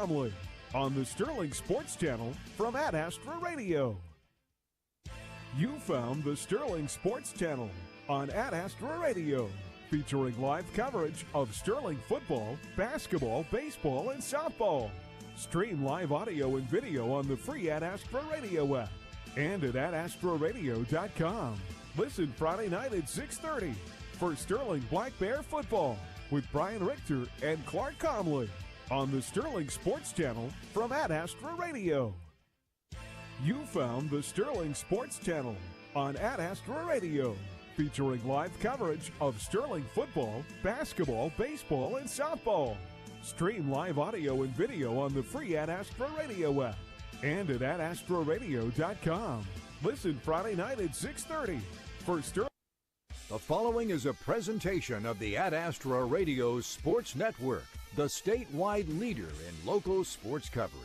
Comley on the Sterling Sports Channel from Ad Astra Radio. You found the Sterling Sports Channel on Ad Astra Radio, featuring live coverage of Sterling football, basketball, baseball, and softball. Stream live audio and video on the free Ad Astra Radio app and at adastraradio.com. Listen Friday night at 6:30 for Sterling Black Bear football with Brian Richter and Clark Comley on the Sterling Sports Channel from Ad Astra Radio. You found the Sterling Sports Channel on Ad Astra Radio, featuring live coverage of Sterling football, basketball, baseball, and softball. Stream live audio and video on the free Ad Astra Radio app and at adastraradio.com. Listen Friday night at 6:30 for Sterling. The following is a presentation of the Ad Astra Radio Sports Network, the statewide leader in local sports coverage.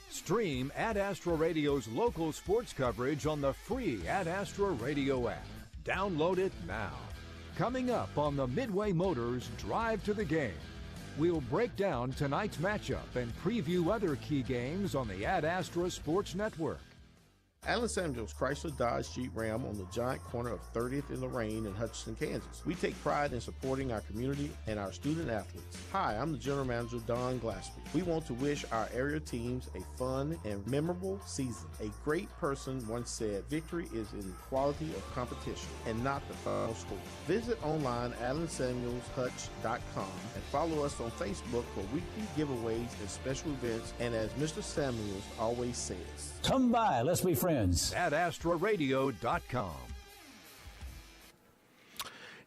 Stream Ad Astra Radio's local sports coverage on the free Ad Astra Radio app. Download it now. Coming up on the Midway Motors Drive to the Game, we'll break down tonight's matchup and preview other key games on the Ad Astra Sports Network. Allen Samuels Chrysler Dodge Jeep Ram on the giant corner of 30th and Lorraine in Hutchinson, Kansas. We take pride in supporting our community and our student athletes. Hi, I'm the General Manager, Don Glaspie. We want to wish our area teams a fun and memorable season. A great person once said, victory is in the quality of competition and not the final score. Visit online AllenSamuelsHutch.com and follow us on Facebook for weekly giveaways and special events. And as Mr. Samuels always says, come by, let's be friends. AdAstraRadio.com.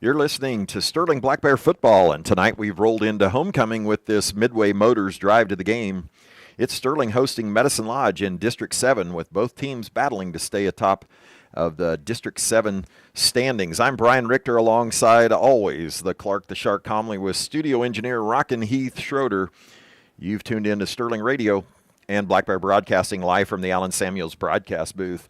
You're listening to Sterling Black Bear football, and tonight we've rolled into homecoming with this Midway Motors Drive to the Game. It's Sterling hosting Medicine Lodge in District 7, with both teams battling to stay atop of the District 7 standings. I'm Brian Richter, alongside always the Clark the Shark Comley with studio engineer Rockin' Heath Schroeder. You've tuned in to Sterling Radio and Black Bear Broadcasting live from the Allen Samuels broadcast booth.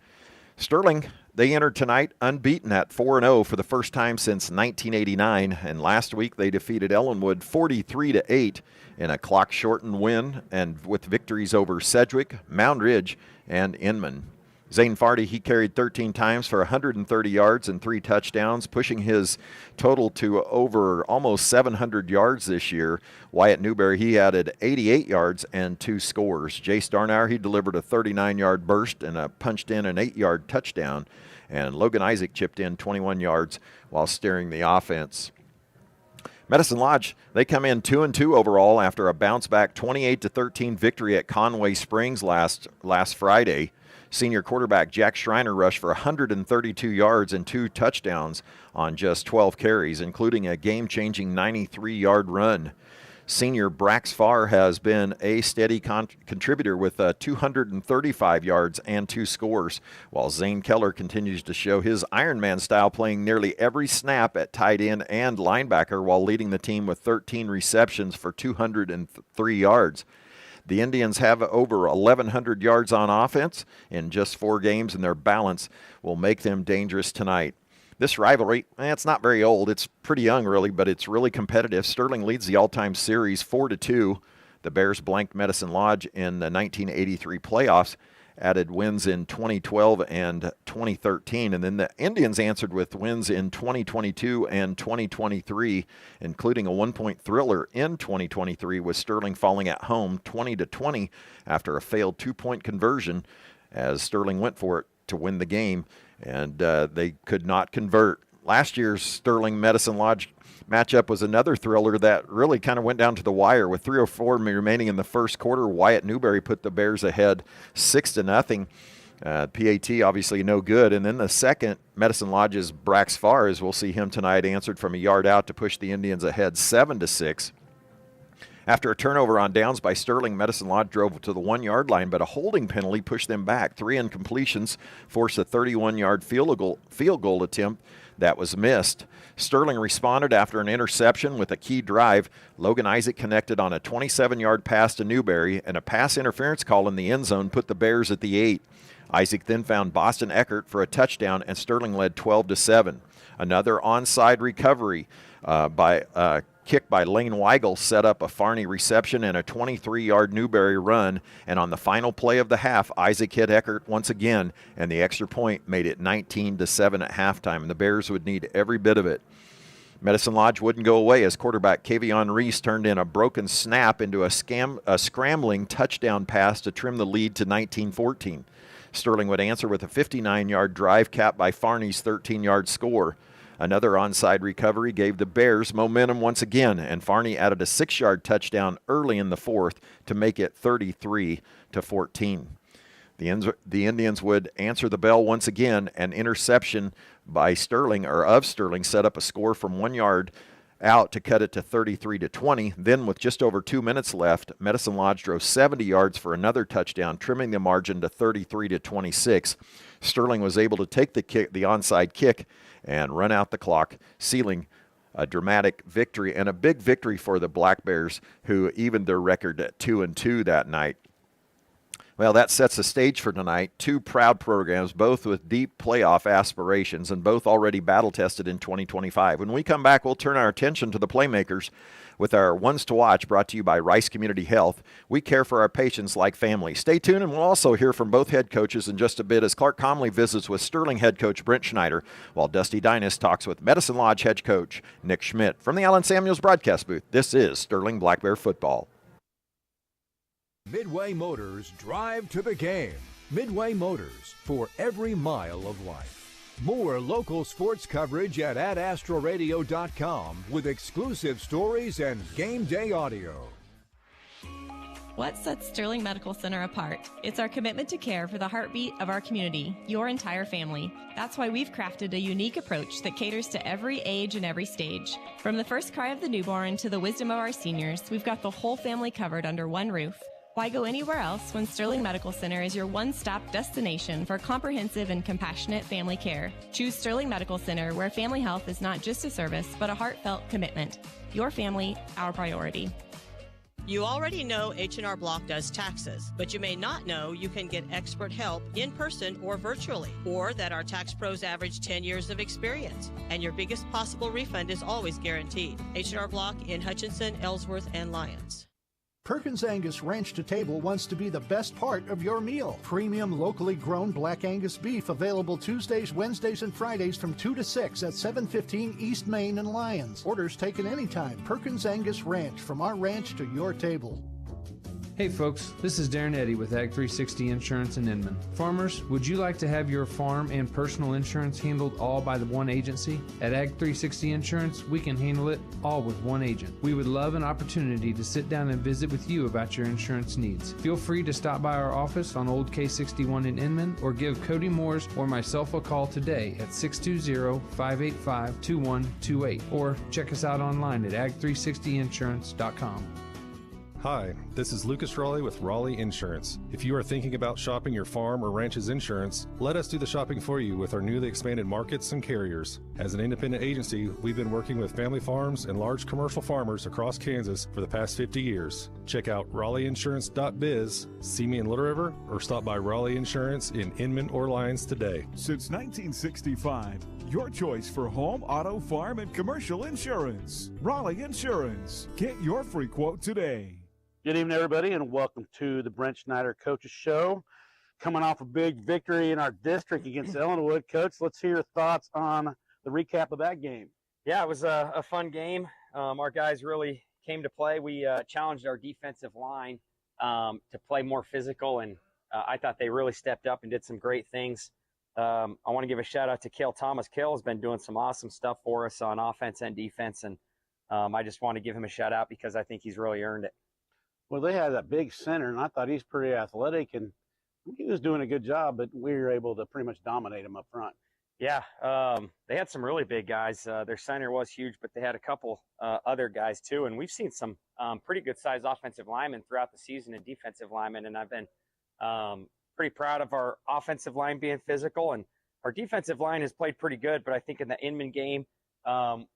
Sterling, they entered tonight unbeaten at 4-0 for the first time since 1989, and last week they defeated Ellenwood 43-8 in a clock-shortened win, and with victories over Sedgwick, Mound Ridge, and Inman. Zane Fardy, he carried 13 times for 130 yards and 3 touchdowns, pushing his total to over almost 700 yards this year. Wyatt Newberry, he added 88 yards and 2 scores. Jace Darnauer, he delivered a 39-yard burst and punched in an 8-yard touchdown. And Logan Isaac chipped in 21 yards while steering the offense. Medicine Lodge, they come in 2-2 overall after a bounce-back 28-13 victory at Conway Springs last Friday. Senior quarterback Jack Schreiner rushed for 132 yards and 2 touchdowns on just 12 carries, including a game-changing 93-yard run. Senior Brax Farr has been a steady contributor with 235 yards and 2 scores, while Zane Keller continues to show his Ironman style, playing nearly every snap at tight end and linebacker while leading the team with 13 receptions for 203 yards. The Indians have over 1,100 yards on offense in just 4 games, and their balance will make them dangerous tonight. This rivalry, it's not very old. It's pretty young, really, but it's really competitive. Sterling leads the all-time series 4-2. The Bears blanked Medicine Lodge in the 1983 playoffs, added wins in 2012 and 2013, and then the Indians answered with wins in 2022 and 2023, including a 1-point thriller in 2023 with Sterling falling at home 20-20 after a failed 2-point conversion, as Sterling went for it to win the game, and they could not convert. Last year's Sterling Medicine Lodge matchup was another thriller that really kind of went down to the wire. With 3:04 remaining in the first quarter, Wyatt Newberry put the Bears ahead 6-0. PAT obviously no good. And then the second, Medicine Lodge's Brax Farr, as we'll see him tonight, answered from a yard out to push the Indians ahead 7-6. After a turnover on downs by Sterling, Medicine Lodge drove to the 1-yard line, but a holding penalty pushed them back. 3 incompletions forced a 31-yard field goal attempt that was missed. Sterling responded after an interception with a key drive. Logan Isaac connected on a 27-yard pass to Newberry, and a pass interference call in the end zone put the Bears at the 8. Isaac then found Boston Eckert for a touchdown, and Sterling led 12-7. Another onside recovery by kick by Lane Weigel set up a Farney reception and a 23-yard Newberry run, and on the final play of the half, Isaac hit Eckert once again, and the extra point made it 19-7 at halftime, and the Bears would need every bit of it. Medicine Lodge wouldn't go away as quarterback Kavion Reese turned in a broken snap into a scrambling touchdown pass to trim the lead to 19-14. Sterling would answer with a 59-yard drive capped by Farney's 13-yard score. Another onside recovery gave the Bears momentum once again, and Farney added a 6-yard touchdown early in the fourth to make it 33-14. The Indians would answer the bell once again. An interception by Sterling set up a score from 1 yard out to cut it to 33-20. Then, with just over 2 minutes left, Medicine Lodge drove 70 yards for another touchdown, trimming the margin to 33-26. Sterling was able to take the onside kick and run out the clock, sealing a dramatic victory and a big victory for the Black Bears, who evened their record at 2-2 that night. Well, that sets the stage for tonight. Two proud programs, both with deep playoff aspirations and both already battle-tested in 2025. When we come back, we'll turn our attention to the playmakers with our Ones to Watch, brought to you by Rice Community Health. We care for our patients like family. Stay tuned, and we'll also hear from both head coaches in just a bit as Clark Comley visits with Sterling head coach Brent Schneider, while Dusty Dinas talks with Medicine Lodge head coach Nick Schmidt. From the Allen Samuels broadcast booth, this is Sterling Black Bear Football. Midway Motors, drive to the game. Midway Motors, for every mile of life. More local sports coverage at AdAstraRadio.com with exclusive stories and game day audio. What sets Sterling Medical Center apart? It's our commitment to care for the heartbeat of our community, your entire family. That's why we've crafted a unique approach that caters to every age and every stage. From the first cry of the newborn to the wisdom of our seniors, we've got the whole family covered under one roof. Why go anywhere else when Sterling Medical Center is your one-stop destination for comprehensive and compassionate family care? Choose Sterling Medical Center, where family health is not just a service, but a heartfelt commitment. Your family, our priority. You already know H&R Block does taxes, but you may not know you can get expert help in person or virtually, or that our tax pros average 10 years of experience, and your biggest possible refund is always guaranteed. H&R Block in Hutchinson, Ellsworth, and Lyons. Perkins Angus Ranch to Table wants to be the best part of your meal. Premium locally grown Black Angus beef available Tuesdays, Wednesdays, and Fridays from 2 to 6 at 715 East Main and Lyons. Orders taken anytime. Perkins Angus Ranch, from our ranch to your table. Hey folks, this is Darren Eddy with Ag 360 Insurance in Inman. Farmers, would you like to have your farm and personal insurance handled all by the one agency? At Ag 360 Insurance, we can handle it all with one agent. We would love an opportunity to sit down and visit with you about your insurance needs. Feel free to stop by our office on Old K61 in Inman, or give Cody Moores or myself a call today at 620-585-2128, or check us out online at ag360insurance.com. Hi, this is Lucas Raleigh with Raleigh Insurance. If you are thinking about shopping your farm or ranch's insurance, let us do the shopping for you with our newly expanded markets and carriers. As an independent agency, we've been working with family farms and large commercial farmers across Kansas for the past 50 years. Check out RaleighInsurance.biz, see me in Little River, or stop by Raleigh Insurance in Inman or Lyons today. Since 1965, your choice for home, auto, farm, and commercial insurance. Raleigh Insurance. Get your free quote today. Good evening, everybody, and welcome to the Brent Schneider Coaches Show. Coming off a big victory in our district against Ellenwood. Coach, let's hear your thoughts on the recap of that game. Yeah, it was a fun game. Our guys really came to play. We challenged our defensive line to play more physical, and I thought they really stepped up and did some great things. I want to give a shout-out to Cale Thomas. Cale has been doing some awesome stuff for us on offense and defense, and I just want to give him a shout-out because I think he's really earned it. Well, they had that big center, and I thought he's pretty athletic, and he was doing a good job, but we were able to pretty much dominate him up front. Yeah, they had some really big guys. Their center was huge, but they had a couple other guys too, and we've seen some pretty good-sized offensive linemen throughout the season and defensive linemen, and I've been pretty proud of our offensive line being physical, and our defensive line has played pretty good, but I think in the Inman game,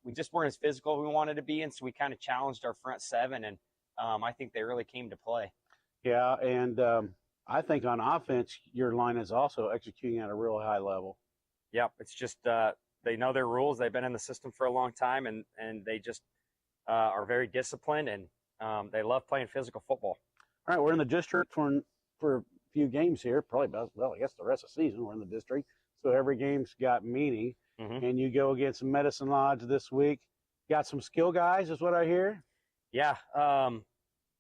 we just weren't as physical as we wanted to be, and so we kind of challenged our front seven, and I think they really came to play. Yeah, and I think on offense, your line is also executing at a real high level. Yep, it's just they know their rules. They've been in the system for a long time, and they just are very disciplined, and they love playing physical football. All right, we're in the district for a few games here, probably about, well, I guess the rest of the season we're in the district. So every game's got meaning. And you go against Medicine Lodge this week. Got some skill guys, is what I hear. Yeah,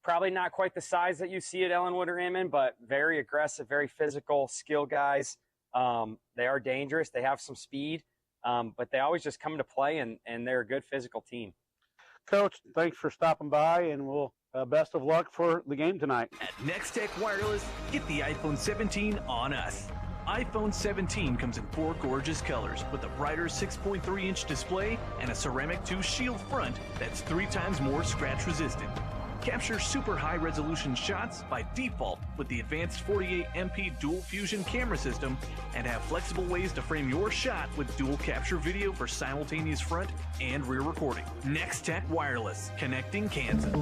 probably not quite the size that you see at Ellenwood or Inman, but very aggressive, very physical, skill guys. They are dangerous. They have some speed, but they always just come to play, and they're a good physical team. Coach, thanks for stopping by, and we'll best of luck for the game tonight. At Nextech Wireless, get the iPhone 17 on us. iPhone 17 comes in 4 gorgeous colors with a brighter 6.3-inch display and a ceramic 2 shield front that's 3 times more scratch resistant. Capture super high resolution shots by default with the advanced 48MP dual fusion camera system, and have flexible ways to frame your shot with dual capture video for simultaneous front and rear recording. Nextech Wireless, connecting Kansas.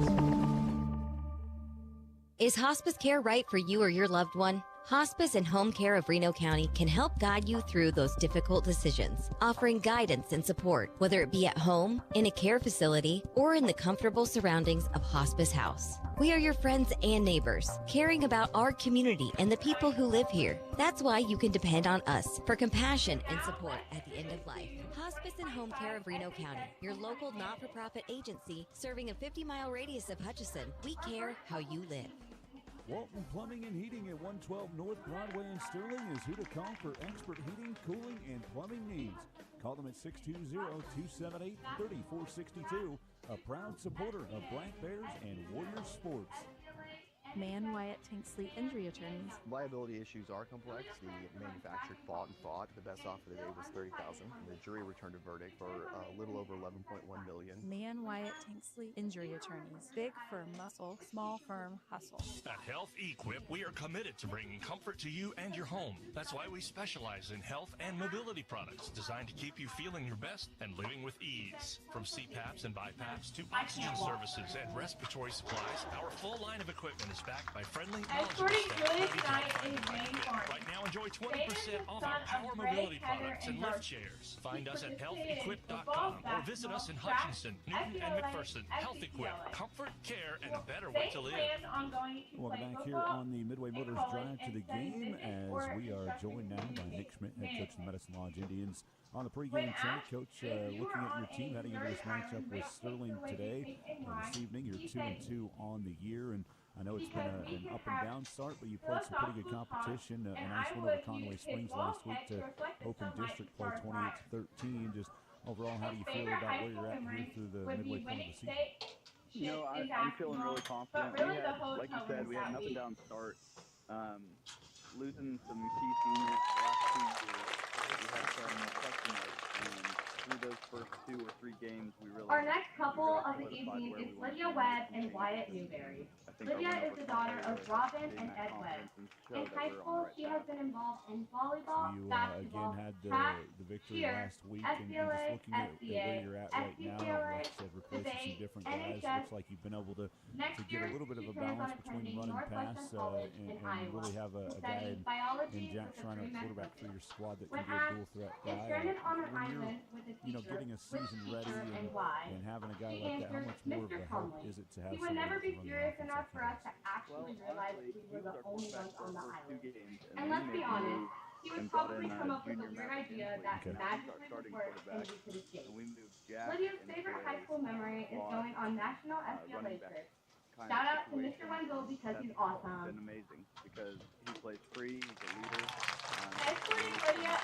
Is hospice care right for you or your loved one? Hospice and Home Care of Reno County can help guide you through those difficult decisions, offering guidance and support, whether it be at home, in a care facility, or in the comfortable surroundings of Hospice House. We are your friends and neighbors, caring about our community and the people who live here. That's why you can depend on us for compassion and support at the end of life. Hospice and Home Care of Reno County, your local not-for-profit agency serving a 50-mile radius of Hutchinson. We care how you live. Walton Plumbing and Heating at 112 North Broadway in Sterling is who to call for expert heating, cooling, and plumbing needs. Call them at 620-278-3462, a proud supporter of Black Bears and Warriors sports. Man Wyatt Tanksley Injury Attorneys. Liability issues are complex. The manufacturer fought. The best offer today was $30,000. The jury returned a verdict for a little over $11.1 million. Man Wyatt Tanksley Injury Attorneys. Big firm muscle, small firm hustle. At Health Equip, we are committed to bringing comfort to you and your home. That's why we specialize in health and mobility products designed to keep you feeling your best and living with ease. From CPAPs and BiPAPs to oxygen services and respiratory supplies, our full line of equipment is backed by friendly, knowledgeable staff. Right now, enjoy 20% off our power mobility products and lift chairs. Find us at healthequip.com or visit us in Hutchinson, Newton, and McPherson. Health Equip, comfort, care, and a better way to live. Welcome back here on the Midway Motors Drive to the game, as we are joined now by Nick Schmidt, head coach of the Medicine Lodge Indians. On the pregame chat, Coach, looking at your team heading into this matchup with Sterling today, this evening, you're 2-2 on the year, and I know it's been an up and down start, but you played some pretty good competition. A nice win over Conway Springs last week to open district play 28-13. Just overall, how do you feel about where you're at here through the midway point of the season? You know, I'm feeling really confident. We had, like you said, we had an up and down start. Losing some key seniors the last 2 years, we had some question marks, and through those first 2 or 3 games, we really. Our next couple of the evening is Lydia Webb and Wyatt Newberry. Lydia is the daughter of Robin and Ed Webb. In high school, she has been involved in volleyball, basketball, again had track, the victory cheer, last week, and just looking at where you're at right now, like I said, replacing some different guys. Looks like you've been able to get a little bit of a balance between run and pass, and really have a guy in Jack Schreiner at quarterback for your squad that can be a dual threat guy. When you're getting a season ready and having a guy like that, how much more of a help is it to have he would never be serious enough for us to actually realize we were the only ones on the island. And let's be honest, he would probably come up with a weird idea that magically would work and we could escape. Lydia's favorite high school memory is going on National FBLA trips. Shout out to Mr. Wenzel because he's awesome. It's been amazing because he plays free, he's a leader. Escorting Lydia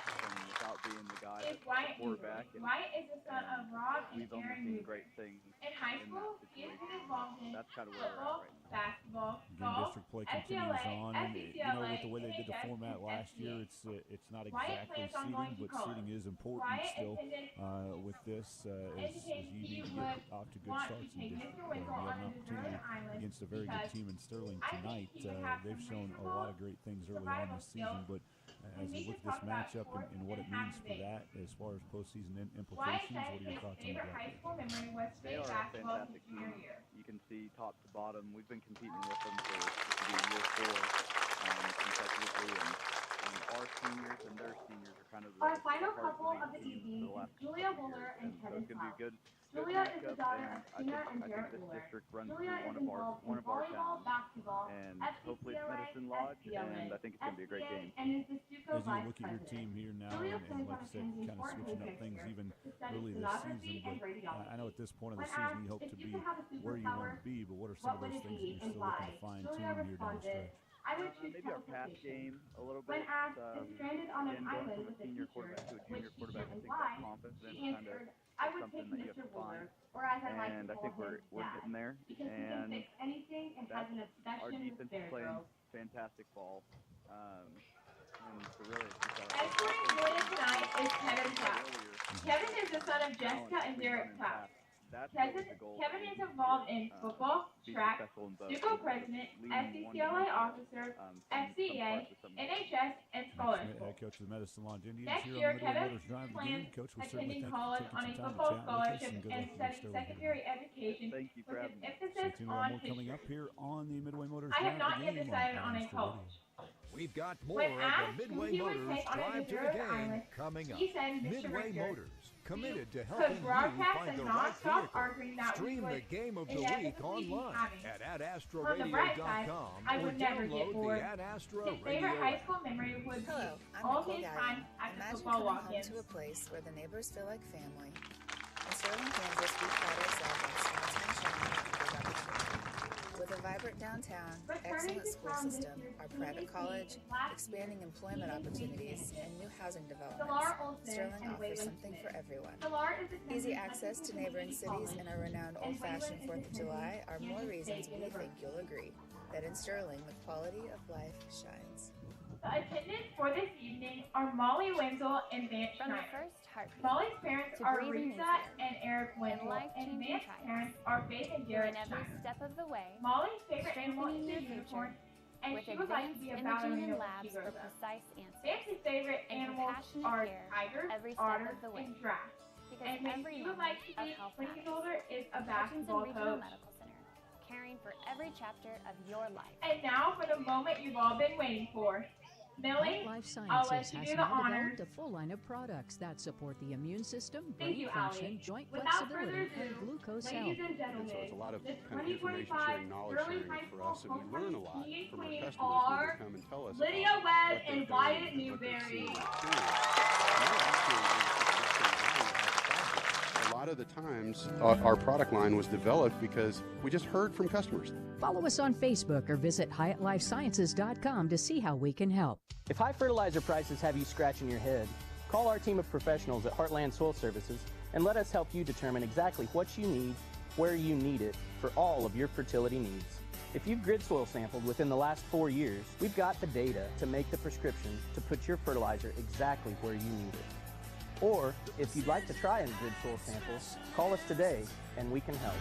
without being the guy is at Wyatt quarterback. Wyatt is the son of Rob and we've only Aaron seen Newberry. great things. In high school, he has been involved in That's kind of where we're football, at right now. basketball, Again, golf, district play continues on, and with the way they did the format last year, it's not exactly seeding, but seeding is important still with this, as you need to get off to good starts in district play. You have an opportunity against a very good team in Sterling tonight. They've shown a lot of great things early on this season, but as you look at this matchup and what it means for that as far as postseason implications, what are your thoughts on that? They are a fantastic team. You can see top to bottom. We've been competing with them for this will be year 4 consecutively, and our team seniors, and their seniors are kind of Our final the couple of the team evening for the is last Julia couple of Wooler years. and So Kevin it's going to be a good Julia is the matchup, daughter and of Tina and I Jarrett think this Wooler. district runs Julia through is involved one in of our volleyball, towns, basketball, and FCCLA, hopefully it's Medicine Lodge, and I think it's going to be a great game. and is the Stuco As you Vice look at your President. team here now, Julia and plans like on I said, attending kind of Fort switching Hood up next things year even to study early this sonography season, and but radiology. I know at this point of the When season you asked hope if to you be could have a where you want superpower, to be, but what are some what of would those it things be that you're and still looking why? to fine Julia tune here down the responded, stretch? I would choose Maybe our pass teleportation. game a little When bit. asked if stranded on an Again, going island from a with a senior teacher, quarterback to a which junior teacher quarterback, I and think why, that confidence she kind of answered, I would something pick that you have Mr. to find. Wooler, or as I like And to I call think him, we're Dad, getting there. because he can And fix anything and has an our obsession with defense Bear is playing Girls. fantastic ball. And so really, Escorting Julia tonight is Kevin Clapp. Kevin is the son of Jessica and Derek Clapp. Kevin is involved in football, track, Stuco president, FCCLA officer, FCA, NHS, and scholarship. Head coach of the Medicine Lodge Indians Next here year, on the Midway Kevin Motors Drive to the plans Game. Coach, we certainly attending thank you for college taking on a some time to football chat with us, scholarship and good and luck with studying your story here. secondary education with an emphasis Stay tuned, we'll have on more coming history. up here on the Midway Motors I Drive have to not the yet Game decided on a Astro college. We've got more When of asked the who Midway he would Motors take on a Drive to the deserted Game island, coming up. he said Mr. Midway Richter. Motors, committed to Could helping you broadcast find and the not right stop vehicle. arguing that we Stream the would game of the inevitably week be online having. at On the bright side, adastradio.com I or would never get download bored. the Ad Astra His favorite Radio high app. school memory would Hello, be I'm all Nicole his Gallion. time at the Imagine football coming home walk-ins. to a place where the neighbors feel like family. In Sterling, Kansas, we pride ourselves on small-town charm and big opportunity. With a vibrant downtown, excellent school system, our private college, expanding employment opportunities, and new housing developments, Sterling offers something for everyone. Easy access to neighboring cities and a renowned old-fashioned 4th of July are more reasons we think you'll agree that in Sterling, the quality of life shines. The attendants for this evening are Molly Wenzel and Vance Schneider. Molly's parents are Risa and Eric Wenzel, and Vance's parents are Faith and Jared Schneider. Step of the way, Molly's favorite animal is strengthening a your unicorn, future and with she would like to advanced be a imaging ballerina and when labs she for grows up. precise answers. Vance's favorite and animals compassionate are care tigers, every step otters, of the way. and giraffes. Because And what every she would like to moment be of health when she's matters. older is a Hutchinson basketball Regional coach. Medical Center, caring for every chapter of your life. And now for the moment you've all been waiting for. Millie, Life I'll let Sciences you has do the now honors. developed a full line of products that support the immune system, Thank brain you, function, Allie. joint Without further flexibility, ado, and glucose health. ladies and gentlemen, So it's a lot of the kind of information 2025 sharing, knowledge Sterling sharing High for School us, and we learn a lot Homecoming King from our Queen customers when are they come and tell us Lydia about Webb what and they've Wyatt done and what they've Newberry. seen and experienced. A lot of the times, our product line was developed because we just heard from customers. Follow us on Facebook or visit HyattLifeSciences.com to see how we can help. If high fertilizer prices have you scratching your head, call our team of professionals at Heartland Soil Services and let us help you determine exactly what you need, where you need it, for all of your fertility needs. If you've grid soil sampled within the last 4 years, we've got the data to make the prescription to put your fertilizer exactly where you need it. Or, if you'd like to try a grid soil sample, call us today and we can help.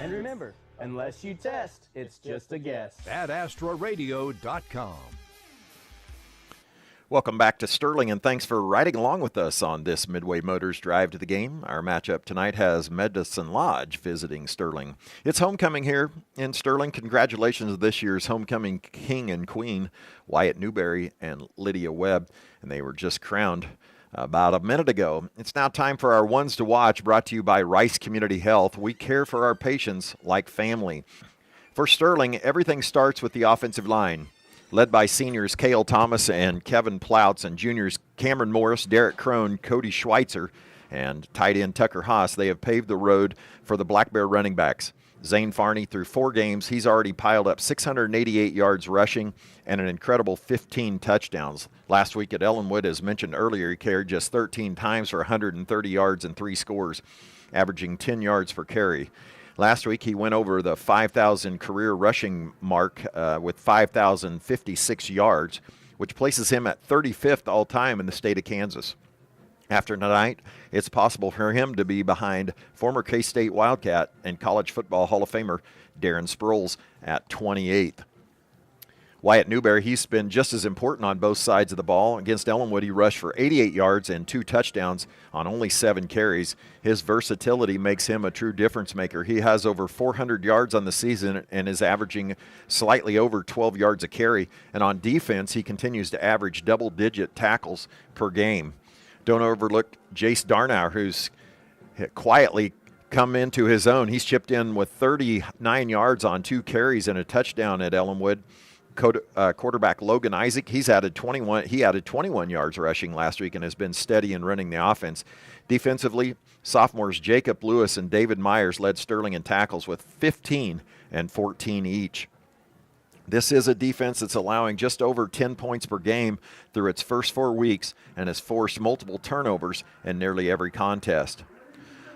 And remember, unless you test, it's just a guess. At AstraRadio.com. Welcome back to Sterling, and thanks for riding along with us on this Midway Motors Drive to the Game. Our matchup tonight has Medicine Lodge visiting Sterling. It's homecoming here in Sterling. Congratulations to this year's homecoming king and queen, Wyatt Newberry and Lydia Webb, and they were just crowned about a minute ago. It's now time for our Ones to Watch, brought to you by Rice Community Health. We care for our patients like family. For Sterling, everything starts with the offensive line. Led by seniors Cale Thomas and Kevin Plouts, and juniors Cameron Morris, Derek Crone, Cody Schweitzer, and tight end Tucker Haas, they have paved the road for the Black Bear running backs. Zane Farney, through 4 games, he's already piled up 688 yards rushing and an incredible 15 touchdowns. Last week at Ellenwood, as mentioned earlier, he carried just 13 times for 130 yards and 3 scores, averaging 10 yards per carry. Last week, he went over the 5,000 career rushing mark with 5,056 yards, which places him at 35th all-time in the state of Kansas. After tonight, it's possible for him to be behind former K-State Wildcat and College Football Hall of Famer Darren Sproles at 28th. Wyatt Newberry, he's been just as important on both sides of the ball. Against Ellenwood, he rushed for 88 yards and 2 touchdowns on only 7 carries. His versatility makes him a true difference maker. He has over 400 yards on the season and is averaging slightly over 12 yards a carry. And on defense, he continues to average double-digit tackles per game. Don't overlook Jace Darnauer, who's quietly come into his own. He's chipped in with 39 yards on 2 carries and a touchdown at Ellenwood. Quarterback Logan Isaac, he added 21 yards rushing last week and has been steady in running the offense. Defensively, sophomores Jacob Lewis and David Myers led Sterling in tackles with 15 and 14 each. This is a defense that's allowing just over 10 points per game through its first 4 weeks and has forced multiple turnovers in nearly every contest.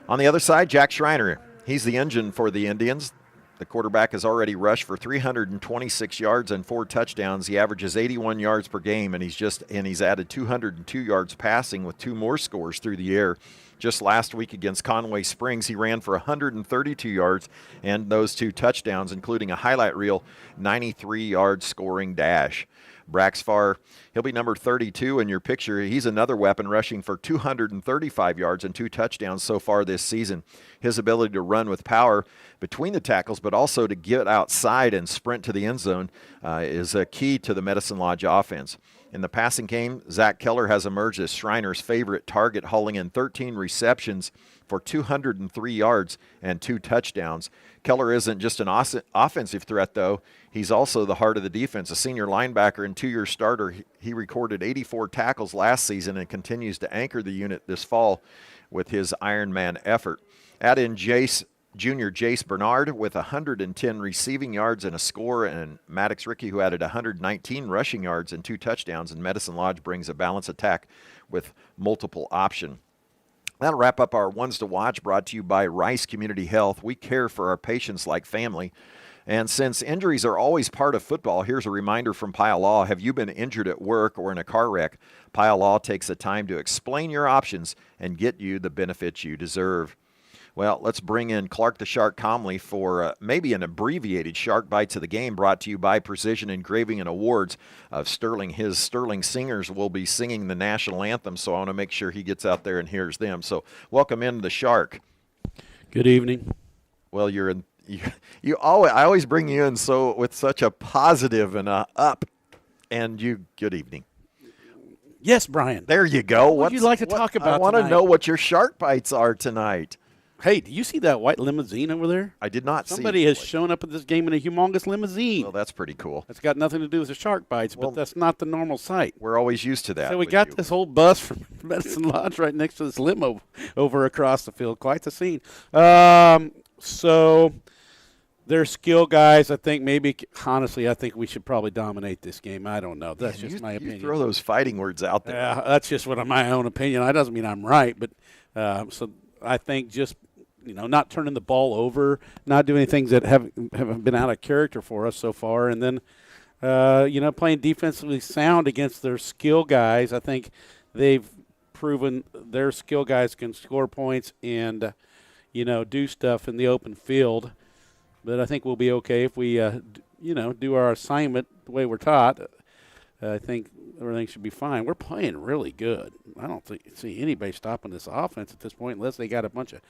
On the other side, Jack Schreiner, he's the engine for the Indians. The quarterback has already rushed for 326 yards and 4 touchdowns. He averages 81 yards per game, and he's added 202 yards passing with 2 more scores through the air. Just last week against Conway Springs, he ran for 132 yards and those 2 touchdowns, including a highlight reel 93-yard scoring dash. Brax Farr, he'll be number 32 in your picture. He's another weapon, rushing for 235 yards and 2 touchdowns so far this season. His ability to run with power between the tackles, but also to get outside and sprint to the end zone is a key to the Medicine Lodge offense. In the passing game, Zach Keller has emerged as Schreiner's favorite target, hauling in 13 receptions for 203 yards and 2 touchdowns. Keller isn't just an offensive threat, though. He's also the heart of the defense. A senior linebacker and 2-year starter, he recorded 84 tackles last season and continues to anchor the unit this fall with his Ironman effort. Add in Junior Jace Bernard with 110 receiving yards and a score, and Maddox Ricky, who added 119 rushing yards and 2 touchdowns, and Medicine Lodge brings a balanced attack with multiple option. That'll wrap up our Ones to Watch, brought to you by Rice Community Health. We care for our patients like family. And since injuries are always part of football, here's a reminder from Pyle Law. Have you been injured at work or in a car wreck? Pyle Law takes the time to explain your options and get you the benefits you deserve. Well, let's bring in Clark the Shark Comley for maybe an abbreviated Shark Bites of the Game, brought to you by Precision Engraving and Awards of Sterling. His Sterling singers will be singing the national anthem, so I want to make sure he gets out there and hears them. So welcome in the Shark. Good evening. Well, I always bring you in with such a positive and up, and good evening. Yes, Brian. There you go. What would you like to talk about I want to tonight? know what your Shark Bites are tonight. Hey, do you see that white limousine over there? I did not see it. Somebody has shown up at this game in a humongous limousine. Well, that's pretty cool. That's got nothing to do with the Shark Bites, but that's not the normal sight. We're always used to that. So we got this whole bus from Medicine Lodge right next to this limo over across the field. Quite the scene. So they're skill guys. I think honestly, I think we should probably dominate this game. I don't know. That's just my opinion. You throw those fighting words out there. Yeah, that's just my own opinion. That doesn't mean I'm right, but so I think just not turning the ball over, not doing things that have been out of character for us so far, and then playing defensively sound against their skill guys. I think they've proven their skill guys can score points and do stuff in the open field. But I think we'll be okay if we do our assignment the way we're taught. I think everything should be fine. We're playing really good. I don't see anybody stopping this offense at this point unless they got a bunch of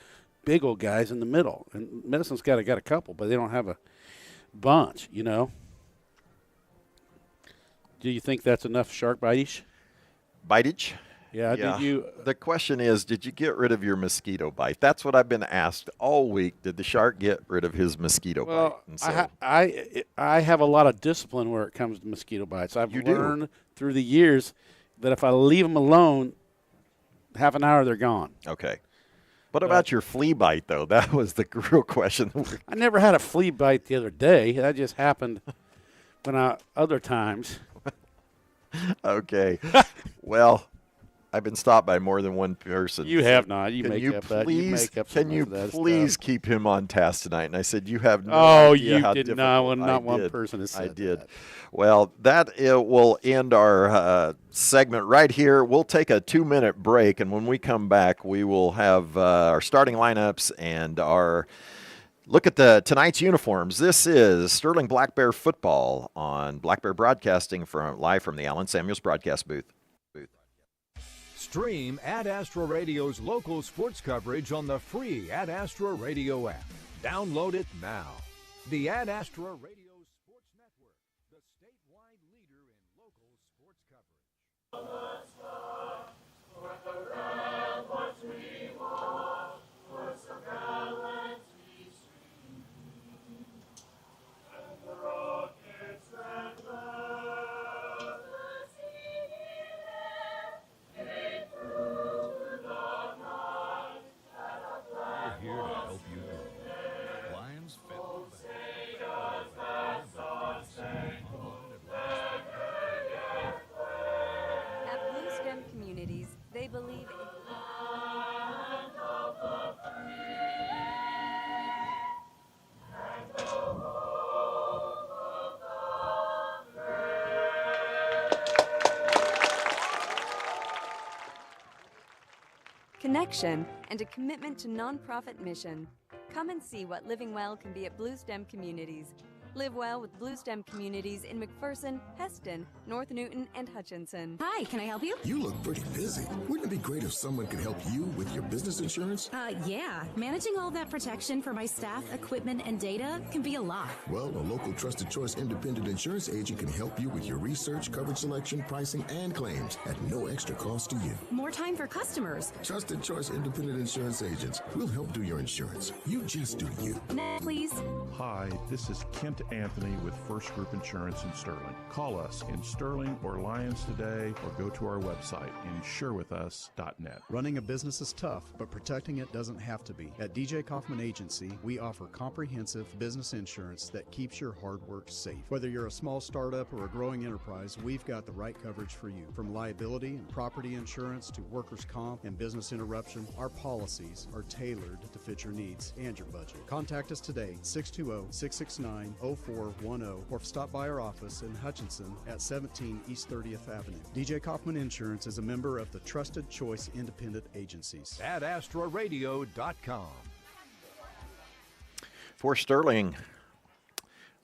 big old guys in the middle. And Medicine's got a couple, but they don't have a bunch, Do you think that's enough shark bite-ish? Bite-ish? Yeah. The question is, did you get rid of your mosquito bite? That's what I've been asked all week. Did the shark get rid of his mosquito bite? And so, I have a lot of discipline where it comes to mosquito bites. I've learned through the years that if I leave them alone, half an hour they're gone. Okay. What about your flea bite, though? That was the real question. I never had a flea bite the other day. That just happened other times. Okay. Well, I've been stopped by more than one person. You have not. You make up that. Can you please keep him on task tonight? And I said, you have no idea how difficult. Oh, you did not. Not one person has said I did. That. Well, that will end our segment right here. We'll take a 2-minute break, and when we come back, we will have our starting lineups and our Look at tonight's uniforms. This is Sterling Black Bear football on Black Bear Broadcasting live from the Allen Samuels broadcast booth. Stream Ad Astra Radio's local sports coverage on the free Ad Astra Radio app. Download it now. The Ad Astra Radio Sports Network, the statewide leader in local sports coverage. Here to help you grow. Lions At Blue Stem Communities, they believe connection and a commitment to nonprofit mission. Come and see what living well can be at Blue Stem Communities. Live well with Blue Stem Communities in McPherson, Heston, North Newton, and Hutchinson. Hi, can I help you? You look pretty busy. Wouldn't it be great if someone could help you with your business insurance? Yeah. Managing all that protection for my staff, equipment, and data can be a lot. Well, a local Trusted Choice independent insurance agent can help you with your research, coverage selection, pricing, and claims at no extra cost to you. More time for customers. Trusted Choice independent insurance agents will help do your insurance. You just do you. Next, please. Hi, this is Kent Anthony with First Group Insurance in Sterling. Call us in Sterling or Lyons today or go to our website, insurewithus.net. Running a business is tough, but protecting it doesn't have to be. At DJ Kaufman Agency, we offer comprehensive business insurance that keeps your hard work safe. Whether you're a small startup or a growing enterprise, we've got the right coverage for you. From liability and property insurance to workers' comp and business interruption, our policies are tailored to fit your needs and your budget. Contact us today, 620-669-0410, or stop by our office in Hutchinson at 17 East 30th Avenue. DJ Kaufman Insurance is a member of the Trusted Choice Independent Agencies. AdAstraRadio.com. For Sterling,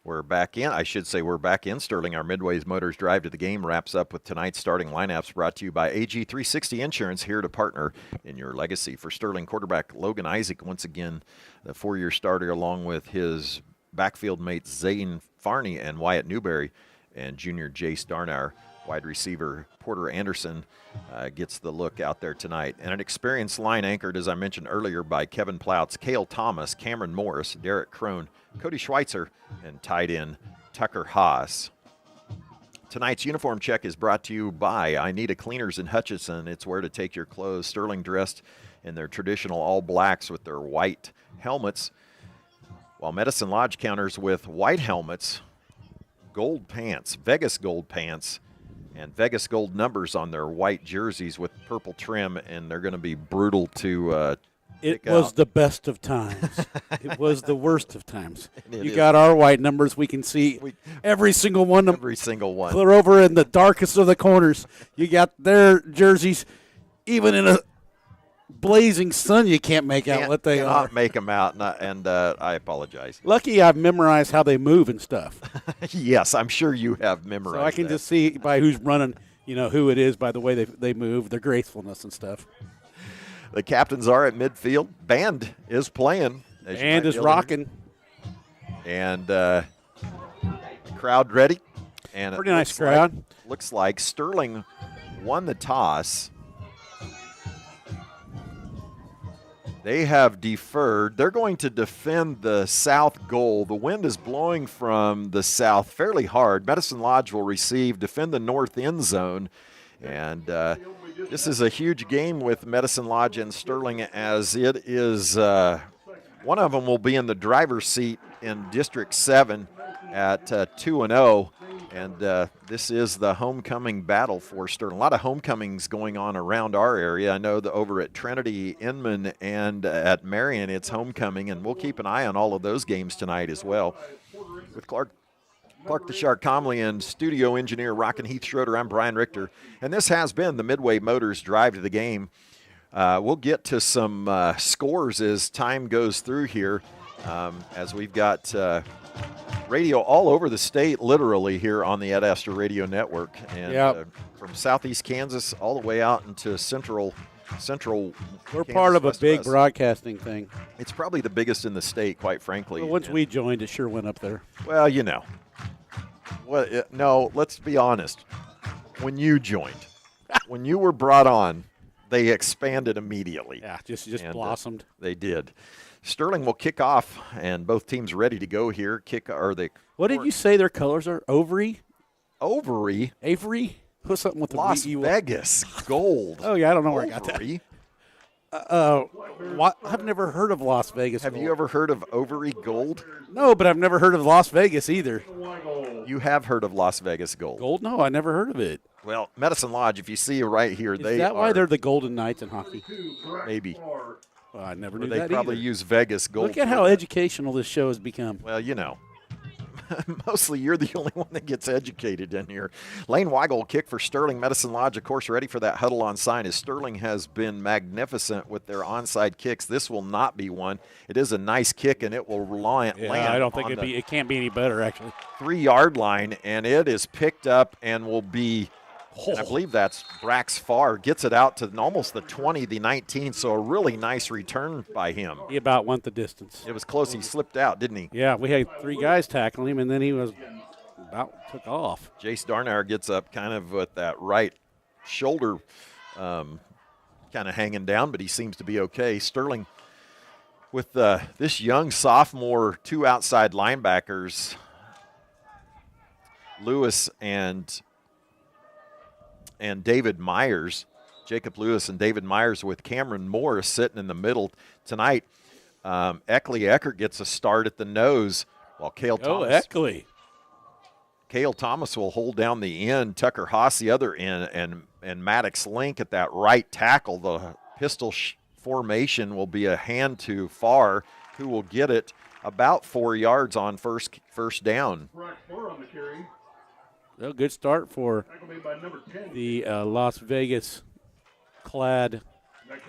we're back in. I should say we're back in Sterling. Our Midway's Motors Drive to the Game wraps up with tonight's starting lineups, brought to you by AG360 Insurance, here to partner in your legacy. For Sterling, quarterback Logan Isaac, once again, the four-year starter, along with his backfield mates Zane Farney and Wyatt Newberry, and junior Jace Darnauer. Wide receiver Porter Anderson gets the look out there tonight. And an experienced line anchored, as I mentioned earlier, by Kevin Plouts, Cale Thomas, Cameron Morris, Derek Crone, Cody Schweitzer, and tight end Tucker Haas. Tonight's uniform check is brought to you by I Need a Cleaners in Hutchinson. It's where to take your clothes. Sterling dressed in their traditional all blacks with their white helmets, while Medicine Lodge counters with white helmets, gold pants, Vegas gold pants, and Vegas gold numbers on their white jerseys with purple trim, and they're going to be brutal to It was the best of times. It was the worst of times. You got our white numbers. We can see every single one. Every single one. Clear over in the darkest of the corners. You got their jerseys, even in a blazing sun, you can't make out what they are. Make them out, and I apologize. Lucky I've memorized how they move and stuff. Yes, I'm sure you have memorized. So I can just see by who's running, who it is by the way they move, their gracefulness and stuff. The captains are at midfield. Band is playing. Band is rocking. And crowd ready. And pretty nice crowd. Looks like Sterling won the toss. They have deferred. They're going to defend the south goal. The wind is blowing from the south fairly hard. Medicine Lodge will defend the north end zone. And this is a huge game with Medicine Lodge and Sterling, as it is one of them will be in the driver's seat in District 7 at 2-0. And this is the homecoming battle for Sterling. A lot of homecomings going on around our area. I know that over at Trinity, Inman, and at Marion, it's homecoming, and we'll keep an eye on all of those games tonight as well. With Clark the Shark Comley and studio engineer Rockin' Heath Schroeder, I'm Brian Richter, and this has been the Midway Motors Drive to the Game. We'll get to some scores as time goes through here. as we've got radio all over the state, literally, here on the Ed Astor Radio Network. And from southeast Kansas all the way out into central We're Kansas, part of a big West. broadcasting thing. It's probably the biggest in the state, quite frankly. But once we joined, it sure went up there. Well, you know. Well, no, let's be honest. When you joined, when you were brought on, they expanded immediately. Yeah, just blossomed. They did. Sterling will kick off, and both teams ready to go here. What did you say their colors are? Overy? Avery? Put something with the Las Vegas gold. Oh, yeah, I don't know where I got that. I've never heard of Las Vegas Have gold. you ever heard of Overy gold? No, but I've never heard of Las Vegas either. You have heard of Las Vegas gold. Gold? No, I never heard of it. Well, Medicine Lodge, if you see right here, Is that why they're the Golden Knights in hockey? Maybe. Well, I never knew They that probably either. use Vegas gold. Look at how educational this show has become. Well, you know. Mostly you're the only one that gets educated in here. Lane Weigel will kick for Sterling. Medicine Lodge, of course, ready for that huddle on sign, as Sterling has been magnificent with their onside kicks. This will not be one. It is a nice kick, and it will land. I don't think it can't be any better, actually. 3-yard line, and it is picked up and will be, and I believe that's Brax Farr, gets it out to almost the 20, the 19, so a really nice return by him. He about went the distance. It was close. He slipped out, didn't he? Yeah, we had 3 guys tackling him, and then he was took off. Jace Darnauer gets up kind of with that right shoulder kind of hanging down, but he seems to be okay. Sterling with this young sophomore, 2 outside linebackers, Lewis and David Myers, Jacob Lewis and David Myers, with Cameron Morris sitting in the middle tonight. Eckley Eckert gets a start at the nose while Cale Thomas will hold down the end, Tucker Haas the other end, and Maddox Link at that right tackle. The pistol formation will be a hand to Farr, who will get it about 4 yards on first down. Well, good start for the Las Vegas clad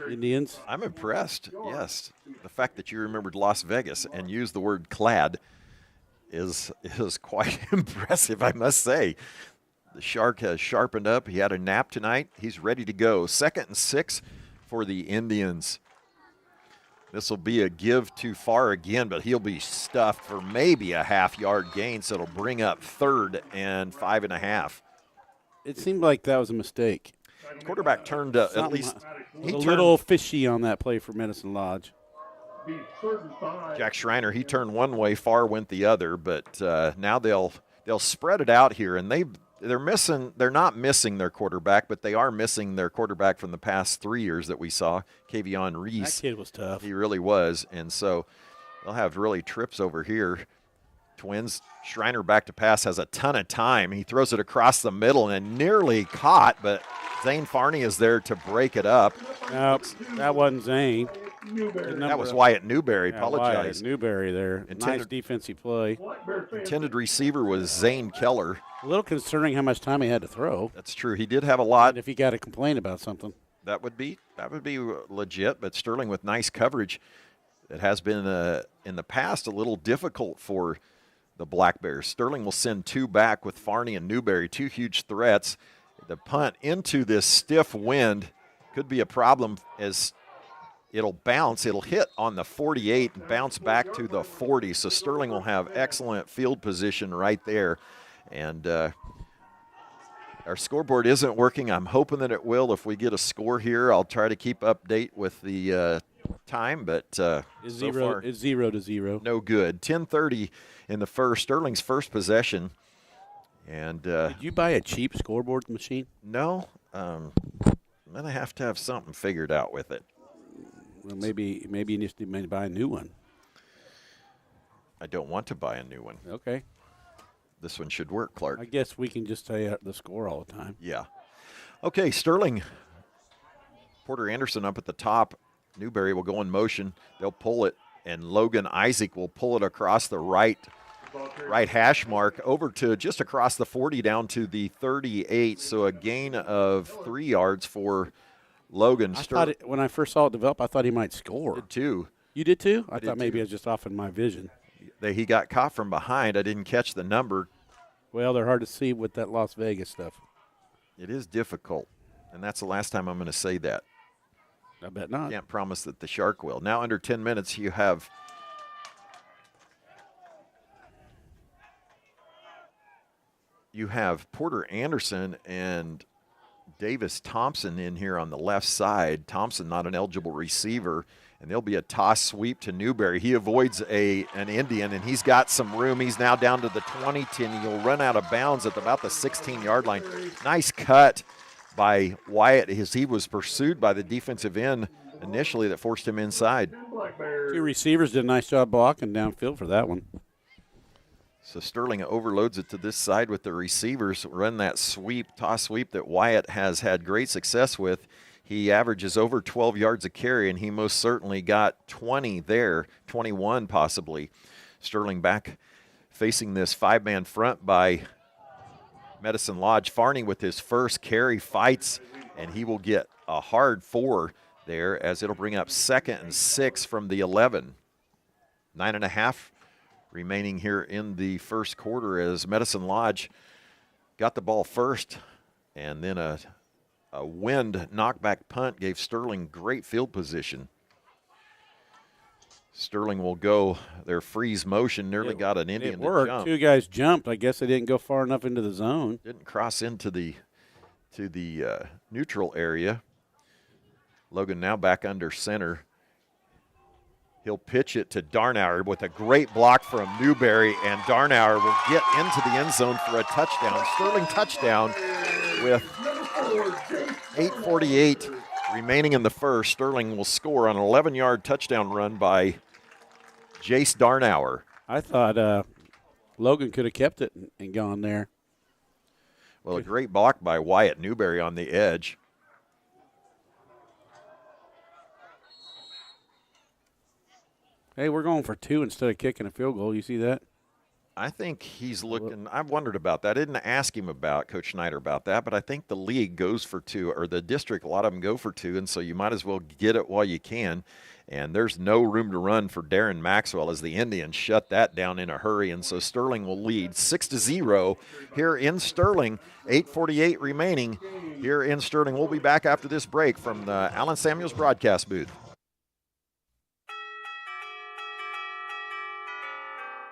Indians. I'm impressed, yes. The fact that you remembered Las Vegas and used the word clad is quite impressive, I must say. The Shark has sharpened up. He had a nap tonight. He's ready to go. 2nd and 6 for the Indians. This will be a give too far again, but he'll be stuffed for maybe a half-yard gain, so it'll bring up 3rd and 5.5. It seemed like that was a mistake. The quarterback turned at least. He was a little fishy on that play for Medicine Lodge. Jack Schreiner, he turned one way, Farr went the other, but now they'll spread it out here, and they're not missing their quarterback, but they are missing their quarterback from the past 3 years that we saw, Kavion Reese. That kid was tough. He really was, and so they'll have really trips over here. Twins, Schreiner back to pass, has a ton of time. He throws it across the middle and nearly caught, but Zane Farney is there to break it up. Nope, that wasn't Zane. That was Wyatt Newberry. Apologize. Wyatt Newberry there. Nice defensive play. Intended receiver was Zane Keller. A little concerning how much time he had to throw. That's true. He did have a lot. And if he got to complain about something. That would be legit, but Sterling with nice coverage. It has been in the past a little difficult for the Black Bears. Sterling will send 2 back with Farney and Newberry, 2 huge threats. The punt into this stiff wind could be a problem as it'll bounce. It'll hit on the 48 and bounce back to the 40. So Sterling will have excellent field position right there. And our scoreboard isn't working. I'm hoping that it will. If we get a score here, I'll try to keep update with the time. But it's 0-0. No good. 10:30 in the first. Sterling's first possession. And did you buy a cheap scoreboard machine? No. I'm going to have something figured out with it. Well, maybe you need to buy a new one. I don't want to buy a new one. Okay. This one should work, Clark. I guess we can just say the score all the time. Yeah. Okay, Sterling. Porter Anderson up at the top. Newberry will go in motion. They'll pull it, and Logan Isaac will pull it across the right hash mark over to just across the 40 down to the 38. So a gain of 3 yards for Logan. When I first saw it develop, I thought he might score. Did too. You did too? I did thought maybe too. it was just off in my vision. He got caught from behind. I didn't catch the number. Well, they're hard to see with that Las Vegas stuff. It is difficult, and that's the last time I'm going to say that. I bet not. Can't promise that the Shark will. Now, under 10 minutes, you have Porter Anderson and Davis Thompson in here on the left side. Thompson not an eligible receiver, and there'll be a toss sweep to Newberry. He avoids an Indian, and he's got some room. He's now down to the 20, and he'll run out of bounds at about the 16-yard line. Nice cut by Wyatt as he was pursued by the defensive end initially that forced him inside. Two receivers did a nice job blocking downfield for that one. So Sterling overloads it to this side with the receivers, run that sweep, toss sweep that Wyatt has had great success with. He averages over 12 yards a carry, and he most certainly got 20 there, 21 possibly. Sterling back facing this five-man front by Medicine Lodge. Farney with his first carry fights, and he will get a hard 4 there as it'll bring up 2nd and 6 from the 11. 9.5 remaining here in the first quarter as Medicine Lodge got the ball first, and then a wind knockback punt gave Sterling great field position. Sterling will go their freeze motion, nearly got an Indian It worked. to jump. Two guys jumped. I guess they didn't go far enough into the zone. Didn't cross into the neutral area. Logan now back under center. He'll pitch it to Darnauer with a great block from Newberry, and Darnauer will get into the end zone for a touchdown. Sterling touchdown with 8:48 remaining in the first. Sterling will score on an 11-yard touchdown run by Jace Darnauer. I thought Logan could have kept it and gone there. Well, a great block by Wyatt Newberry on the edge. Hey, we're going for 2 instead of kicking a field goal. You see that? I think he's looking – I've wondered about that. I didn't ask him about, Coach Schneider, about that, but I think the league goes for 2, or the district, a lot of them go for 2, and so you might as well get it while you can. And there's no room to run for Darren Maxwell as the Indians shut that down in a hurry, and so Sterling will lead 6-0 here in Sterling. 8:48 remaining here in Sterling. We'll be back after this break from the Allen Samuels broadcast booth.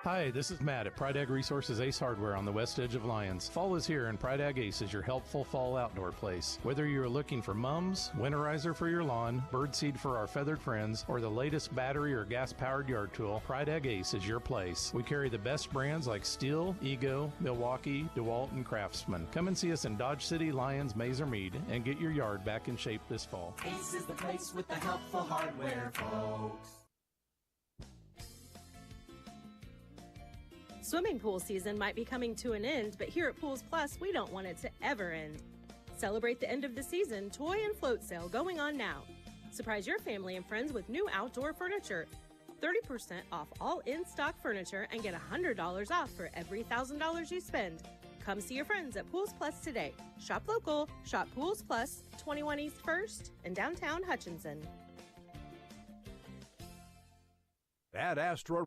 Hi, this is Matt at Pride Ag Resources Ace Hardware on the west edge of Lyons. Fall is here and Pride Ag Ace is your helpful fall outdoor place. Whether you're looking for mums, winterizer for your lawn, birdseed for our feathered friends, or the latest battery or gas-powered yard tool, Pride Ag Ace is your place. We carry the best brands like Steel, Ego, Milwaukee, DeWalt, and Craftsman. Come and see us in Dodge City, Lyons, Mazer Mead, and get your yard back in shape this fall. Ace is the place with the helpful hardware, folks. Swimming pool season might be coming to an end, but here at Pools Plus, we don't want it to ever end. Celebrate the end of the season toy and float sale going on now. Surprise your family and friends with new outdoor furniture. 30% off all in-stock furniture and get $100 off for every $1,000 you spend. Come see your friends at Pools Plus today. Shop local, shop Pools Plus, 21 East 1st in downtown Hutchinson. At Astro.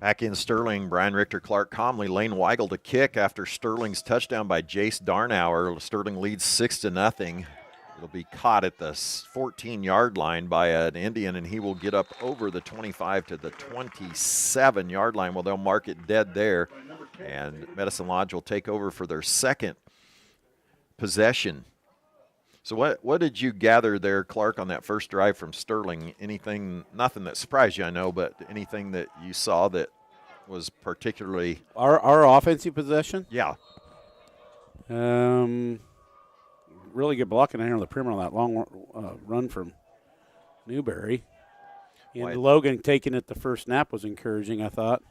Back in Sterling, Brian Richter, Clark Comley, Lane Weigel to kick after Sterling's touchdown by Jace Darnauer. Sterling leads 6-0. It'll be caught at the 14-yard line by an Indian, and he will get up over the 25 to the 27-yard line. Well, they'll mark it dead there, and Medicine Lodge will take over for their second possession. So what did you gather there, Clark, on that first drive from Sterling? Anything, nothing that surprised you, I know, but anything that you saw that was particularly – Our offensive possession? Yeah. Really good blocking here on the perimeter on that long run from Newberry. And Logan taking it the first snap was encouraging, I thought.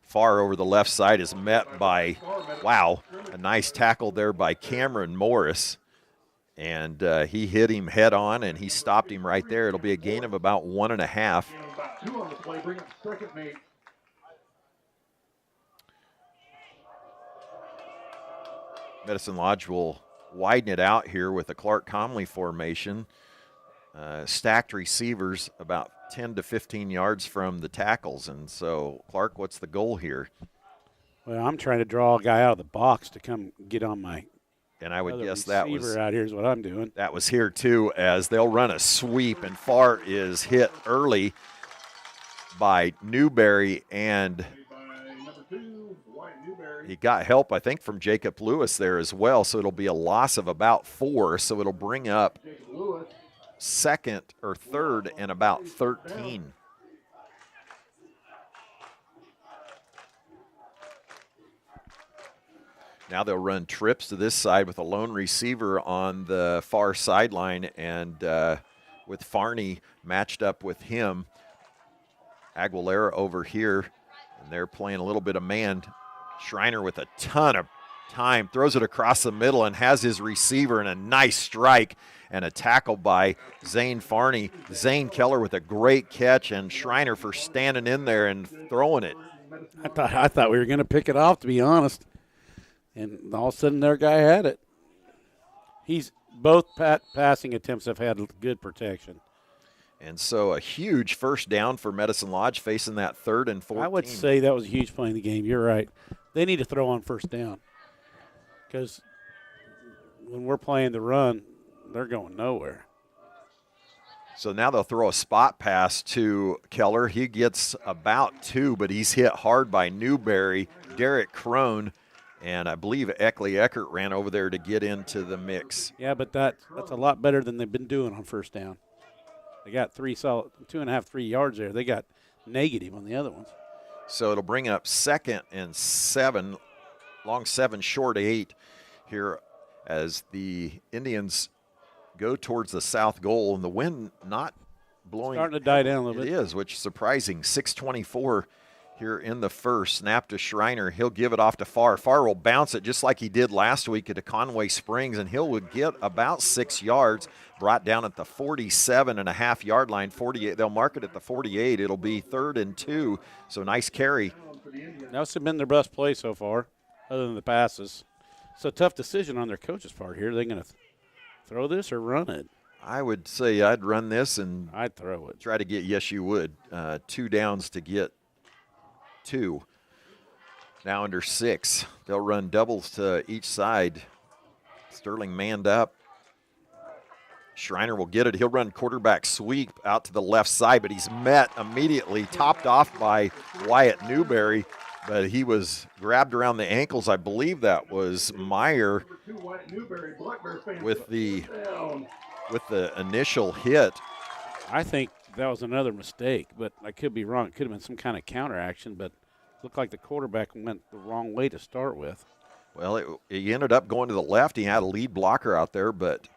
Far over the left side is met by, wow, a nice tackle there by Cameron Morris. And he hit him head on, and he stopped him right there. It'll be a gain of about 1.5. Medicine Lodge will widen it out here with the Clark Comley formation. stacked receivers about 10 to 15 yards from the tackles. And so, Clark, what's the goal here? Well, I'm trying to draw a guy out of the box to come get on my and I would other guess that was receiver out here is what I'm doing. That was here too, as they'll run a sweep, and Farr is hit early by Newberry, and he got help, I think, from Jacob Lewis there as well. So it'll be a loss of about 4. So it'll bring up second or third and about 13. Now they'll run trips to this side with a lone receiver on the far sideline, and with Farney matched up with him. Aguilera over here, and they're playing a little bit of man. Schreiner with a ton of time, throws it across the middle and has his receiver in a nice strike, and a tackle by Zane Farney. Zane Keller with a great catch, and Schreiner for standing in there and throwing it. I thought we were going to pick it off, to be honest. And all of a sudden, their guy had it. Both passing attempts have had good protection. And so a huge first down for Medicine Lodge facing that 3rd and 14. I would say that was a huge play in the game. You're right. They need to throw on first down, because when we're playing the run, they're going nowhere. So now they'll throw a spot pass to Keller. He gets about 2, but he's hit hard by Newberry, Derek Crone, and I believe Eckley Eckert ran over there to get into the mix. Yeah, but that's a lot better than they've been doing on first down. They got 2.5, 3 yards there. They got negative on the other ones. So it'll bring up 2nd and 7, long 7, short 8 here as the Indians go towards the south goal, and the wind not blowing. Starting to die down a little bit. It is, which is surprising. 6:24 here in the first. Snap to Schreiner. He'll give it off to Farr. Farr will bounce it just like he did last week at Conway Springs, and he'll get about 6 yards. Brought down at the 47.5-yard line. 48. They'll mark it at the 48. It'll be 3rd and 2. So nice carry. That's been their best play so far, other than the passes. It's a tough decision on their coach's part here. Are they going to throw this or run it? I would say I'd run this and I'd throw it. Try to get, yes, you would. 2 downs to get 2. Now under 6. They'll run doubles to each side. Sterling manned up. Schreiner will get it. He'll run quarterback sweep out to the left side, but he's met immediately, topped off by Wyatt Newberry, but he was grabbed around the ankles. I believe that was Meyer with the initial hit. I think that was another mistake, but I could be wrong. It could have been some kind of counteraction, but it looked like the quarterback went the wrong way to start with. Well, he ended up going to the left. He had a lead blocker out there, but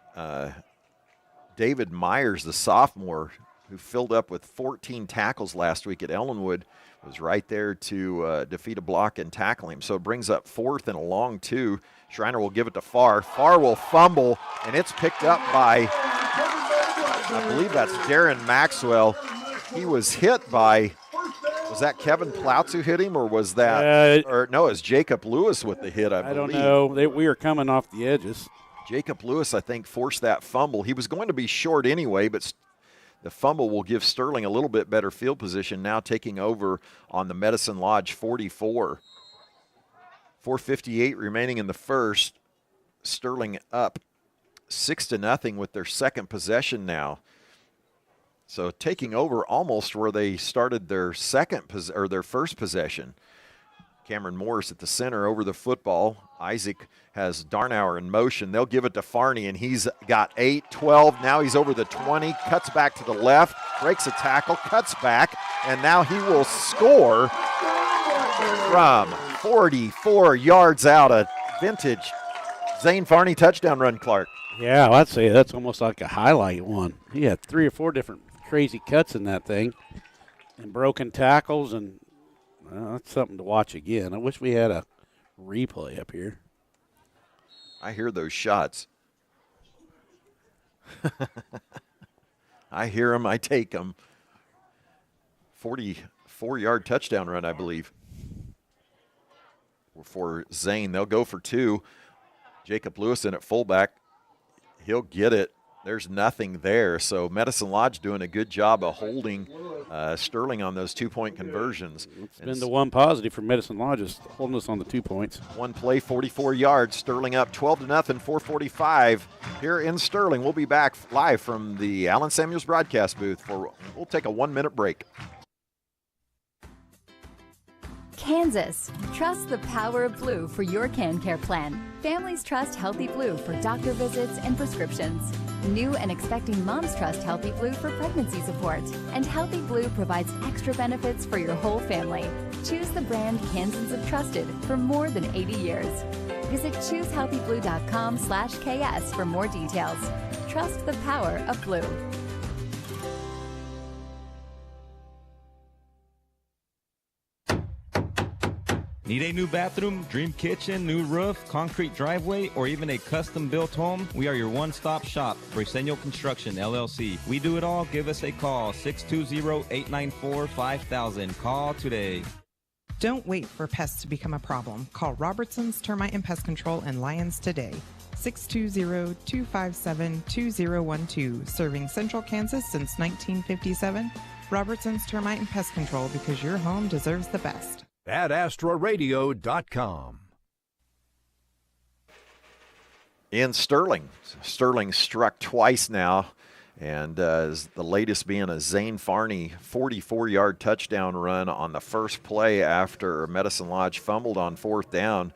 David Myers, the sophomore, who filled up with 14 tackles last week at Ellenwood, was right there to defeat a block and tackle him. So it brings up 4th and a long 2. Schreiner will give it to Farr. Farr will fumble, and it's picked up by, I believe that's Darren Maxwell. He was hit by, was that Kevin Ploutz who hit him, or was that, or no, it was Jacob Lewis with the hit, I believe. I don't know. We were coming off the edges. Jacob Lewis, I think, forced that fumble. He was going to be short anyway, but the fumble will give Sterling a little bit better field position, now taking over on the Medicine Lodge 44. 4:58 remaining in the first. Sterling up 6-0 with their second possession now. So taking over almost where they started their their first possession. Cameron Morris at the center over the football. Isaac has Darnauer in motion. They'll give it to Farney, and he's got 8, 12. Now he's over the 20, cuts back to the left, breaks a tackle, cuts back, and now he will score from 44 yards out. A vintage Zane Farney touchdown run, Clark. Yeah, well, I'd say that's almost like a highlight one. He had 3 or 4 different crazy cuts in that thing and broken tackles, and that's something to watch again. I wish we had a replay up here. I hear those shots. I hear them, I take them. 44-yard touchdown run, I believe, for Zane. They'll go for 2. Jacob Lewis in at fullback. He'll get it there's nothing there. So Medicine Lodge doing a good job of holding Sterling on those 2-point conversions. It's been the one positive for Medicine Lodge is holding us on the 2 points. One play, 44 yards. Sterling up 12-0, 4:45 here in Sterling. We'll be back live from the Allen Samuels broadcast booth. We'll take a 1-minute break. Kansas. Trust the power of blue for your CanCare plan. Families trust Healthy Blue for doctor visits and prescriptions. New and expecting moms trust Healthy Blue for pregnancy support. And Healthy Blue provides extra benefits for your whole family. Choose the brand Kansans have trusted for more than 80 years. Visit choosehealthyblue.com/KS for more details. Trust the power of blue. Need a new bathroom, dream kitchen, new roof, concrete driveway, or even a custom-built home? We are your one-stop shop, Briseño Construction, LLC. We do it all. Give us a call, 620-894-5000. Call today. Don't wait for pests to become a problem. Call Robertson's Termite and Pest Control in Lyons today. 620-257-2012. Serving Central Kansas since 1957. Robertson's Termite and Pest Control, because your home deserves the best. AdAstraRadio.com. In Sterling. Sterling struck twice now, and the latest being a Zane Farney 44-yard touchdown run on the first play after Medicine Lodge fumbled on 4th down.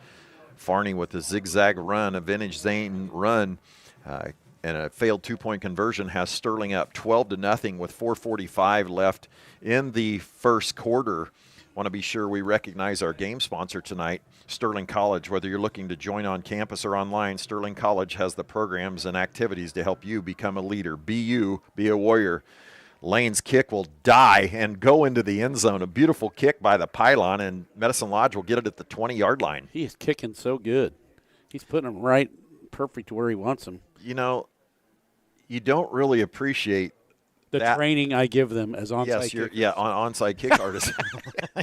Farney with a zigzag run, a vintage Zane run, and a failed 2-point conversion has Sterling up 12-0 with 4:45 left in the first quarter. Want to be sure we recognize our game sponsor tonight, Sterling College. Whether you're looking to join on campus or online, Sterling College has the programs and activities to help you become a leader. Be you, be a warrior. Lane's kick will die and go into the end zone. A beautiful kick by the pylon, and Medicine Lodge will get it at the 20-yard line. He is kicking so good. He's putting them right perfect to where he wants them. You know, you don't really appreciate the training I give them as onside kickers. Yeah, onside kick artists.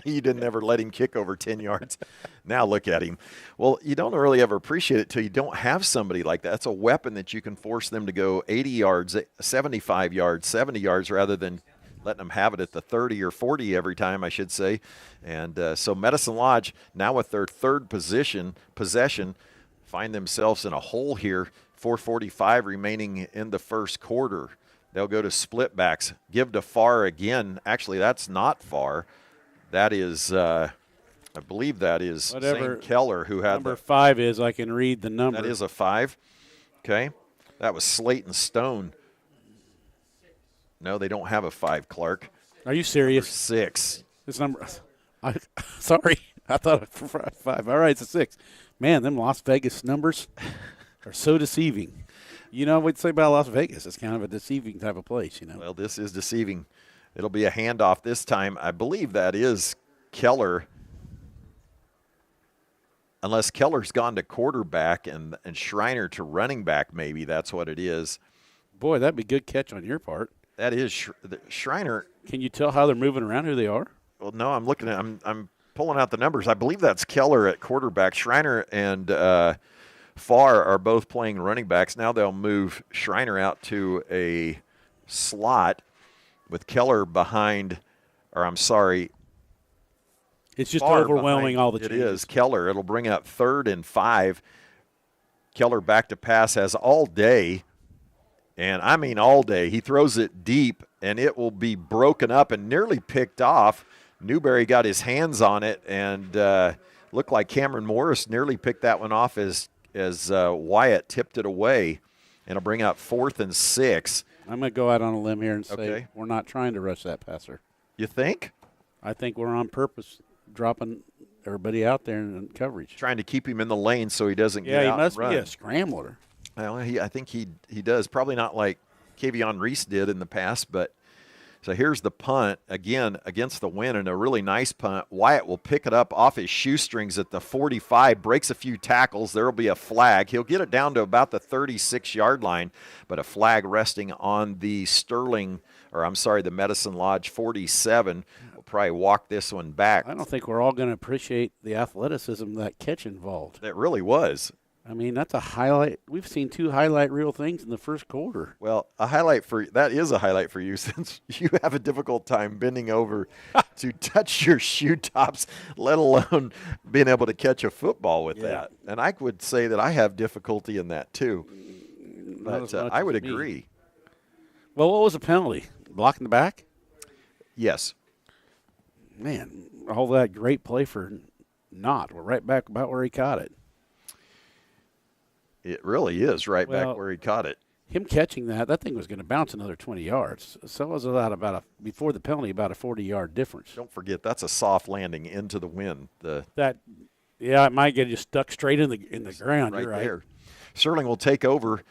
You didn't ever let him kick over 10 yards. Now look at him. Well, you don't really ever appreciate it till you don't have somebody like that. It's a weapon that you can force them to go 80 yards, 75 yards, 70 yards, rather than letting them have it at the 30 or 40 every time, I should say. And so Medicine Lodge, now with their third possession, find themselves in a hole here. 4:45 remaining in the first quarter. They'll go to split backs, give to Farr again. Actually, that's not Farr. That is, I believe that is Zane Keller who had number 5 is. I can read the number. That is a 5. Okay. That was Slayton Stone. No, they don't have a 5, Clark. Are you serious? Number 6. This number. Sorry. I thought it was 5. All right, it's a 6. Man, them Las Vegas numbers are so deceiving. You know what we'd say about Las Vegas? It's kind of a deceiving type of place, you know. Well, this is deceiving. It'll be a handoff this time. I believe that is Keller. Unless Keller's gone to quarterback and Schreiner to running back, maybe that's what it is. Boy, that'd be a good catch on your part. That is Schreiner. Can you tell how they're moving around, who they are? Well, no, I'm pulling out the numbers. I believe that's Keller at quarterback. Schreiner and Farr are both playing running backs. Now they'll move Schreiner out to a slot with Keller behind, or I'm sorry. It's just Farr overwhelming behind. All the changes. It is. Keller. It'll bring up 3rd and 5. Keller back to pass has all day, and I mean all day. He throws it deep, and it will be broken up and nearly picked off. Newberry got his hands on it, and looked like Cameron Morris nearly picked that one off as Wyatt tipped it away, and it'll bring up 4th and 6. I'm going to go out on a limb here and say we're not trying to rush that passer. You think? I think we're on purpose dropping everybody out there in coverage. Trying to keep him in the lane so he doesn't get out and run. Yeah, he must be a scrambler. Well, I think he does. Probably not like Kavion Reese did in the past, but so here's the punt, again, against the wind, and a really nice punt. Wyatt will pick it up off his shoestrings at the 45, breaks a few tackles. There will be a flag. He'll get it down to about the 36-yard line, but a flag resting on the the Medicine Lodge 47. We'll probably walk this one back. I don't think we're all going to appreciate the athleticism that catch involved. It really was. I mean, that's a highlight. We've seen 2 highlight reel things in the first quarter. Well, that is a highlight for you since you have a difficult time bending over to touch your shoe tops, let alone being able to catch a football with that. And I would say that I have difficulty in that too. But I would agree. Well, what was the penalty? Blocking the back? Yes. Man, all that great play for Knott. We're right back about where he caught it. It really is back where he caught it. Him catching that thing was going to bounce another 20 yards. So it was before the penalty, about a 40-yard difference. Don't forget, that's a soft landing into the wind. It might get you stuck straight in the ground. Right, you're right there. Sterling will take over.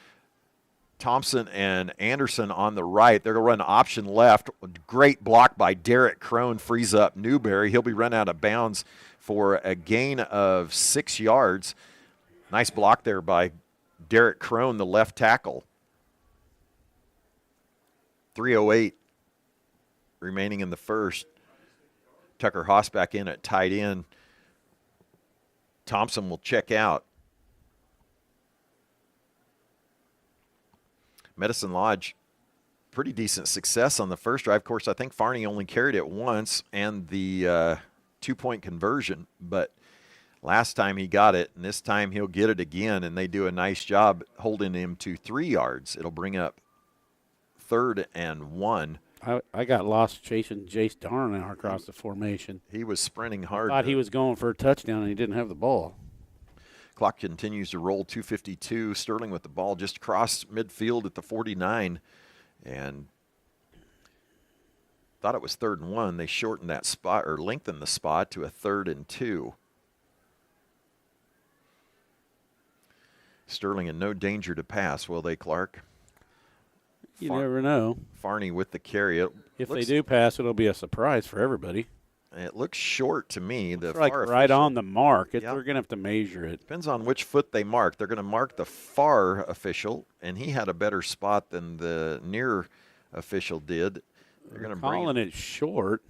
Thompson and Anderson on the right. They're going to run option left. Great block by Derek Crone, frees up Newberry. He'll be run out of bounds for a gain of 6 yards. Nice block there by Derek Crone, the left tackle. 3:08 remaining in the first. Tucker Haas back in at tight end. Thompson will check out. Medicine Lodge, pretty decent success on the first drive. Of course, I think Farney only carried it once and the 2-point conversion, but last time he got it, and this time he'll get it again, and they do a nice job holding him to 3 yards. It'll bring up 3rd and 1. I got lost chasing Jace Darnell across the formation. He was sprinting hard. I thought he was going for a touchdown, and he didn't have the ball. Clock continues to roll, 2:52. Sterling with the ball just across midfield at the 49, and thought it was 3rd and 1. They shortened that spot or lengthened the spot to a 3rd and 2. Sterling in no danger to pass, will they, Clark? You never know. Farney with the carry. If they do pass, it'll be a surprise for everybody. It looks short to me. It's like right on the mark. They're going to have to measure it. Depends on which foot they mark. They're going to mark the far official, and he had a better spot than the near official did. They're going to calling it short.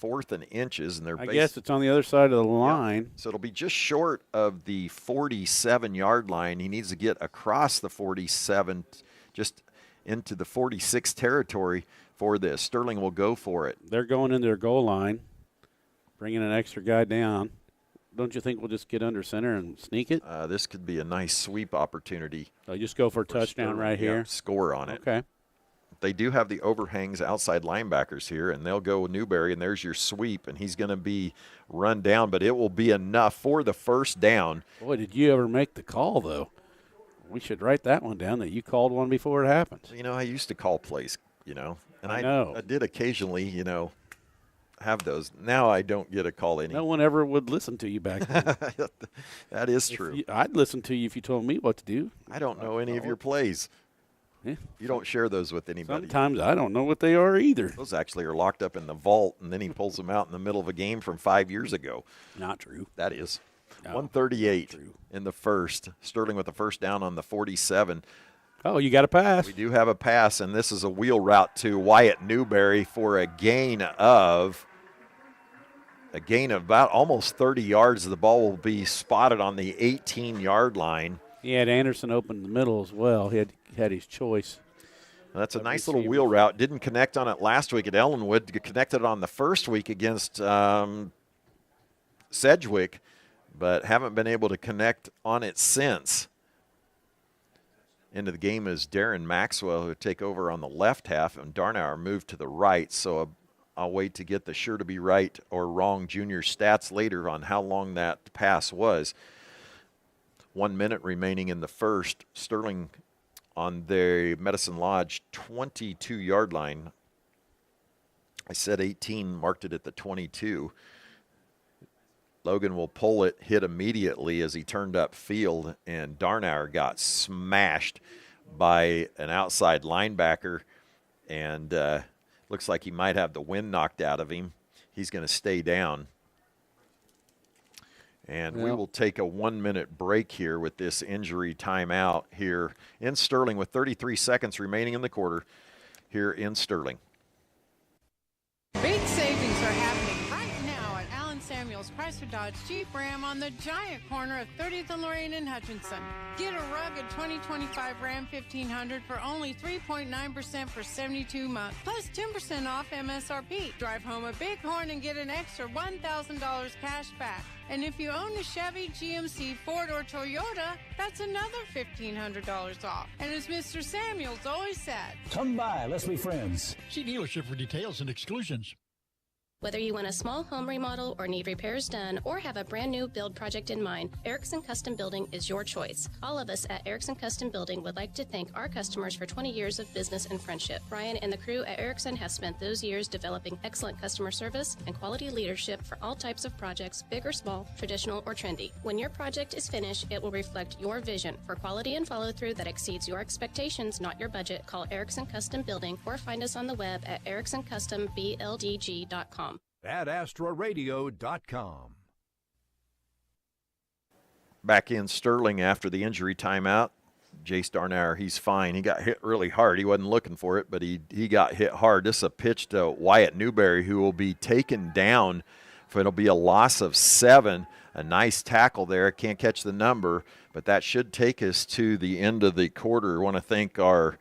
4th and inches, and I guess it's on the other side of the line. Yeah. So it'll be just short of the 47-yard line. He needs to get across the 47, just into the 46 territory for this. Sterling will go for it. They're going in their goal line, bringing an extra guy down. Don't you think we'll just get under center and sneak it? This could be a nice sweep opportunity. So just go for a touchdown right here. Score on it. Okay. They do have the overhangs outside linebackers here, and they'll go with Newberry, and there's your sweep, and he's going to be run down, but it will be enough for the first down. Boy, did you ever make the call, though? We should write that one down, that you called one before it happens. You know, I used to call plays, and I know. I did occasionally, have those. Now I don't get a call anymore. No one ever would listen to you back then. That is true. I'd listen to you if you told me what to do. I don't know any of your plays. Yeah. You don't share those with anybody. Sometimes I don't know what they are either. Those actually are locked up in the vault, and then he pulls them out in the middle of a game from 5 years ago. Not true. That is. No, 138 in the first. Sterling with the first down on the 47. Oh, you got a pass. We do have a pass, and this is a wheel route to Wyatt Newberry for a gain of about almost 30 yards. The ball will be spotted on the 18-yard line. He had Anderson open in the middle as well. He had his choice. That's a nice little wheel route. Didn't connect on it last week at Ellenwood. Connected on the first week against Sedgwick, but haven't been able to connect on it since. Into the game is Darren Maxwell, who will take over on the left half, and Darnauer moved to the right. So I'll wait to get the sure to be right or wrong junior stats later on how long that pass was. 1 minute remaining in the first. Sterling on the Medicine Lodge 22-yard line. I said 18, marked it at the 22. Logan will pull it, hit immediately as he turned up field, and Darnauer got smashed by an outside linebacker, and looks like he might have the wind knocked out of him. He's going to stay down. And we will take a 1 minute break here with this injury timeout here in Sterling with 33 seconds remaining in the quarter here in Sterling. Big savings are happening right now at Allen Samuels lowest price for Dodge Jeep Ram on the giant corner of 30th and Lorraine and Hutchinson. Get a rugged 2025 Ram 1500 for only 3.9% for 72 months, plus 10% off MSRP. Drive home a Bighorn and get an extra $1,000 cash back. And if you own a Chevy, GMC, Ford, or Toyota, that's another $1,500 off. And as Mr. Samuels always said, come by, let's be friends. See dealership for details and exclusions. Whether you want a small home remodel or need repairs done or have a brand new build project in mind, Erickson Custom Building is your choice. All of us at Erickson Custom Building would like to thank our customers for 20 years of business and friendship. Ryan and the crew at Erickson have spent those years developing excellent customer service and quality leadership for all types of projects, big or small, traditional or trendy. When your project is finished, it will reflect your vision for quality and follow-through that exceeds your expectations, not your budget. Call Erickson Custom Building or find us on the web at ericksoncustomBLDG.com. AdAstraRadio.com. Back in Sterling after the injury timeout. Jace Darnauer, he's fine. He got hit really hard. He wasn't looking for it, but he got hit hard. This is a pitch to Wyatt Newberry, who will be taken down. It'll be a loss of 7. A nice tackle there. Can't catch the number, but that should take us to the end of the quarter. I want to thank our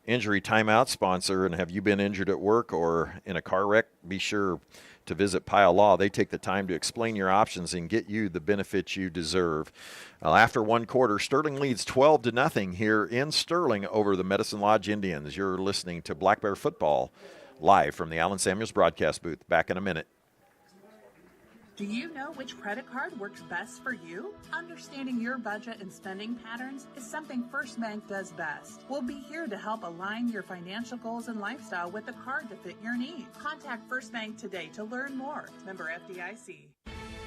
injury timeout sponsor. And have you been injured at work or in a car wreck? Be sure to visit Pile Law. They take the time to explain your options and get you the benefits you deserve. After one quarter, Sterling leads 12-0 here in Sterling over the Medicine Lodge Indians. You're listening to Black Bear Football live from the Allen Samuels broadcast booth. Back in a minute. Do you know which credit card works best for you? Understanding your budget and spending patterns is something First Bank does best. We'll be here to help align your financial goals and lifestyle with a card to fit your needs. Contact First Bank today to learn more. Member FDIC.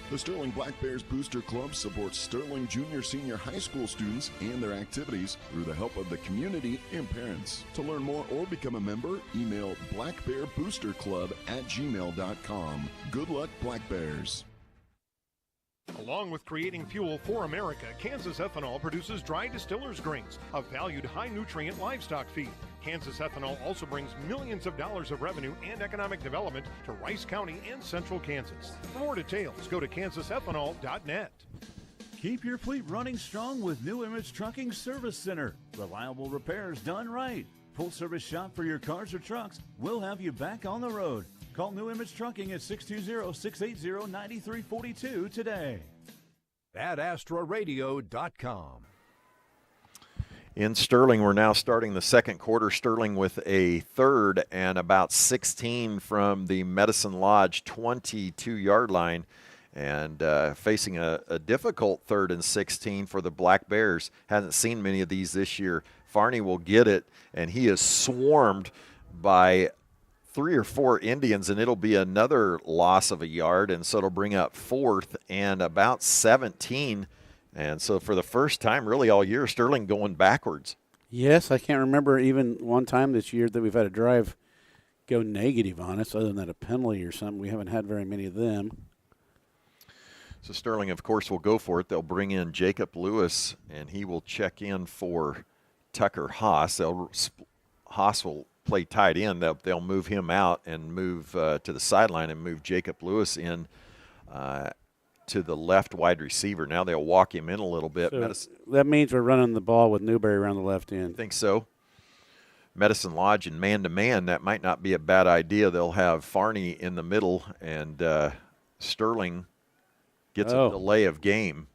The Sterling Black Bears Booster Club supports Sterling Junior Senior High School students and their activities through the help of the community and parents. To learn more or become a member, email blackbearboosterclub@gmail.com. Good luck, Black Bears. Along with creating fuel for America, Kansas Ethanol produces dry distiller's grains, a valued high-nutrient livestock feed. Kansas Ethanol also brings millions of dollars of revenue and economic development to Rice County and Central Kansas. For more details, go to kansasethanol.net. Keep your fleet running strong with New Image Trucking Service Center. Reliable repairs done right. Full service shop for your cars or trucks. We'll have you back on the road. Call New Image Trucking at 620-680-9342 today. AdAstraRadio.com. In Sterling, we're now starting the second quarter. Sterling with a third and about 16 from the Medicine Lodge 22-yard line, and facing a difficult 3rd and 16 for the Black Bears. Hasn't seen many of these this year. Farney will get it, and he is swarmed by 3 or 4 Indians, and it'll be another loss of a yard, and so it'll bring up 4th and about 17. And so for the first time really all year, Sterling going backwards. Yes, I can't remember even one time this year that we've had a drive go negative on us other than that a penalty or something. We haven't had very many of them. So Sterling, of course, will go for it. They'll bring in Jacob Lewis, and he will check in for Tucker Haas. Haas will play tight end. They'll move him out and move to the sideline and move Jacob Lewis in to the left wide receiver. Now they'll walk him in a little bit. So that means we're running the ball with Newberry around the left end. I think so. Medicine Lodge and man-to-man, that might not be a bad idea. They'll have Farney in the middle, and Sterling gets a delay of game.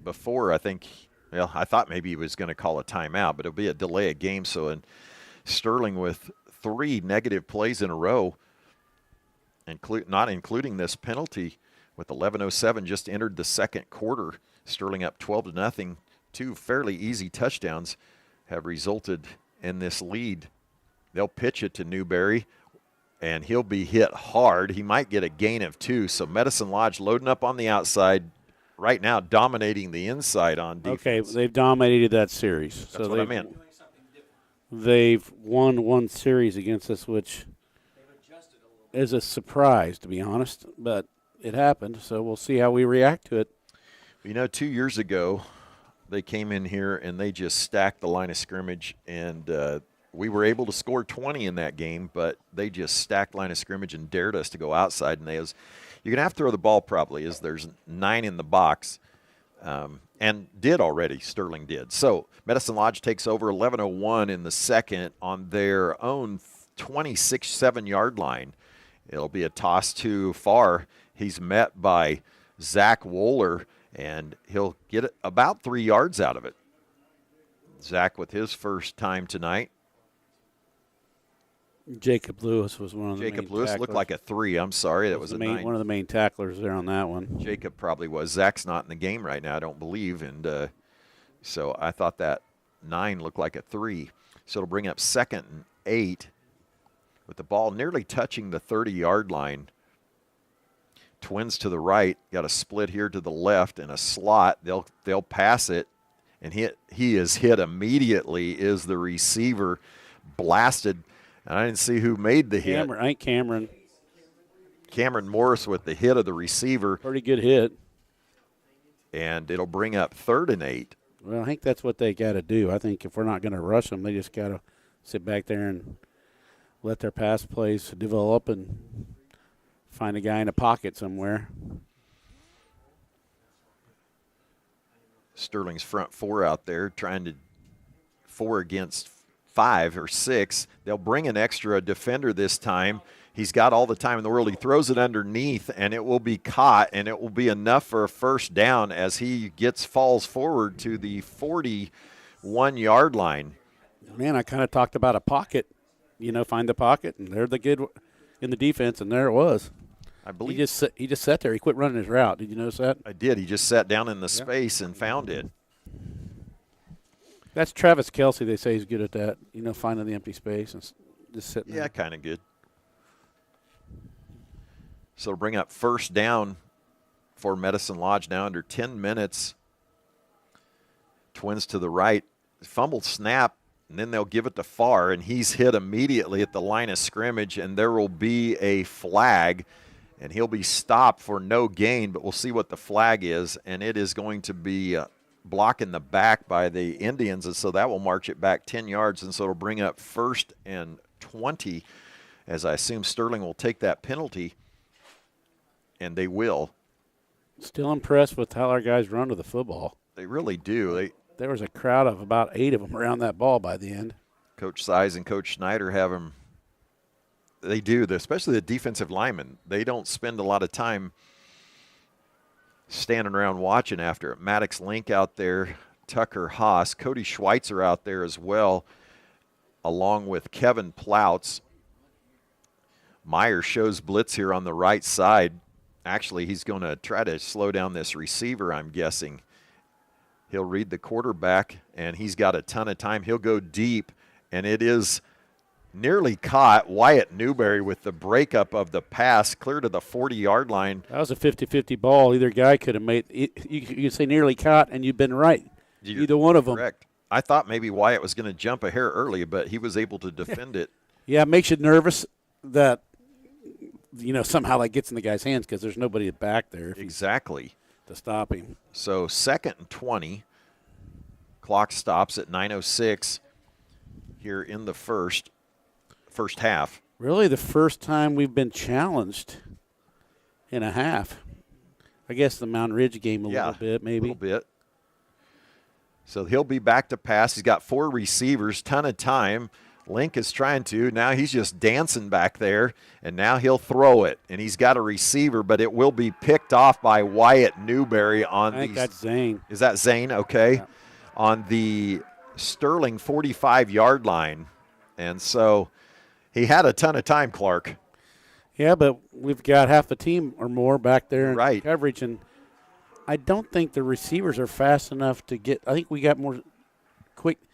Before, I thought maybe he was going to call a timeout, but it'll be a delay of game. So Sterling with 3 negative plays in a row, not including this penalty, with 11:07 just entered the second quarter. Sterling up 12-0. 2 fairly easy touchdowns have resulted in this lead. They'll pitch it to Newberry, and he'll be hit hard. He might get a gain of 2. So Medicine Lodge loading up on the outside right now, dominating the inside on defense. Okay, they've dominated that series. That's what I meant. They've won one series against us, which is a surprise, to be honest, but it happened, so we'll see how we react to it. 2 years ago, they came in here and they just stacked the line of scrimmage and We were able to score 20 in that game, but they just stacked line of scrimmage and dared us to go outside. And you're going to have to throw the ball probably, as there's 9 in the box, and did already. Sterling did. So Medicine Lodge takes over 11:01 in the second on their own 26-7-yard line. It'll be a toss too far. He's met by Zach Wohler, and he'll get about 3 yards out of it. Zach with his first time tonight. Jacob Lewis was one of the Jacob main Lewis tacklers. looked like a 3. I'm sorry, that was a 9. One of the main tacklers there on that one. Jacob probably was. Zach's not in the game right now, I don't believe, and so I thought that 9 looked like a 3. So it'll bring up 2nd and 8 with the ball nearly touching the 30-yard line. Twins to the right, got a split here to the left and a slot. They'll pass it, and he is hit immediately. Is the receiver blasted? And I didn't see who made the hit. Cameron. Cameron Morris with the hit of the receiver. Pretty good hit. And it'll bring up 3rd and 8. Well, I think that's what they got to do. I think if we're not going to rush them, they just got to sit back there and let their pass plays develop and find a guy in a pocket somewhere. Sterling's front 4 out there trying to 4 against 5 or 6. They'll bring an extra defender this time. He's got all the time in the world. He throws it underneath, and it will be caught, and it will be enough for a first down as he falls forward to the 41-yard line. Man, I kind of talked about a pocket. Find the pocket, and they're the good in the defense, and there it was. I believe he just sat there. He quit running his route. Did you notice that? I did. He just sat down in the space and found it. That's Travis Kelce. They say he's good at that. Finding the empty space and just sitting there. Yeah, kind of good. So it'll bring up first down for Medicine Lodge now under 10 minutes. Twins to the right. Fumble snap, and then they'll give it to Farr, and he's hit immediately at the line of scrimmage, and there will be a flag, and he'll be stopped for no gain, but we'll see what the flag is, and it is going to be blocking the back by the Indians, and so that will march it back 10 yards, and so it'll bring up 1st and 20, as I assume Sterling will take that penalty, and they will. Still impressed with how our guys run to the football. They really do. There was a crowd of about 8 of them around that ball by the end. Coach Size and Coach Schneider have them. They do, especially the defensive linemen. They don't spend a lot of time standing around watching after it. Maddox Link out there, Tucker Haas, Cody Schweitzer out there as well, along with Kevin Plouts. Meyer shows blitz here on the right side. Actually, he's going to try to slow down this receiver, I'm guessing. He'll read the quarterback, and he's got a ton of time. He'll go deep, and it is nearly caught. Wyatt Newberry with the breakup of the pass clear to the 40-yard line. That was a 50-50 ball. Either guy could have made it. You could say nearly caught, and you've been right. Either one of them. Correct. I thought maybe Wyatt was going to jump a hair early, but he was able to defend it. Yeah, it makes you nervous that, somehow that gets in the guy's hands because there's nobody back there. Exactly. To stop him. So 2nd and 20. Clock stops at 9:06 here in the first half. Really the first time we've been challenged in a half. I guess the Mountain Ridge game a little bit, maybe. A little bit. So he'll be back to pass. He's got 4 receivers, ton of time. Link is trying to. Now he's just dancing back there, and now he'll throw it. And he's got a receiver, but it will be picked off by Wyatt Newberry on I think that's Zane. Is that Zane? Okay. Yeah. On the Sterling 45-yard line. And so he had a ton of time, Clark. Yeah, but we've got half the team or more back there in coverage, and I don't think the receivers are fast enough to get – I think we got more quick –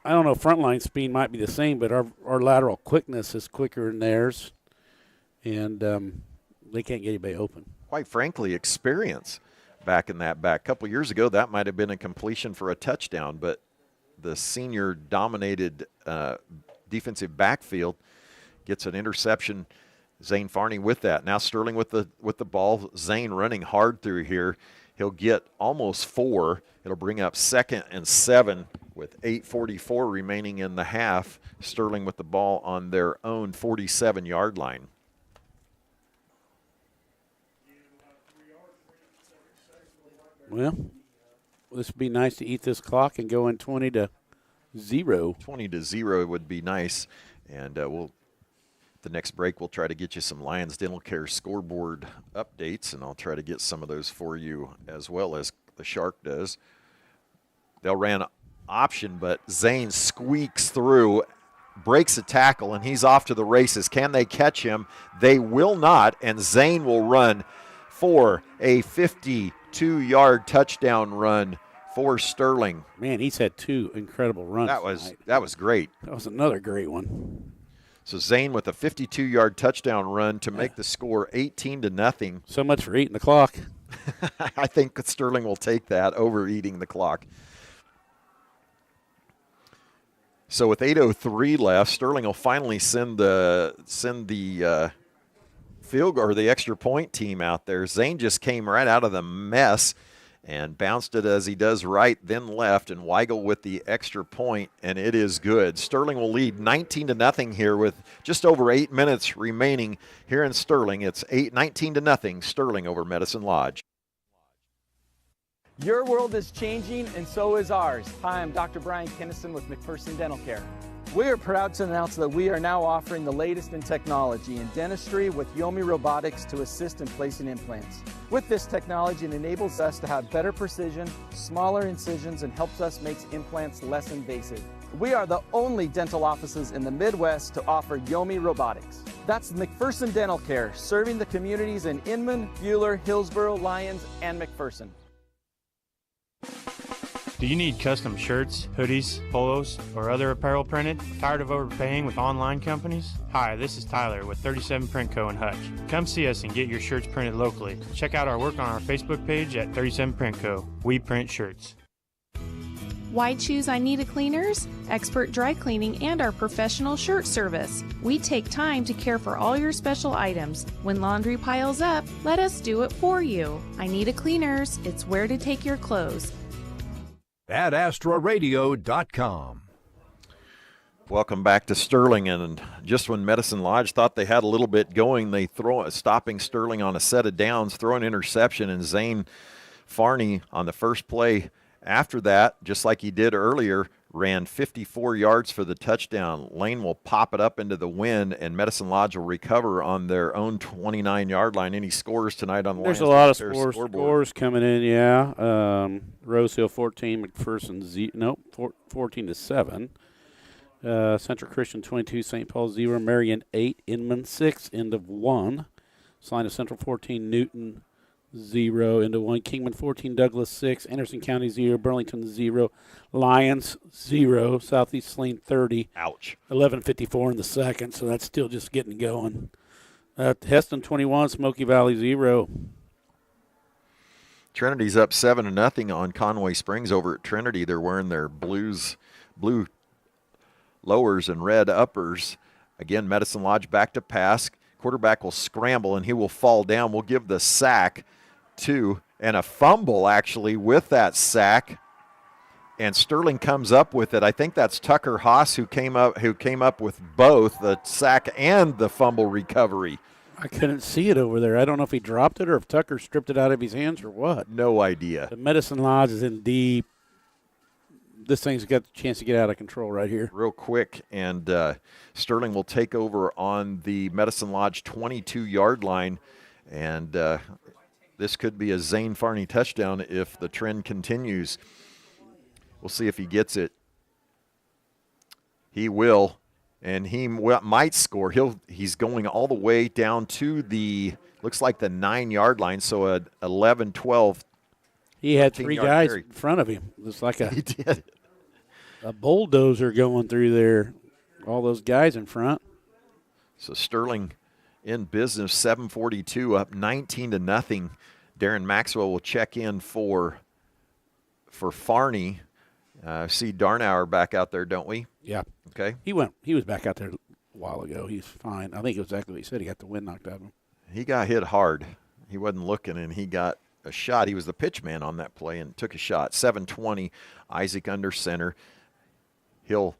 I don't know, frontline speed might be the same, but our lateral quickness is quicker than theirs, and they can't get anybody open. Quite frankly, experience back in that back. A couple years ago, that might have been a completion for a touchdown, but the senior-dominated defensive backfield gets an interception. Zane Farney with that. Now Sterling with the ball. Zane running hard through here. He'll get almost 4. It'll bring up 2nd and 7 with 8:44 remaining in the half. Sterling with the ball on their own 47-yard line. Well, this would be nice to eat this clock and go in 20-0. 20-0 would be nice. And the next break, we'll try to get you some Lions Dental Care scoreboard updates, and I'll try to get some of those for you as well as the Shark does. They'll ran option, but Zane squeaks through, breaks a tackle, and he's off to the races. Can they catch him? They will not, and Zane will run for a 52-yard touchdown run for Sterling. Man, he's had 2 incredible runs. That was great. That was another great one. So Zane with a 52-yard touchdown run to make the score 18-0. So much for eating the clock. I think Sterling will take that over eating the clock. So with 8:03 left, Sterling will finally send the field or the extra point team out there. Zane just came right out of the mess and bounced it as he does right, then left, and Weigel with the extra point, and it is good. Sterling will lead 19-0 here with just over 8 minutes remaining here in Sterling. It's 19-0, Sterling over Medicine Lodge. Your world is changing, and so is ours. Hi, I'm Dr. Brian Kinnison with McPherson Dental Care. We are proud to announce that we are now offering the latest in technology in dentistry with Yomi Robotics to assist in placing implants. With this technology, it enables us to have better precision, smaller incisions, and helps us make implants less invasive. We are the only dental offices in the Midwest to offer Yomi Robotics. That's McPherson Dental Care, serving the communities in Inman, Buhler, Hillsboro, Lyons, and McPherson. Do you need custom shirts, hoodies, polos, or other apparel printed? Tired of overpaying with online companies? Hi, this is Tyler with 37 Print Co. in Hutch. Come see us and get your shirts printed locally. Check out our work on our Facebook page at 37 Print Co. We print shirts. Why choose I Need a Cleaners? Expert dry cleaning and our professional shirt service. We take time to care for all your special items. When laundry piles up, let us do it for you. I Need a Cleaners. It's where to take your clothes. AdAstraRadio.com. Welcome back to Sterling, and just when Medicine Lodge thought they had a little bit going, they stopping Sterling on a set of downs, throw an interception, and Zane Farney on the first play after that, just like he did earlier, ran 54 yards for the touchdown. Lane will pop it up into the wind, and Medicine Lodge will recover on their own 29-yard line. Any scores tonight on the There's Lions a lot of scores coming in, yeah. Rosehill 14, McPherson 14-7. Central Christian 22, St. Paul 0, Marion 8, Inman 6, end of 1. Salina Central 14, Newton 0, into 1. Kingman 14, Douglas 6, Anderson County 0, Burlington 0, Lyons 0, Southeast Saline 30. Ouch. 11:54 in the second, so that's still just getting going. Heston 21, Smoky Valley 0. Trinity's up 7-0 on Conway Springs over at Trinity. They're wearing their blue lowers and red uppers. Again, Medicine Lodge back to pass. Quarterback will scramble, and he will fall down. We'll give the sack to, and a fumble actually with that sack. And Sterling comes up with it. I think that's Tucker Haas who came up with both the sack and the fumble recovery. I couldn't see it over there. I don't know if he dropped it or if Tucker stripped it out of his hands or what. No idea. The Medicine Lodge is in deep. This thing's got the chance to get out of control right here. Real quick, and Sterling will take over on the Medicine Lodge 22-yard line, and this could be a Zane Farney touchdown if the trend continues. We'll see if he gets it. He will, and he might score. He's going all the way down to looks like the 9-yard line, so a 11-12. He had 3 guys in front of him. It's like he did. A bulldozer going through there. All those guys in front. So Sterling in business, 7:42 up 19-0. Darren Maxwell will check in for Farney. See Darnauer back out there, don't we? Yeah. Okay. He was back out there a while ago. He's fine. I think exactly what he said. He got the wind knocked out of him. He got hit hard. He wasn't looking, and he got a shot. He was the pitch man on that play and took a shot. 7:20, Isaac under center. He'll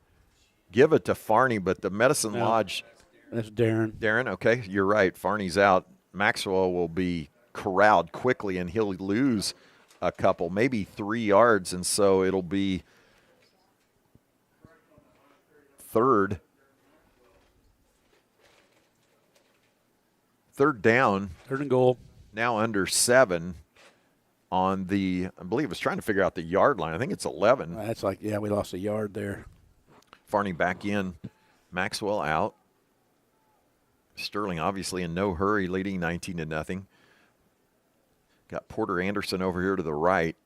give it to Farney, but the Medicine Lodge. That's Darren. Darren, okay, you're right. Farney's out. Maxwell will be corralled quickly, and he'll lose a couple, maybe 3 yards, and so it'll be third down. Third and goal. Now under 7 on the, I believe it was trying to figure out the yard line. I think it's 11. That's like, yeah, we lost a yard there. Farney back in. Maxwell out. Sterling obviously in no hurry, leading 19-0. Got Porter Anderson over here to the right.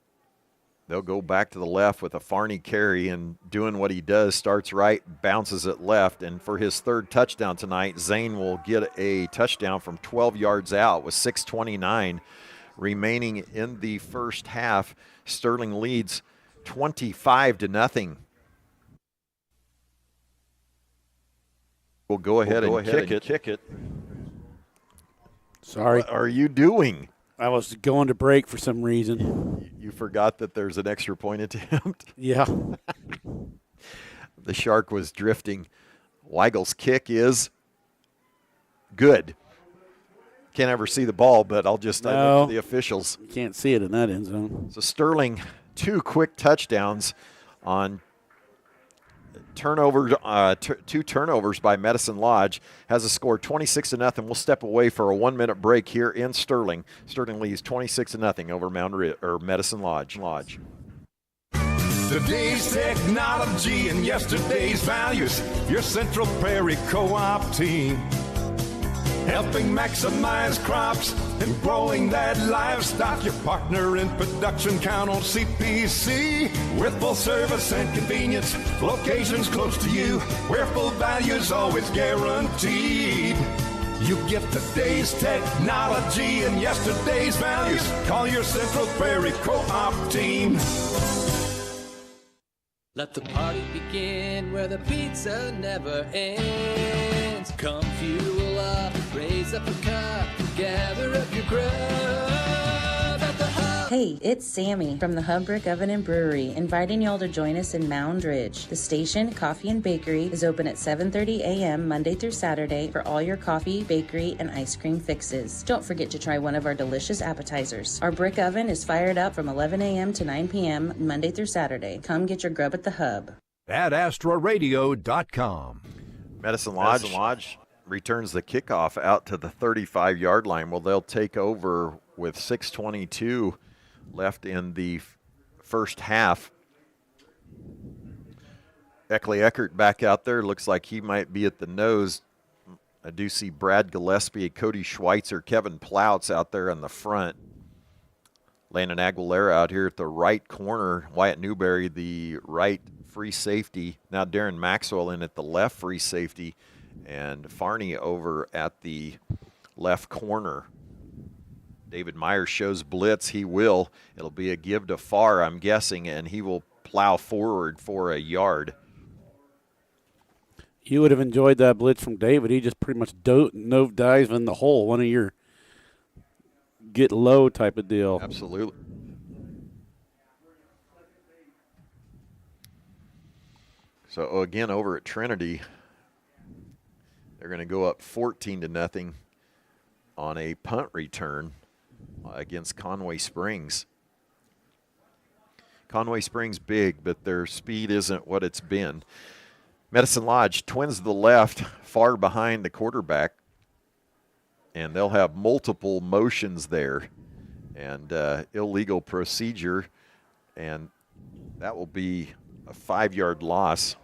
They'll go back to the left with a Farney carry, and doing what he does, starts right, bounces it left. And for his third touchdown tonight, Zane will get a touchdown from 12 yards out with 6:29 remaining in the first half. Sterling leads 25-0. We'll go ahead and kick it. Sorry. What are you doing? I was going to break for some reason. You forgot that there's an extra point attempt? Yeah. The Shark was drifting. Weigel's kick is good. Can't ever see the ball, but I'll just look to the officials. You can't see it in that end zone. So Sterling, 2 quick touchdowns on turnover, 2 turnovers by Medicine Lodge, has a score 26-0. We'll step away for a 1-minute break here in Sterling. Sterling leads 26-0 over Medicine Lodge. Today's technology and yesterday's values. Your Central Prairie Co-op team, helping maximize crops and growing that livestock. Your partner in production, count on CPC. With full service and convenience, locations close to you, where full value's always guaranteed. You get today's technology and yesterday's values. Call your Central Prairie Co-op team. Let the party begin where the pizza never ends. Come fuel up, raise up a cup, gather up your grub at the Hub. Hey, it's Sammy from the Hub Brick Oven and Brewery, inviting y'all to join us in Mound Ridge. The station, Coffee and Bakery, is open at 7:30 a.m. Monday through Saturday for all your coffee, bakery, and ice cream fixes. Don't forget to try one of our delicious appetizers. Our brick oven is fired up from 11 a.m. to 9 p.m. Monday through Saturday. Come get your grub at the Hub. AdAstraRadio.com. Medicine Lodge returns the kickoff out to the 35-yard line. Well, they'll take over with 6:22 left in the first half. Eckley Eckert back out there. Looks like he might be at the nose. I do see Brad Gillespie, Cody Schweitzer, Kevin Plouts out there in the front. Landon Aguilera out here at the right corner. Wyatt Newberry, the right free safety. Now Darren Maxwell in at the left free safety. And Farney over at the left corner. David Myers shows blitz. He will. It'll be a give to Farr, I'm guessing, and he will plow forward for a yard. You would have enjoyed that blitz from David. He just pretty much nose dives in the hole. One of your get low type of deal. Absolutely. So again, over at Trinity, they're going to go up 14-0 on a punt return against Conway Springs. Conway Springs big, but their speed isn't what it's been. Medicine Lodge, twins to the left, far behind the quarterback, and they'll have multiple motions there and illegal procedure, and that will be a 5-yard loss.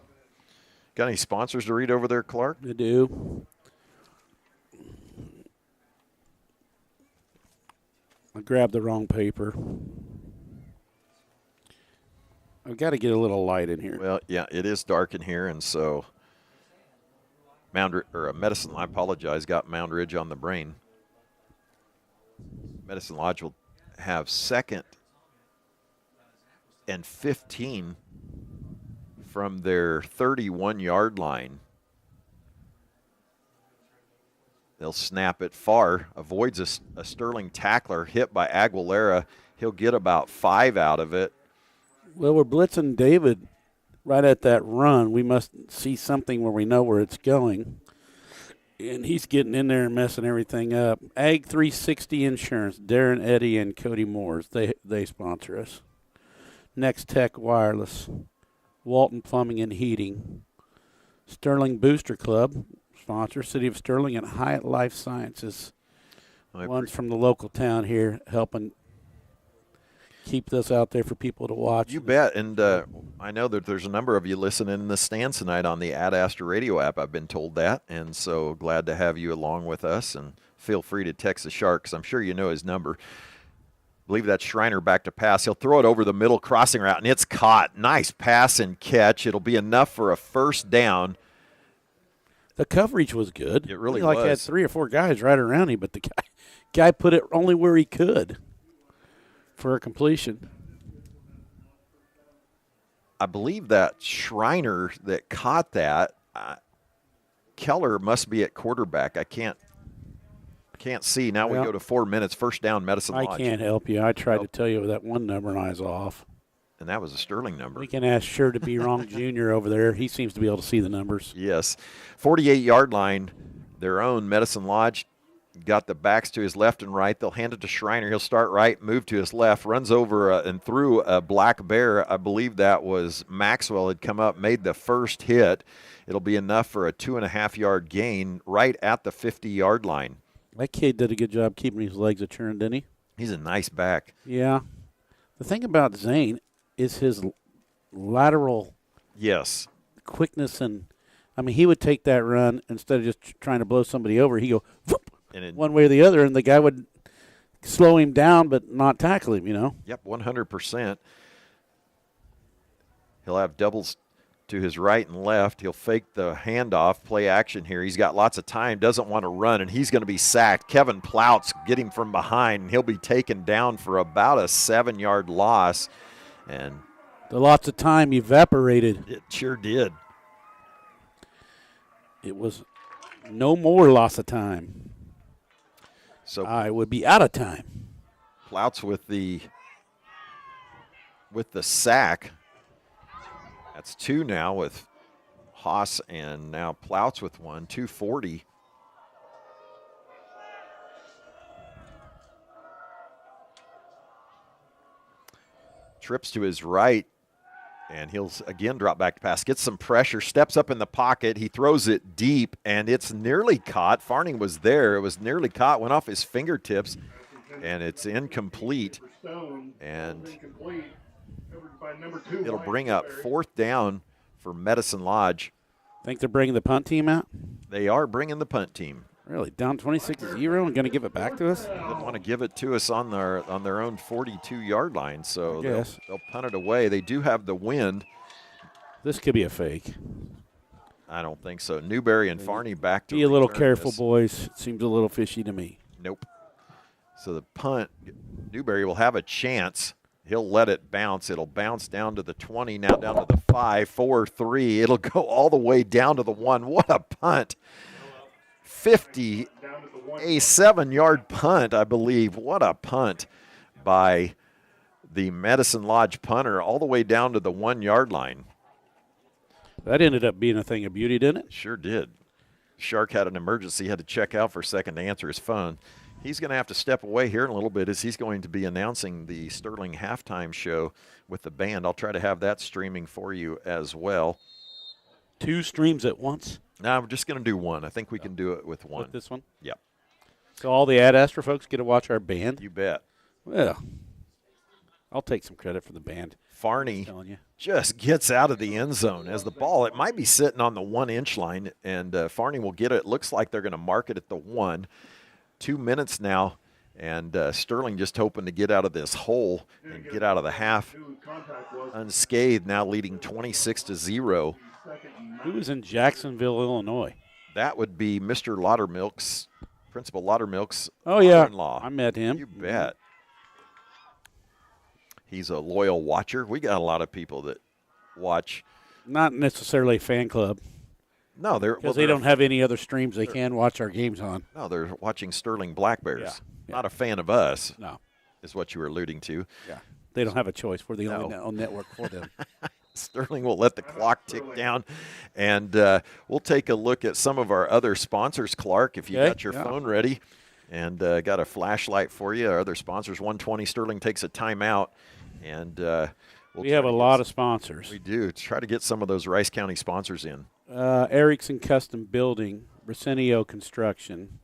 Got any sponsors to read over there, Clark? I do. I grabbed the wrong paper. I've got to get a little light in here. Well, yeah, it is dark in here, and so Medicine, I apologize, got Mound Ridge on the brain. Medicine Lodge will have 2nd and 15 from their 31-yard line. They'll snap it far, avoids a Sterling tackler, hit by Aguilera. He'll get about 5 out of it. Well, we're blitzing David right at that run, we must see something where we know where it's going. And he's getting in there and messing everything up. Ag 360 Insurance, Darren Eddy and Cody Moores, they sponsor us. Next Tech Wireless, Walton Plumbing and Heating, Sterling Booster Club, sponsor, City of Sterling, and Hyatt Life Sciences. One's from the local town here, helping keep this out there for people to watch. You bet. And I know that there's a number of you listening in the stands tonight on the Ad Astra radio app. I've been told that. And so glad to have you along with us. And feel free to text the Shark because I'm sure you know his number. I believe that's Schreiner back to pass. He'll throw it over the middle crossing route, and it's caught. Nice pass and catch. It'll be enough for a first down. The coverage was good. It really was. Had 3 or 4 guys right around him, but the guy put it only where he could for a completion. I believe that Schreiner that caught that, Keller must be at quarterback. I can't see. Now we go to 4 minutes. First down, Medicine Lodge. I can't help you. I tried to tell you that one number, and I was off. And that was a Sterling number. We can ask Sure to be wrong Jr. over there. He seems to be able to see the numbers. Yes. 48-yard line, their own Medicine Lodge. Got the backs to his left and right. They'll hand it to Schreiner. He'll start right, move to his left, runs over and through a black bear. I believe that was Maxwell had come up, made the first hit. It'll be enough for a 2.5-yard gain right at the 50-yard line. That kid did a good job keeping his legs a churn, didn't he? He's a nice back. Yeah. The thing about Zane is his lateral quickness. And, I mean, he would take that run instead of just trying to blow somebody over. He'd go one way or the other, and the guy would slow him down but not tackle him, you know? Yep, 100%. He'll have doubles to his right and left. He'll fake the handoff, play action here. He's got lots of time, doesn't want to run, and he's going to be sacked. Kevin Plouts get him from behind, and he'll be taken down for about a 7-yard loss. And the lots of time evaporated. It sure did. It was no more loss of time. So I would be out of time. Plouts with the sack. That's 2 now with Haas, and now Plouts with 1, 240. Trips to his right, and he'll again drop back to pass. Gets some pressure, steps up in the pocket. He throws it deep, and it's nearly caught. Farning was there. It was nearly caught, went off his fingertips, and it's incomplete. And it'll bring up 4th down for Medicine Lodge. Think they're bringing the punt team out? They are bringing the punt team. Really? Down 26-0 and going to give it back to us? They want to give it to us on their own 42-yard line, so they'll punt it away. They do have the wind. This could be a fake. I don't think so. Newberry and Farney back to be a little careful, boys. It seems a little fishy to me. Nope. So the punt, Newberry will have a chance. He'll let it bounce. It'll bounce down to the 20, now down to the 5, 4, 3. It'll go all the way down to the 1. What a punt. 50, a 7-yard punt, I believe. What a punt by the Medicine Lodge punter all the way down to the 1-yard line. That ended up being a thing of beauty, didn't it? Sure did. Shark had an emergency, had to check out for a second to answer his phone. He's going to have to step away here in a little bit as he's going to be announcing the Sterling halftime show with the band. I'll try to have that streaming for you as well. 2 streams at once? No, we're just going to do one. I think we can do it with one. With this one? Yep. So all the Ad Astra folks get to watch our band? You bet. Well, I'll take some credit for the band. Farney just gets out of the end zone as the ball, it might be sitting on the 1-inch line, and Farney will get it. Looks like they're going to mark it at the 1. 2 minutes now, and Sterling just hoping to get out of this hole and get out of the half unscathed, now leading 26-0. Who is in Jacksonville, Illinois? That would be Mr. Laudermilk's, Principal Laudermilk's father-in-law. I met him. You bet. He's a loyal watcher. We got a lot of people that watch. Not necessarily a fan club. No, because they don't have any other streams they can watch our games on. No, they're watching Sterling Black Bears. Yeah. Not a fan of us. No, is what you were alluding to. Yeah, they don't have a choice. We're the only network for them. Sterling will let the clock tick down, and we'll take a look at some of our other sponsors, Clark, if you got your phone ready. And got a flashlight for you. Our other sponsors, 120, Sterling takes a timeout, and we have a lot of sponsors. We do. Try to get some of those Rice County sponsors in. Erickson Custom Building, Resenio Construction,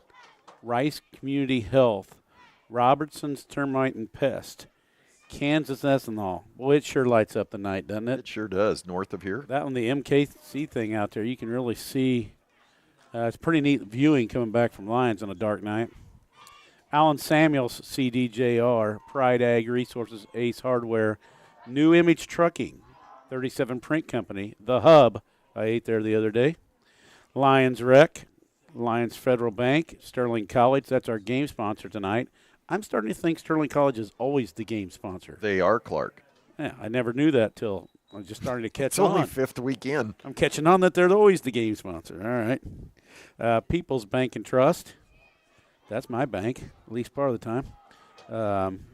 Rice Community Health, Robertson's Termite and Pest, Kansas Ethanol. Boy, it sure lights up the night, doesn't it? It sure does, north of here. That one, the MKC thing out there, you can really see. It's pretty neat viewing coming back from Lions on a dark night. Alan Samuels, CDJR, Pride Ag Resources, Ace Hardware, New Image Trucking, 37 Print Company, The Hub, I ate there the other day, Lions Rec, Lions Federal Bank, Sterling College, that's our game sponsor tonight. I'm starting to think Sterling College is always the game sponsor. They are, Clark. Yeah, I never knew that till I'm just starting to catch on. It's only fifth weekend. I'm catching on that they're always the game sponsor. All right. People's Bank and Trust. That's my bank, at least part of the time.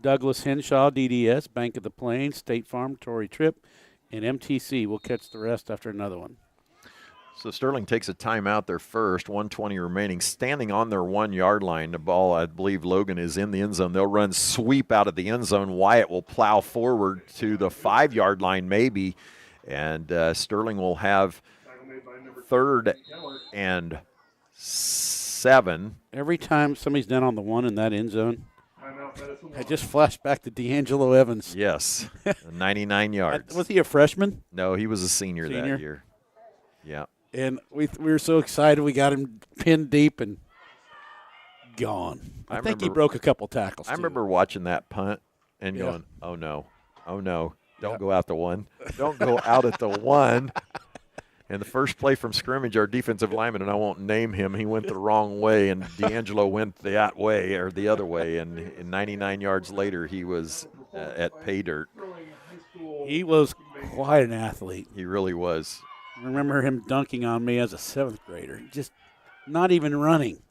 Douglas Henshaw, DDS, Bank of the Plains, State Farm, Torrey Tripp, and MTC. We'll catch the rest after another one. So Sterling takes a timeout there first, 120 remaining, standing on their 1 yard line. The ball, I believe Logan is in the end zone. They'll run sweep out of the end zone. Wyatt will plow forward to the 5 yard line maybe, and Sterling will have 3rd and 7. Every time somebody's down on the 1 in that end zone, I just flashed back to D'Angelo Evans. Yes, 99 yards. Was he a freshman? No, he was a senior that year. Yeah. And we were so excited we got him pinned deep and gone. I think he broke a couple tackles, I remember watching that punt and going, oh, no, don't go out the 1. Don't go out at the 1. And the first play from scrimmage, our defensive lineman, and I won't name him, he went the wrong way, and D'Angelo went that way or the other way. And 99 yards later, he was at pay dirt. He was quite an athlete. He really was. I remember him dunking on me as a 7th grader. Just not even running.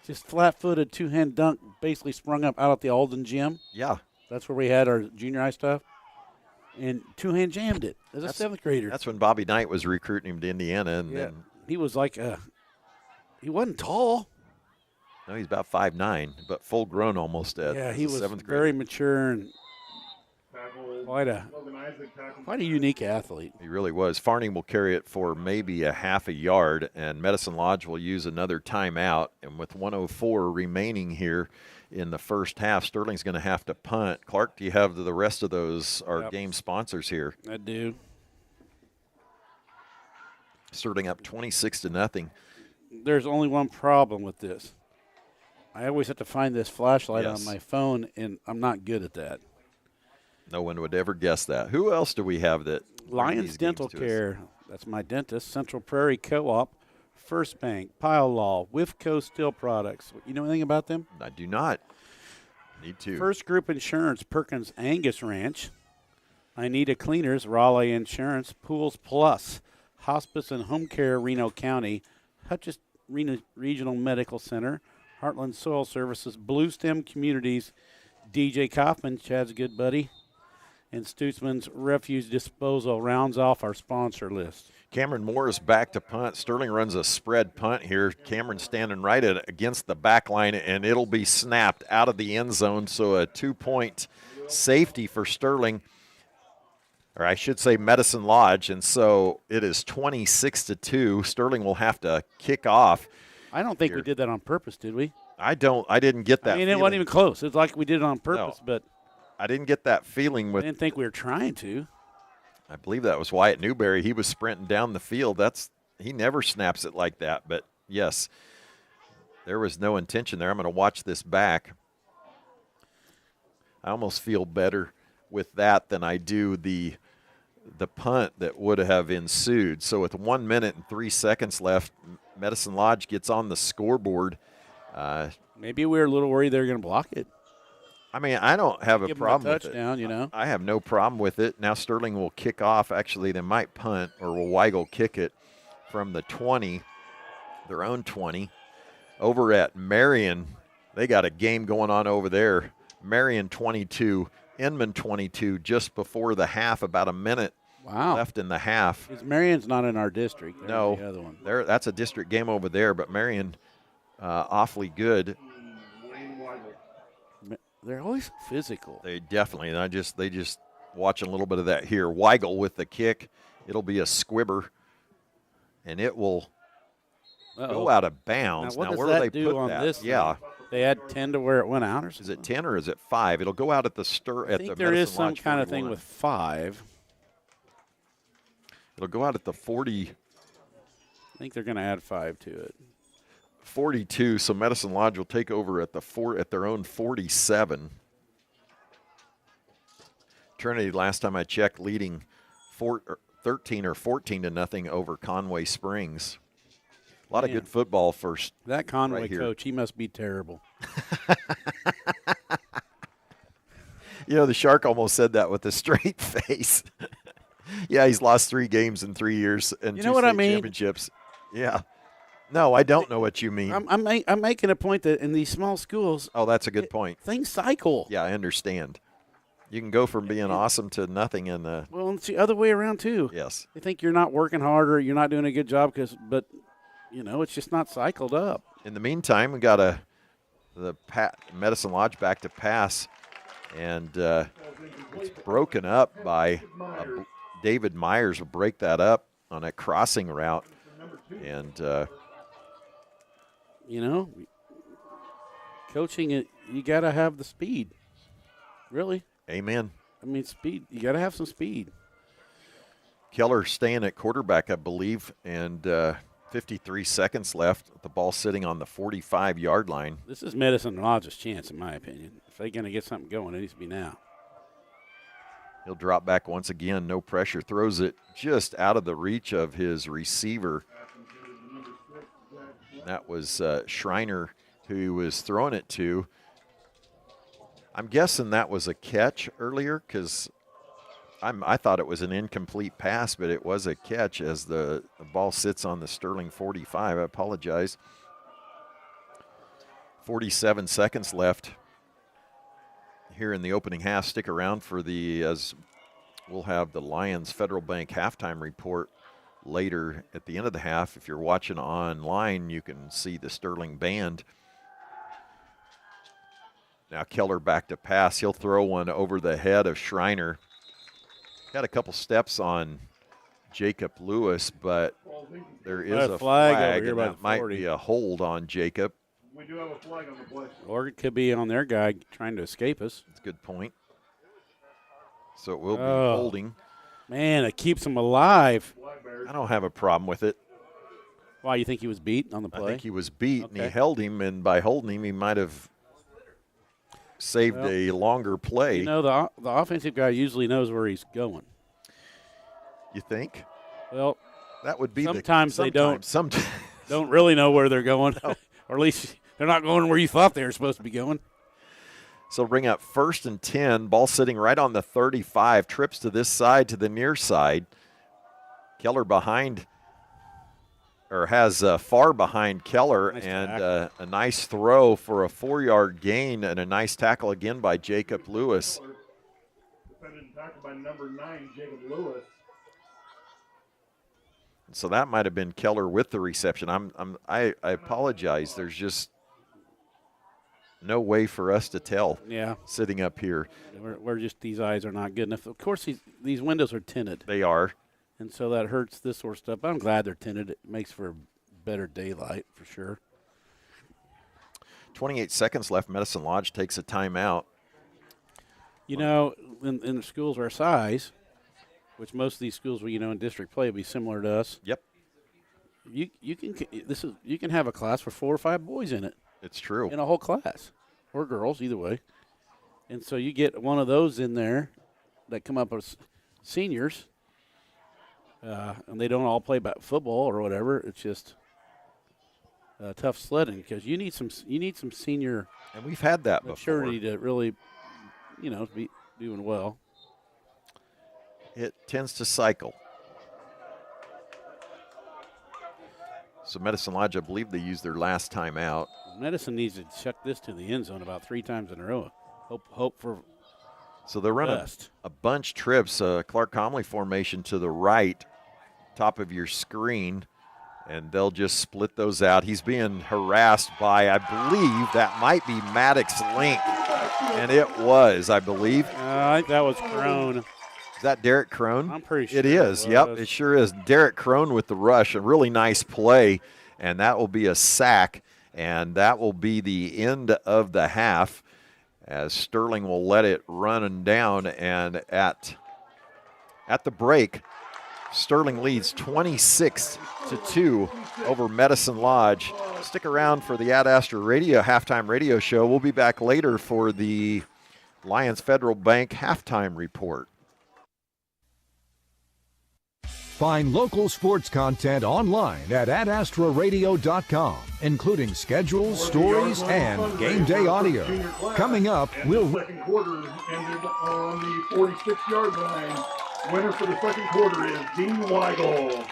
Just flat-footed, 2-hand dunk, basically sprung up out at the Alden gym. Yeah. That's where we had our junior high stuff. And 2-hand jammed it as a 7th grader. That's when Bobby Knight was recruiting him to Indiana. And then he was like he wasn't tall. No, he's about 5'9", but full grown almost at he was 7th grade. Very mature and quite a unique athlete. He really was. Farning will carry it for maybe a half a yard, and Medicine Lodge will use another timeout. And with 1:04 remaining here in the first half, Sterling's going to have to punt. Clark, do you have the rest of those, our game sponsors here? I do. Sterling up 26-0. There's only one problem with this. I always have to find this flashlight on my phone, and I'm not good at that. No one would ever guess that. Who else do we have that? Lions Dental Care. That's my dentist. Central Prairie Co-op. First Bank. Pile Law. Wifco Steel Products. You know anything about them? I do not. Need to. First Group Insurance. Perkins Angus Ranch. I Need a Cleaners. Raleigh Insurance. Pools Plus. Hospice and Home Care. Reno County. Hutchins Regional Medical Center. Heartland Soil Services. Blue Stem Communities. DJ Kaufman. Chad's good buddy. And Stutzman's Refuse Disposal rounds off our sponsor list. Cameron Moore is back to punt. Sterling runs a spread punt here. Cameron standing right against the back line, and it'll be snapped out of the end zone. So a 2-point safety for Sterling, or I should say Medicine Lodge. And so it is 26-2. Sterling will have to kick off. I don't think we did that on purpose, did we? I didn't get that. I mean, it wasn't even close. It's like we did it on purpose, but I didn't get that feeling with. I didn't think we were trying to. I believe that was Wyatt Newberry. He was sprinting down the field. He never snaps it like that. But yes, there was no intention there. I'm going to watch this back. I almost feel better with that than I do the punt that would have ensued. So with 1 minute and 3 seconds left, Medicine Lodge gets on the scoreboard. Maybe we were a little worried they were going to block it. I mean, I don't have a problem with it. Touchdown, you know. I have no problem with it. Now Sterling will kick off. Actually, they might punt, or will Weigel kick it from the 20, their own 20. Over at Marion, they got a game going on over there. Marion 22, Inman 22 just before the half, about a minute left in the half. Marion's not in our district. There's No, the other one. That's a district game over there, but Marion awfully good. They're always physical. They definitely. And they just watching a little bit of that here. Weigel with the kick. It'll be a squibber, and it will go out of bounds. Now, where do they do put on that? this Yeah. thing? They had 10 to where it went out, or something? Is it 10 or is it 5? It'll go out at the I think there is some kind of thing with 5. It'll go out at the 40. I think they're going to add 5 to it. 42. So Medicine Lodge will take over at their own 47. Trinity, last time I checked, leading 13 or 14 to nothing over Conway Springs. A lot of good football first. That Conway coach, he must be terrible. The Shark almost said that with a straight face. Yeah, he's lost 3 games in 3 years and 2 state championships. Yeah. No, I don't know what you mean. I'm making a point that in these small schools. Oh, that's a good point. Things cycle. Yeah, I understand. You can go from being awesome to nothing in the. Well, it's the other way around too. Yes. They think you're not working harder, you're not doing a good job but it's just not cycled up. In the meantime, we got the Medicine Lodge back to pass, and it's broken up by David Myers. Will break that up on a crossing route, and coaching it, you got to have the speed. Really. Amen. I mean, speed. You got to have some speed. Keller staying at quarterback, I believe, and 53 seconds left. The ball sitting on the 45-yard line. This is Medicine Lodge's chance, in my opinion. If they're going to get something going, it needs to be now. He'll drop back once again, no pressure. Throws it just out of the reach of his receiver. That was Schreiner who he was throwing it to. I'm guessing that was a catch earlier because I thought it was an incomplete pass, but it was a catch as the ball sits on the Sterling 45. I apologize. 47 seconds left here in the opening half. Stick around for as we'll have the Lions Federal Bank halftime report later at the end of the half. If you're watching online, you can see the Sterling band. Now Keller back to pass. He'll throw one over the head of Schreiner. Got a couple steps on Jacob Lewis, but there is a flag and that might be a hold on Jacob. We do have a flag on the play. Or it could be on their guy trying to escape us. That's a good point. So it will be holding. Man, it keeps him alive. I don't have a problem with it. Why, you think he was beat on the play? I think he was beat, and he held him, and by holding him, he might have saved a longer play. The offensive guy usually knows where he's going. You think? Well, that would be sometimes they don't. Sometimes don't really know where they're going, or at least they're not going where you thought they were supposed to be going. So bring up 1st and 10. Ball sitting right on the 35. Trips to this side, to the near side. Keller behind, or has far behind Keller, nice and a nice throw for a 4-yard gain and a nice tackle again by Jacob Lewis. Defended and tackled by number 9, Jacob Lewis. So that might have been Keller with the reception. I apologize. There's just no way for us to tell. Yeah. Sitting up here, we're just, these eyes are not good enough. Of course, these windows are tinted. They are, and so that hurts this sort of stuff. I'm glad they're tinted. It makes for better daylight for sure. 28 seconds left. Medicine Lodge takes a timeout. In the schools our size, which most of these schools, in district play, will be similar to us. Yep. You can have a class with 4 or 5 boys in it. It's true. In a whole class, or girls, either way. And so you get one of those in there that come up as seniors, and they don't all play football or whatever. It's just tough sledding because you need some senior. And we've had that maturity before. To really, be doing well. It tends to cycle. So Medicine Lodge, I believe they used their last time out. Medicine needs to chuck this to the end zone about 3 times in a row. Hope for So they run a bunch trips, Clark Comley formation to the right, top of your screen, and they'll just split those out. He's being harassed by, I believe, that might be Maddox Link, and it was, I believe. I think that was Crone. Is that Derek Crone? I'm pretty sure it is. Yep, it sure is. Derek Crone with the rush, a really nice play, and that will be a sack, and that will be the end of the half, as Sterling will let it run and down. And at the break, Sterling leads 26-2 over Medicine Lodge. Stick around for the Ad Astra Radio halftime radio show. We'll be back later for the Lions Federal Bank halftime report. Find local sports content online at adastraradio.com, including schedules, stories, and game day audio. Coming up, we'll... Second quarter ended on the 46-yard line. Winner for the second quarter is Dean Weigel.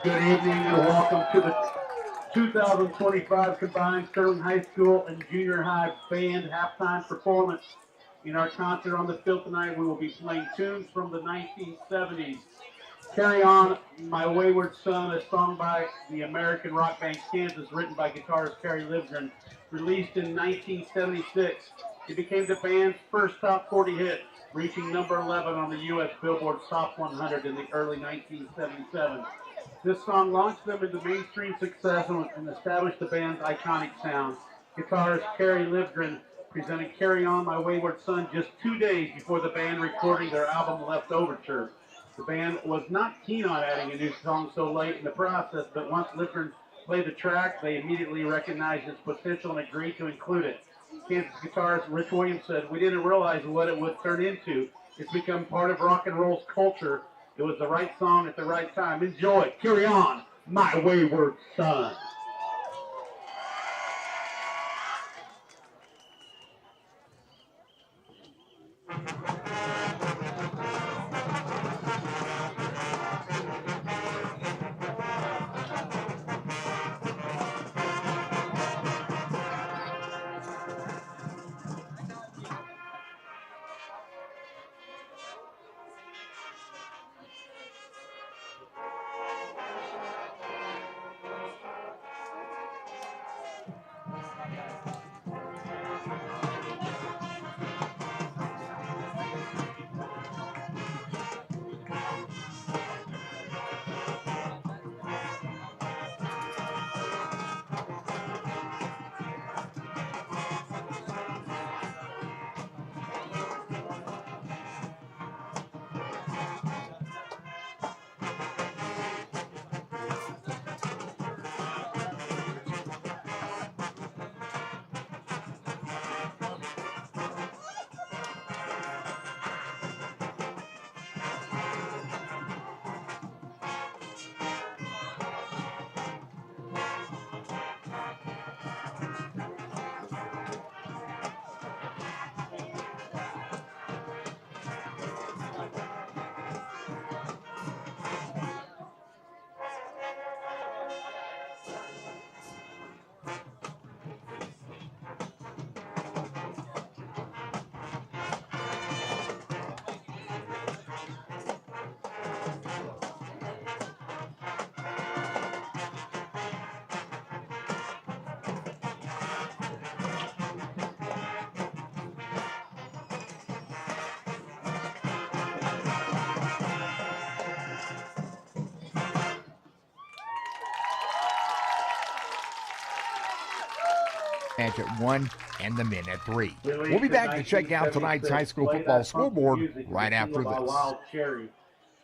Good evening and welcome to the 2025 combined Sterling High School and Junior High Band halftime performance. In our concert on the field tonight, we will be playing tunes from the 1970s. Carry On, My Wayward Son, a song by the American rock band Kansas, written by guitarist Kerry Livgren, released in 1976. It became the band's first top 40 hit, reaching number 11 on the U.S. Billboard Top 100 in the early 1977. This song launched them into mainstream success and established the band's iconic sound. Guitarist Kerry Livgren presented Carry On, My Wayward Son just 2 days before the band recording their album Left Overture. The band was not keen on adding a new song so late in the process, but once Livgren played the track, they immediately recognized its potential and agreed to include it. Kansas guitarist Rich Williams said, "We didn't realize what it would turn into. It's become part of rock and roll's culture. It was the right song at the right time. Enjoy. Carry On, My Wayward Son." At 1 and the men at 3. We'll be back to check out tonight's high school football scoreboard right after this. Wild Cherry.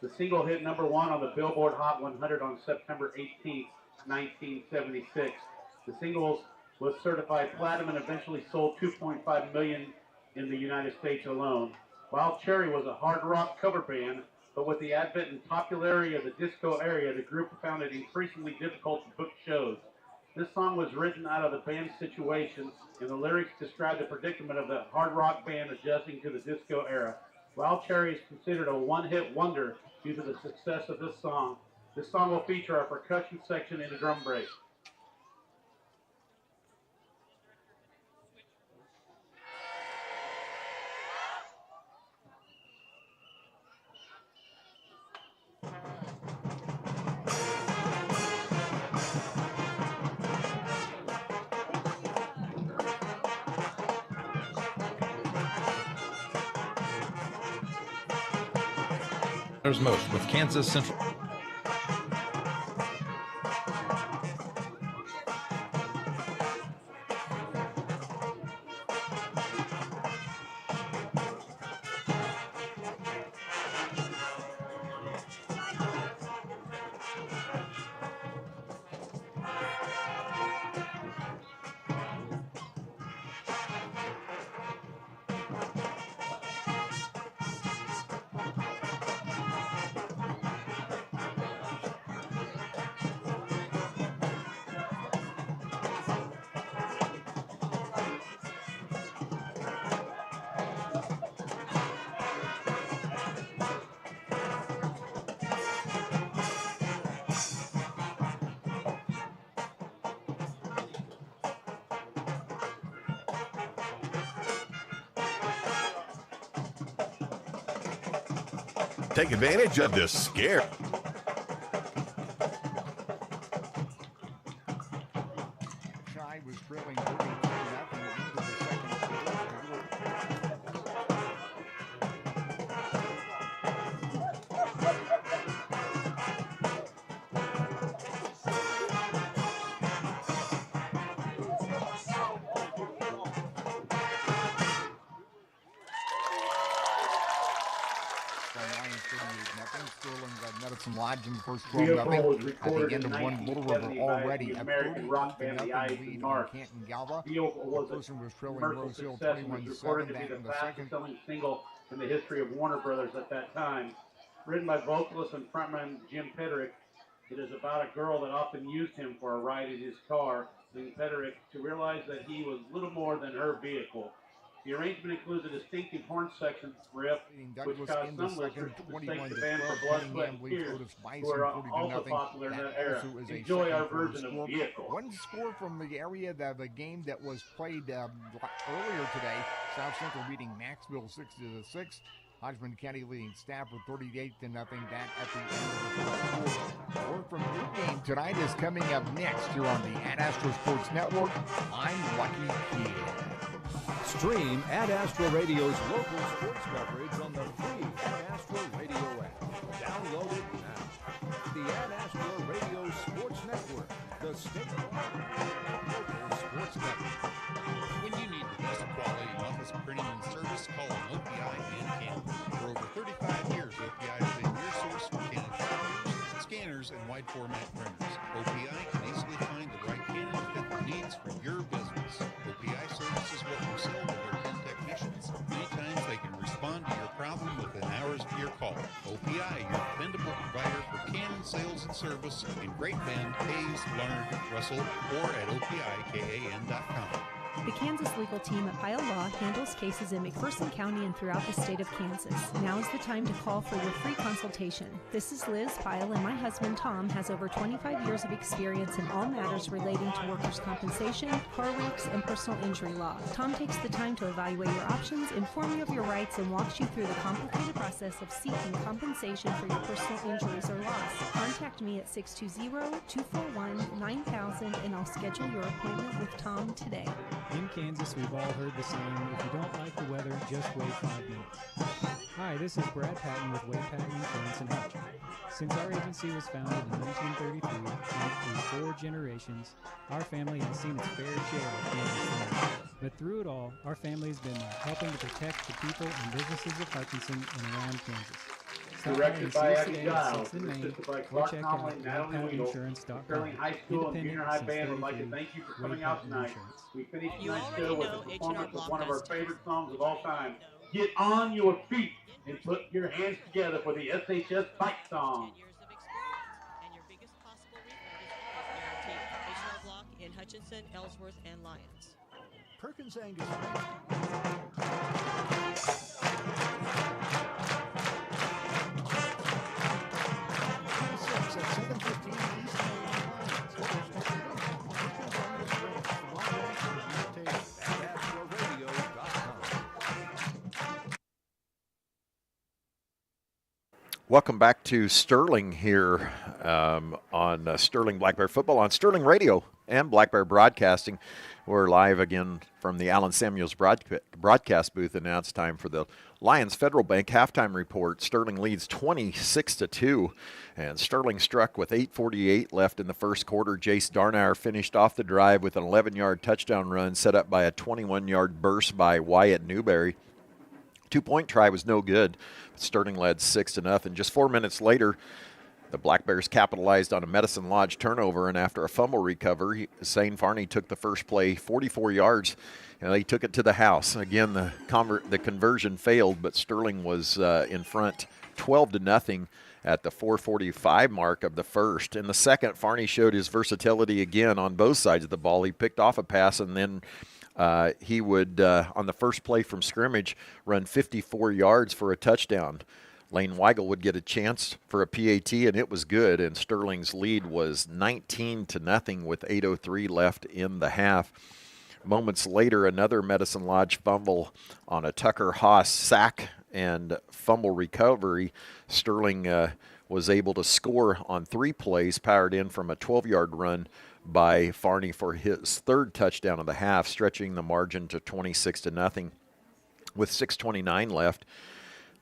The single hit number 1 on the Billboard Hot 100 on September 18, 1976. The single was certified platinum and eventually sold 2.5 million in the United States alone. Wild Cherry was a hard rock cover band, but with the advent and popularity of the disco era, the group found it increasingly difficult to book shows. This song was written out of the band's situation, and the lyrics describe the predicament of the hard rock band adjusting to the disco era. Wild Cherry is considered a one-hit wonder due to the success of this song. This song will feature our percussion section and a drum break. There's most with Kansas Central. Take advantage of this scare. Chi was trailing 32-0 into the second Medicine Lodge in the first 12-0. At the end of one, Little River already a 30-0 lead on Canton Galva. The person was trailing Rose Hill 21-7 back in the second. Selling single in the history of Warner Brothers at that time. Written by vocalist and frontman Jim Peterick, it is about a girl that often used him for a ride in his car, leading Peterick to realize that he was little more than her vehicle. The arrangement includes a distinctive horn section riff, which caused some listeners to mistake the band for Blood, Sweat, and Tears, who are also popular in that era. Enjoy our version of Vehicle. One score from the area of the game that was played earlier today. South Central beating Maxville 6-6. Hodgman County leading Stafford 38-0 back at the end of the first quarter. More from your game tonight is coming up next here on the Ad Astra Sports Network. I'm Lucky Kid. Stream Ad Astra Radio's local sports coverage on the free Ad Astra Radio app. Download it now. The Ad Astra Radio Sports Network, the state-of-the-art local sports network. When you need the best quality office printing and service, call on OPI and Canon. For over 35 years, OPI has been your source for Canon copiers, scanners, and wide format printers. OPI can easily find the right Canon to fit the needs for your business. OPI services what you sell with their 10 technicians. Many times they can respond to your problem within hours of your call. OPI, your dependable provider for Canon sales and service in Great Bend, Hayes, Larned, Russell, or at OPIKAN.com. The Kansas legal team at Pyle Law handles cases in McPherson County and throughout the state of Kansas. Now is the time to call for your free consultation. This is Liz Pyle, and my husband Tom has over 25 years of experience in all matters relating to workers' compensation, car wrecks, and personal injury law. Tom takes the time to evaluate your options, inform you of your rights, and walks you through the complicated process of seeking compensation for your personal injuries or loss. Contact me at 620-241-9000, and I'll schedule your appointment with Tom today. In Kansas, we've all heard the saying, if you don't like the weather, just wait 5 minutes. Hi, this is Brad Patton with Wade Patton Insurance and Hutch. Since our agency was founded in 1933 and through 4 generations, our family has seen its fair share of Kansas things. But through it all, our family has been helping to protect the people and businesses of Hutchinson and around Kansas. Stop by Directed and see by us Abby today at Giles, 6th and Main, assisted by or Clark check Conley, out Natalie Weedle. WebPatInsurance.com. Sterling High School and Independent Junior High since band would like to 33, thank you for Wade coming out Patton tonight. Insurance. We finished You tonight's already show with know the H&R performance of one of our Blockbuster. favorite songs of all time. Get on your feet and put your hands together for the SHS Fight Song. H&R Block in Hutchinson, Ellsworth, and Lyons. Perkins Angus. Welcome back to Sterling here on Sterling Black Bear Football on Sterling Radio and Black Bear Broadcasting. We're live again from the Allen Samuels broadcast booth, and now it's time for the Lions Federal Bank halftime report. Sterling leads 26-2, and Sterling struck with 8:48 left in the first quarter. Jace Darnauer finished off the drive with an 11-yard touchdown run set up by a 21-yard burst by Wyatt Newberry. 2-point try was no good. Sterling led 6-0. Just 4 minutes later, the Black Bears capitalized on a Medicine Lodge turnover, and after a fumble recovery, Zane Farney took the first play 44 yards, and they took it to the house. Again, the conversion failed, but Sterling was in front 12-0 at the 4:45 mark of the first. In the second, Farney showed his versatility again on both sides of the ball. He picked off a pass, and then he would, on the first play from scrimmage, run 54 yards for a touchdown. Lane Weigel would get a chance for a PAT, and it was good, and Sterling's lead was 19-0 with 8:03 left in the half. Moments later, another Medicine Lodge fumble on a Tucker Haas sack and fumble recovery. Sterling was able to score on 3 plays, powered in from a 12-yard run by Farney for his third touchdown of the half, stretching the margin to 26-0 with 6:29 left.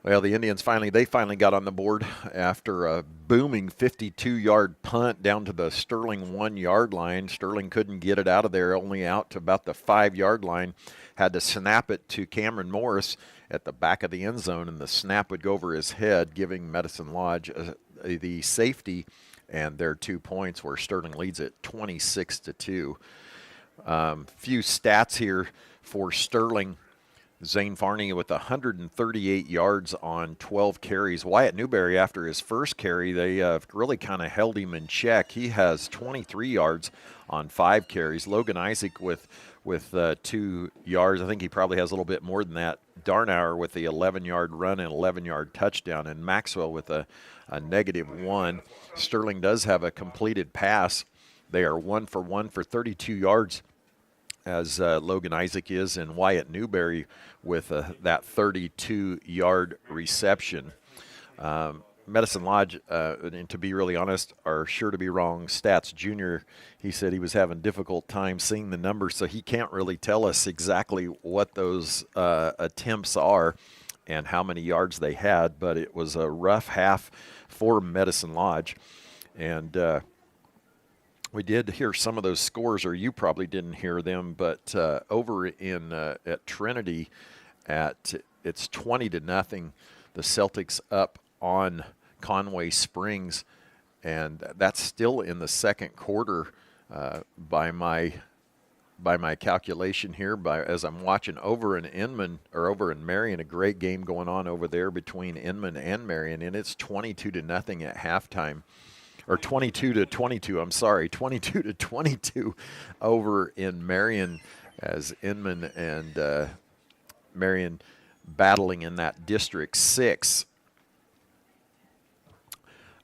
Well, the Indians finally got on the board after a booming 52-yard punt down to the Sterling 1-yard line. Sterling couldn't get it out of there, only out to about the 5-yard line. Had to snap it to Cameron Morris at the back of the end zone, and the snap would go over his head, giving Medicine Lodge the safety and their 2 points, where Sterling leads it 26-2. Few stats here for Sterling. Zane Farney with 138 yards on 12 carries. Wyatt Newberry, after his first carry, they really kind of held him in check. He has 23 yards on 5 carries. Logan Isaac with 2 yards. I think he probably has a little bit more than that. Darnauer with the 11-yard run and 11-yard touchdown, and Maxwell with a -1. Sterling does have a completed pass. They are 1 for 1 for 32 yards, as Logan Isaac is, and Wyatt Newberry with that 32-yard reception. Medicine Lodge, and to be really honest, are sure to be wrong. Stats Jr., he said he was having difficult time seeing the numbers, so he can't really tell us exactly what those attempts are and how many yards they had, but it was a rough half for Medicine Lodge. And we did hear some of those scores, or you probably didn't hear them, but over in at Trinity, it's 20-0. The Celtics up on Conway Springs, and that's still in the second quarter by my calculation here. As I'm watching over in Inman, or over in Marion, a great game going on over there between Inman and Marion, and it's 22-0 at halftime. Or 22-22, I'm sorry, 22-22 over in Marion, as Inman and Marion battling in that District 6.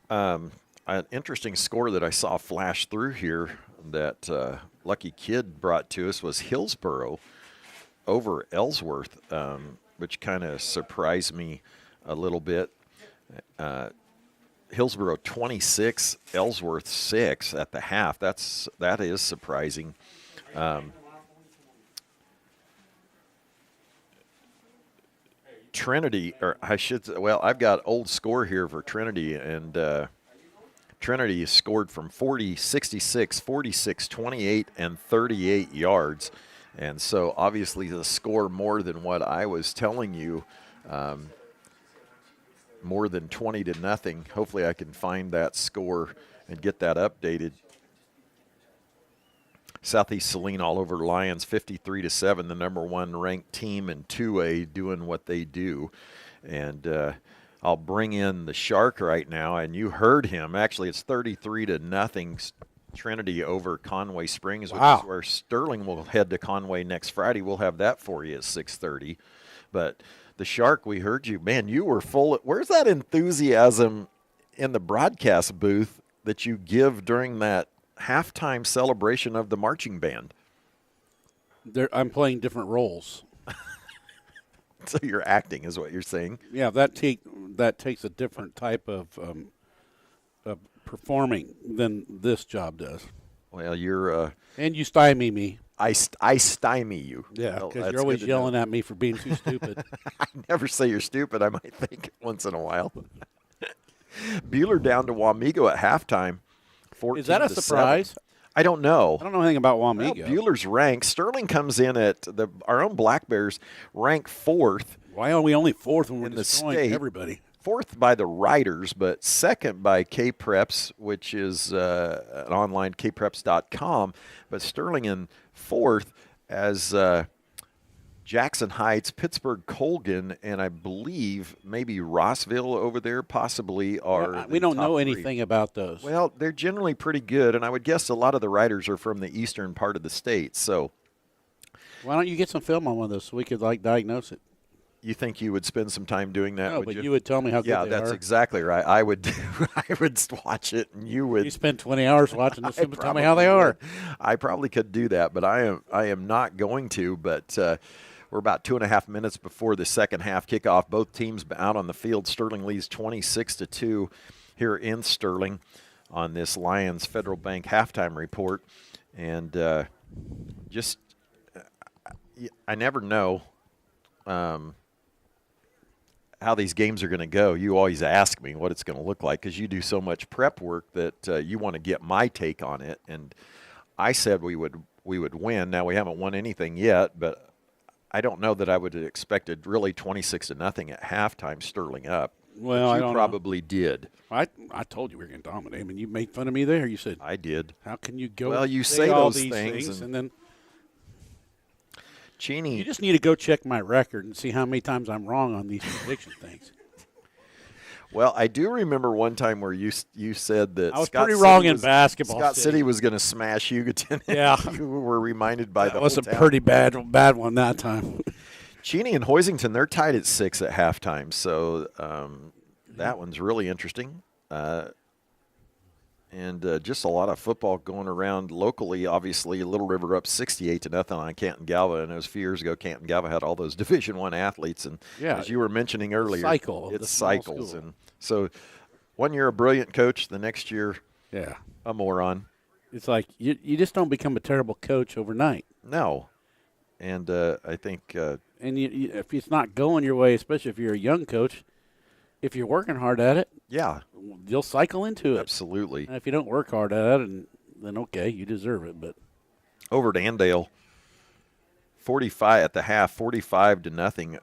An interesting score that I saw flash through here that Lucky Kid brought to us was Hillsboro over Ellsworth, which kind of surprised me a little bit. Hillsboro 26, Ellsworth 6 at the half. That is surprising. Trinity, or I should say, well, I've got old score here for Trinity, and Trinity scored from 40, 66, 46, 28, and 38 yards. And so obviously the score more than what I was telling you. more than 20-0. Hopefully I can find that score and get that updated. Southeast Saline all over Lions, 53-7, the number 1 ranked team in 2A doing what they do. And I'll bring in the Shark right now, and you heard him. Actually, it's 33-0 Trinity over Conway Springs, which is where Sterling will head to Conway next Friday. We'll have that for you at 6:30. But the Shark, we heard you. Man, you were full. Where's that enthusiasm in the broadcast booth that you give during that halftime celebration of the marching band? I'm playing different roles. So you're acting is what you're saying? Yeah, that takes a different type of performing than this job does. Well, you're and you stymie me. I stymie you. Yeah, because you're always yelling at me for being too stupid. I never say you're stupid. I might think it once in a while. Buhler down to Wamego at halftime. Is that a surprise? I don't know. I don't know anything about Wamego. Well, Buhler's ranked. Sterling comes in at our own Black Bears rank 4th. Why are we only 4th when we're in the destroying state? Everybody? 4th by the Riders, but 2nd by K-Preps, which is an online kpreps.com. But Sterling in 4th as Jackson Heights, Pittsburgh Colgan, and I believe maybe Rossville over there possibly are. We don't know 3. anything about those. Well, they're generally pretty good, and I would guess a lot of the riders are from the eastern part of the state. So, why don't you get some film on one of those so we could diagnose it? You think you would spend some time doing that? No, but you would tell me how good they are. Yeah, that's exactly right. I would watch it, and you would. You spend 20 hours watching this and tell me how they are. I probably could do that, but I am not going to. But we're about 2.5 minutes before the second half kickoff. Both teams out on the field. Sterling leads 26-2 here in Sterling on this Lions Federal Bank halftime report. And I never know how these games are going to go. You always ask me what it's going to look like because you do so much prep work that you want to get my take on it. And I said we would win. Now, we haven't won anything yet, but I don't know that I would have expected really 26-0 at halftime, Sterling up. Well, you probably did. I told you we were going to dominate. I mean, you made fun of me there. You said I did. How can you go? Well, you say all those these things and then Cheney. You just need to go check my record and see how many times I'm wrong on these prediction things. Well, I do remember one time where you said that I was Scott pretty City wrong in basketball. Scott City was going to smash Hugoton. Yeah, you were reminded by that was a pretty bad one that time. Cheney and Hoisington, they're tied at 6 at halftime, so that one's really interesting. And just a lot of football going around locally. Obviously, Little River up 68-0 on Canton Galva, and it was a few years ago. Canton Galva had all those Division I athletes, and as you were mentioning earlier, it cycles. And so, one year a brilliant coach, the next year, a moron. It's like you just don't become a terrible coach overnight. No, and I think, and if it's not going your way, especially if you're a young coach, if you're working hard at it, you'll cycle into it. Absolutely. And if you don't work hard at it, then okay, you deserve it. But over to Andale, 45 at the half, 45-0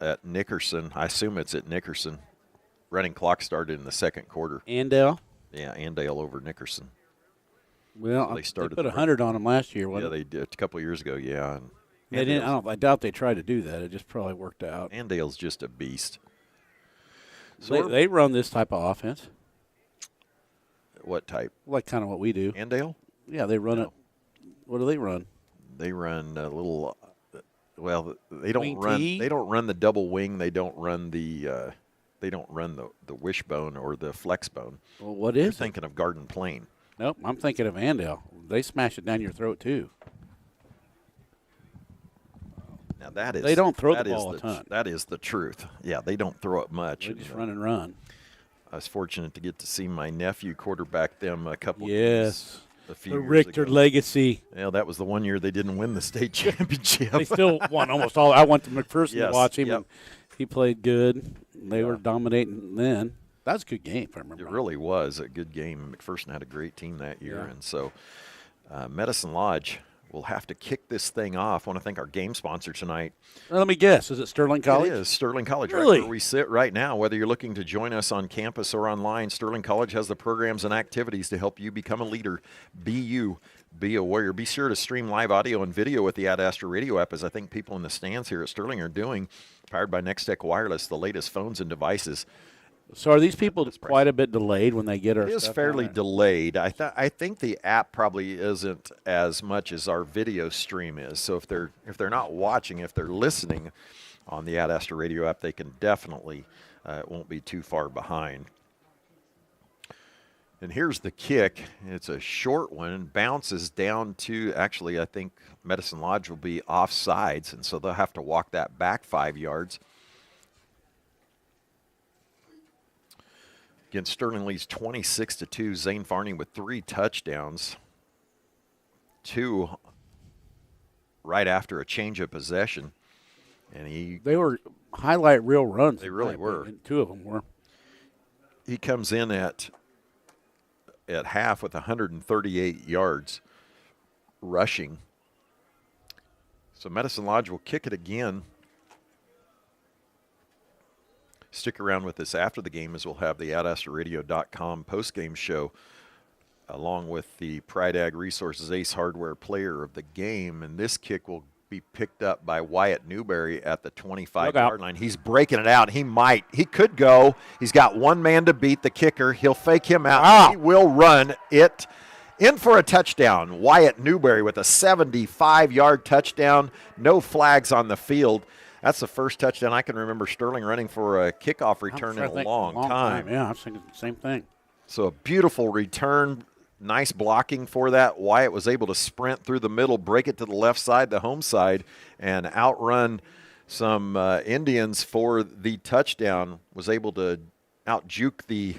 at Nickerson. I assume it's at Nickerson. Running clock started in the second quarter. Andale? Yeah, Andale over Nickerson. Well, they started. They put 100 on them last year. Yeah, they did a couple of years ago. Yeah, and they didn't. I doubt they tried to do that. It just probably worked out. Andale's just a beast. So they run this type of offense. What type? Like kind of what we do. Andale? Yeah, they run it. What do they run? They run a little. Well, they don't wing run. T? They don't run the double wing. They don't run the. They don't run the wishbone or the flexbone. Well, what You're is? thinking of Garden Plain? Nope, I'm thinking of Andale. They smash it down your throat too. Now that is. They don't throw the ball a ton. That is the truth. Yeah, they don't throw it much. They just run and run. I was fortunate to get to see my nephew quarterback them a couple. Yes. A few the years Richter ago. legacy. Yeah, that was the one year they didn't win the state championship. They still won almost all. I went to McPherson Yes, to watch him, yep. and he played good. They were dominating then. That was a good game, if I remember. It really was a good game. McPherson had a great team that year, and so Medicine Lodge will have to kick this thing off. I want to thank our game sponsor tonight. Let me guess. Is it Sterling College? It is Sterling College, Really? right where we sit right now. Whether you're looking to join us on campus or online, Sterling College has the programs and activities to help you become a leader. Be you. Be a warrior. Be sure to stream live audio and video with the Ad Astra Radio app, as I think people in the stands here at Sterling are doing. Powered by Nextech Wireless, the latest phones and devices. So are these people quite a bit delayed when they get our It is stuff fairly on it? delayed. I think the app probably isn't as much as our video stream is. So if they're not watching, if they're listening on the Ad Astra Radio app, they can definitely it won't be too far behind. And here's the kick. It's a short one and bounces down to, actually, I think Medicine Lodge will be offsides, and so they'll have to walk that back 5 yards. Again, Sterling leads 26-2. Zane Farney with 3 touchdowns. 2 right after a change of possession. And they were highlight reel runs. They really were. And 2 of them were. He comes in at half with 138 yards rushing. So Medicine Lodge will kick it again. Stick around with us after the game, as we'll have the AdAstraRadio.com postgame show along with the Pride Ag Resources Ace Hardware Player of the Game. And this kick will be picked up by Wyatt Newberry at the 25-yard line. He's breaking it out. He could go. He's got one man to beat, the kicker. He'll fake him out. He will run it in for a touchdown. Wyatt Newberry with a 75-yard touchdown. No flags on the field. That's the first touchdown I can remember Sterling running for a kickoff return in a long time. Yeah, I was thinking the same thing. So a beautiful return. Nice blocking for that. Wyatt was able to sprint through the middle, break it to the left side, the home side, and outrun some Indians for the touchdown. Was able to out-juke the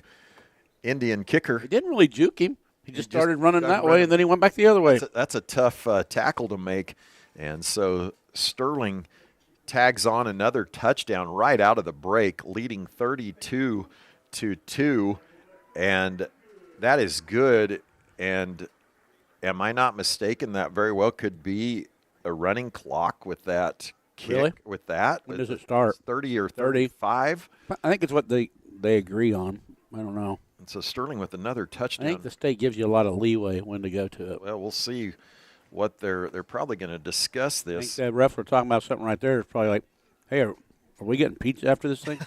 Indian kicker. He didn't really juke him. He just started running that way, and then he went back the other way. That's a tough tackle to make. And so Sterling tags on another touchdown right out of the break, leading 32-2. And that is good. And am I not mistaken? That very well could be a running clock with that kick. Really? With that. When does it start? 30 or 35? I think it's what they agree on. I don't know. And so Sterling with another touchdown. I think the state gives you a lot of leeway when to go to it. Well, we'll see what they're probably going to discuss I think this. that ref were talking about something right there. It's probably like, hey, are we getting pizza after this thing?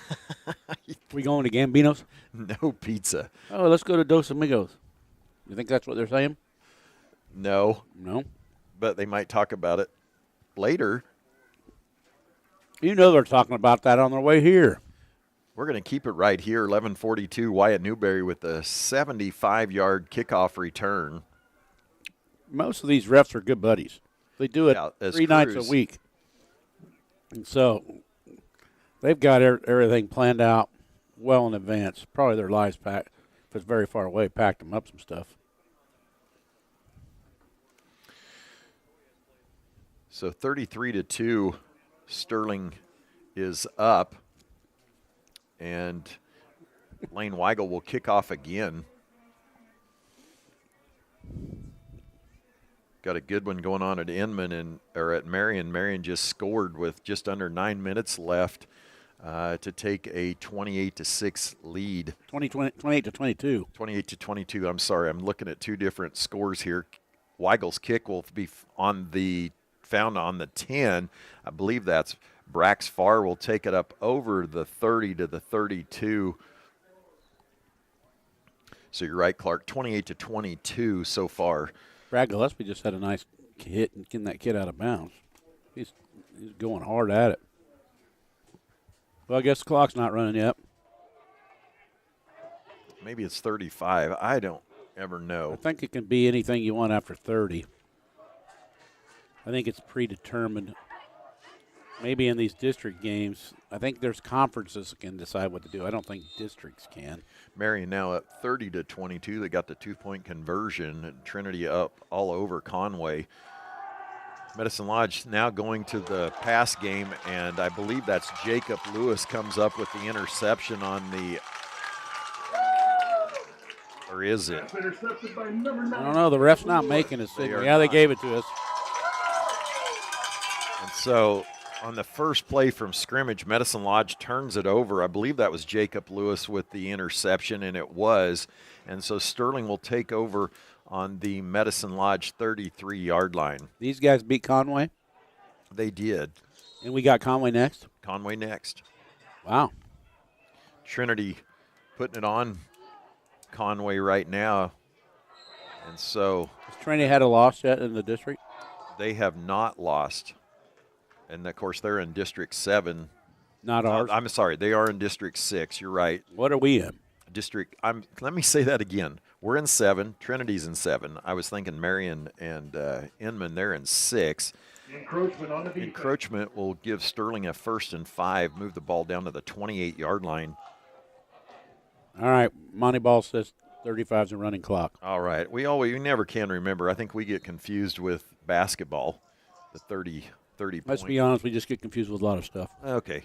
We going to Gambino's? No pizza. Oh, let's go to Dos Amigos. You think that's what they're saying? No. No. But they might talk about it later. You know they're talking about that on their way here. We're going to keep it right here. 11:42. Wyatt Newberry with a 75-yard kickoff return. Most of these refs are good buddies. They do it 3 nights a week. And so they've got everything planned out well in advance. Probably their lives packed. If it's very far away, packed them up some stuff. So 33-2, Sterling is up. And Lane Weigel will kick off again. Got a good one going on at Inman or at Marion. Marion just scored with just under 9 minutes left to take a 28-6 lead. 28-22. 28-22. I'm sorry, I'm looking at 2 different scores here. Weigel's kick will be found on the 10. I believe that's Brax Farr will take it up over the 30 to the 32. So you're right, Clark. 28-22 so far. Brad Gillespie just had a nice hit and getting that kid out of bounds. He's going hard at it. Well, I guess the clock's not running yet. Maybe it's 35. I don't ever know. I think it can be anything you want after 30. I think it's predetermined. Maybe in these district games, I think there's conferences that can decide what to do. I don't think districts can. Marion now at 30-22. They got the 2-point conversion. And Trinity up all over Conway. Medicine Lodge now going to the pass game, and I believe that's Jacob Lewis comes up with the interception on the – or is it? I don't know. The ref's not making a signal. Yeah, they gave it to us. And so on the first play from scrimmage, Medicine Lodge turns it over. I believe that was Jacob Lewis with the interception, and it was. And so Sterling will take over on the Medicine Lodge 33-yard line. These guys beat Conway? They did. And we got Conway next? Conway next. Wow. Trinity putting it on Conway right now. And so has Trinity had a loss yet in the district? They have not lost. And, of course, they're in District 7. Not ours? I'm sorry. They are in District 6. You're right. What are we in? Let me say that again. We're in 7. Trinity's in 7. I was thinking Marion and Inman, they're in 6. Encroachment on the defense. Encroachment will give Sterling a 1st and 5, move the ball down to the 28-yard line. All right. Monty Ball says 35 is a running clock. All right. We never can remember. I think we get confused with basketball, the 30 Let's be honest, we just get confused with a lot of stuff. Okay.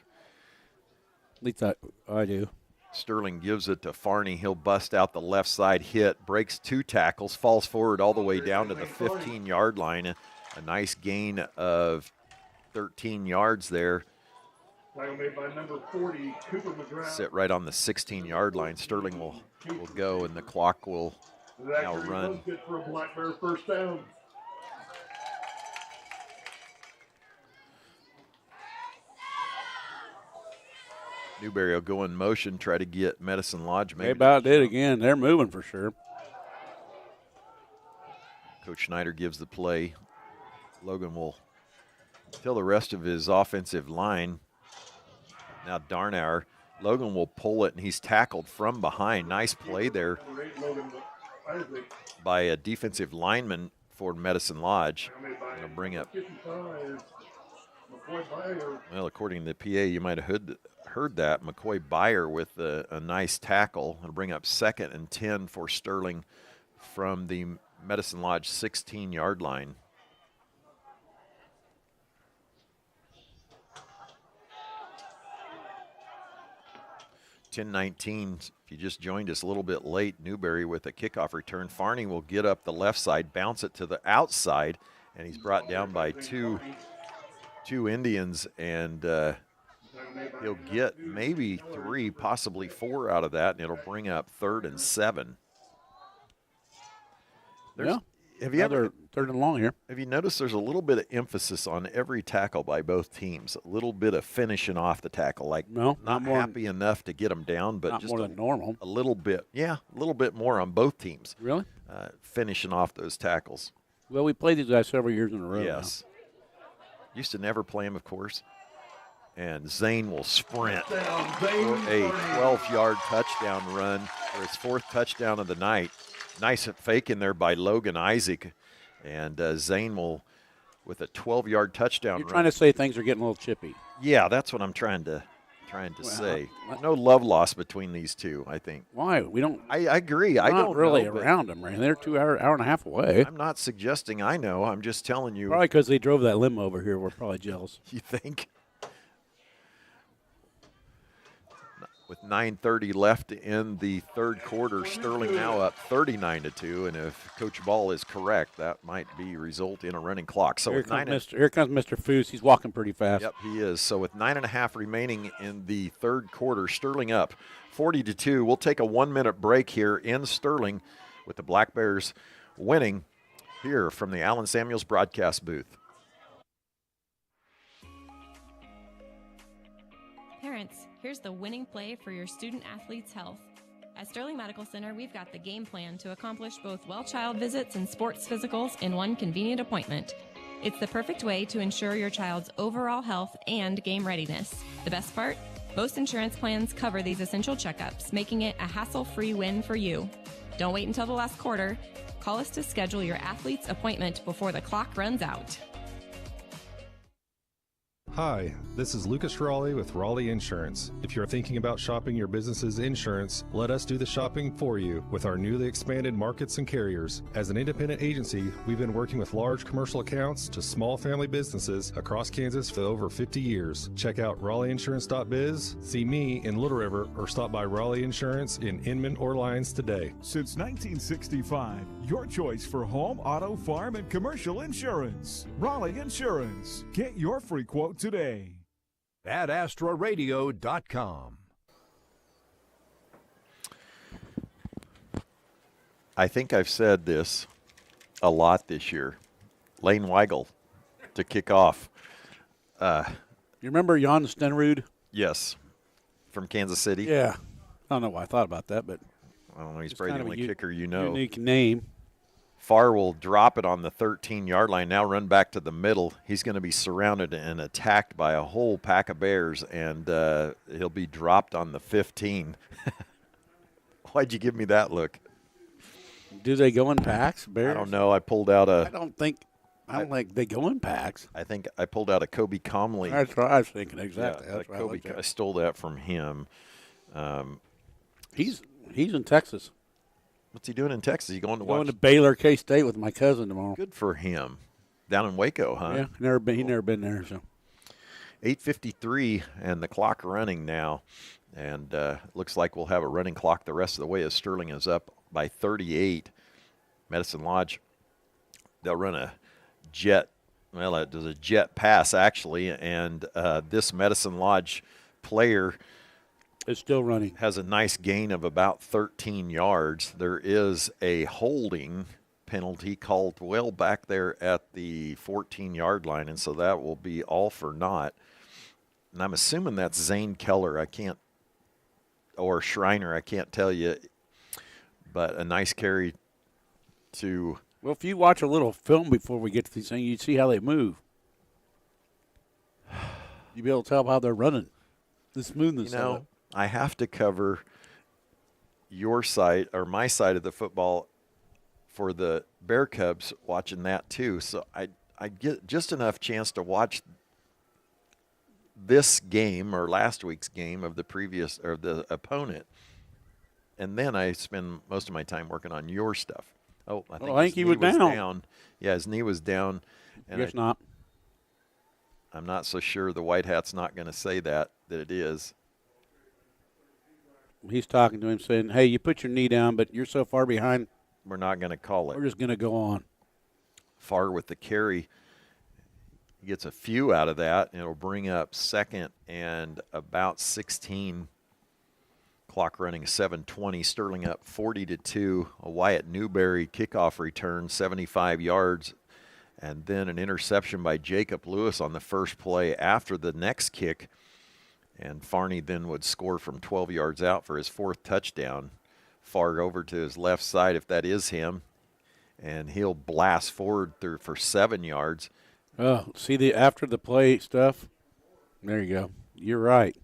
At least I do. Sterling gives it to Farney. He'll bust out the left side hit, breaks 2 tackles, falls forward all the way down to the 15-yard line. A nice gain of 13 yards there. Made by number 40, Cooper McGrath. Sit right on the 16-yard line. Sterling will go, and the clock will now run. Good for a Black Bear first down. Newberry will go in motion, try to get Medicine Lodge. They about did again. They're moving for sure. Coach Schneider gives the play. Logan will tell the rest of his offensive line. Now Darnauer. Logan will pull it, and he's tackled from behind. Nice play there by a defensive lineman for Medicine Lodge. Going to bring up. Well, according to the PA, you might have heard that. McCoy Byer with a nice tackle. It'll bring up 2nd and 10 for Sterling from the Medicine Lodge 16-yard line. (10:19). If you just joined us a little bit late, Newberry with a kickoff return. Farney will get up the left side, bounce it to the outside, and he's brought down by two Indians, and he'll get maybe 3, possibly 4 out of that, and it'll bring up 3rd and 7. Have you ever 3rd and long here? Have you noticed there's a little bit of emphasis on every tackle by both teams? A little bit of finishing off the tackle, like not happy enough to get them down, but not just more than normal. A little bit, a little bit more on both teams. Really? Finishing off those tackles. Well, we played these guys several years in a row. Yes. Used to never play them, of course. And Zane will sprint for a 12-yard touchdown run for his 4th touchdown of the night. Nice fake in there by Logan Isaac. And Zane will, with a 12-yard touchdown You're run. trying to say things are getting a little chippy. Yeah, that's what I'm trying to say. No love lost between these two, I think. Why? We don't. I agree. I not don't really know, around them, right? They're 2 hour and a half away. I'm not suggesting I know. I'm just telling you. Probably because they drove that limo over here. We're probably jealous. You think? With 9:30 left in the 3rd quarter, Sterling now up 39-2, and if Coach Ball is correct, that might result in a running clock. So here with comes Mr. Foose. He's walking pretty fast. Yep, he is. So with 9.5 remaining in the 3rd quarter, Sterling up 40-2. We'll take a 1-minute break here in Sterling with the Black Bears winning here from the Allen Samuels broadcast booth. Parents, here's the winning play for your student-athlete's health. At Sterling Medical Center, we've got the game plan to accomplish both well-child visits and sports physicals in one convenient appointment. It's the perfect way to ensure your child's overall health and game readiness. The best part? Most insurance plans cover these essential checkups, making it a hassle-free win for you. Don't wait until the last quarter. Call us to schedule your athlete's appointment before the clock runs out. Hi, this is Lucas Raleigh with Raleigh Insurance. If you're thinking about shopping your business's insurance, let us do the shopping for you with our newly expanded markets and carriers. As an independent agency, we've been working with large commercial accounts to small family businesses across Kansas for over 50 years. Check out RaleighInsurance.biz, see me in Little River, or stop by Raleigh Insurance in Inman or Lyons today. Since 1965, your choice for home, auto, farm, and commercial insurance. Raleigh Insurance. Get your free quote today. AdAstraRadio.com. I think I've said this a lot this year. Lane Weigel to kick off. You remember Jan Stenrud? Yes, from Kansas City. Yeah. I don't know why I thought about that, but I don't know. He's probably the only kicker you know. Unique name. Farr will drop it on the 13-yard line, now run back to the middle. He's going to be surrounded and attacked by a whole pack of Bears, and he'll be dropped on the 15. Why'd you give me that look? Do they go in packs, Bears? I don't know. I pulled out a – I don't think they go in packs. I think I pulled out a Kobe Comley. That's what I was thinking exactly. Yeah, That's Kobe, I stole that from him. He's in Texas. What's he doing in Texas? He going to to Baylor K-State with my cousin tomorrow. Good for him. Down in Waco, huh? Yeah, he never been there. So 8:53 and the clock running now, and looks like we'll have a running clock the rest of the way as Sterling is up by 38. Medicine Lodge, they'll run a jet. Well, it does a jet pass actually, and this Medicine Lodge player. It's still running. Has a nice gain of about 13 yards. There is a holding penalty called well back there at the 14-yard line, and so that will be all for naught. And I'm assuming that's Zane Keller. Or Schreiner, I can't tell you. But a nice carry to. Well, if you watch a little film before we get to these things, you'd see how they move. You'd be able to tell how they're running. The smoothness of it. I have to cover your side or my side of the football for the Bear Cubs watching that too. So I get just enough chance to watch this game or last week's game of the opponent. And then I spend most of my time working on your stuff. I think he was down. Yeah, his knee was down. And Guess not. I'm not so sure the White Hat's not going to say that it is. He's talking to him saying, hey, you put your knee down, but you're so far behind. We're not going to call it. We're just going to go on. Farr with the carry. He gets a few out of that, and it'll bring up second and about 16. Clock running 7:20. Sterling up 40-2. A Wyatt Newberry kickoff return, 75 yards. And then an interception by Jacob Lewis on the first play after the next kick. And Farney then would score from 12 yards out for his fourth touchdown. Farr over to his left side, if that is him. And he'll blast forward for 7 yards. Oh, see the after the play stuff? There you go. You're right.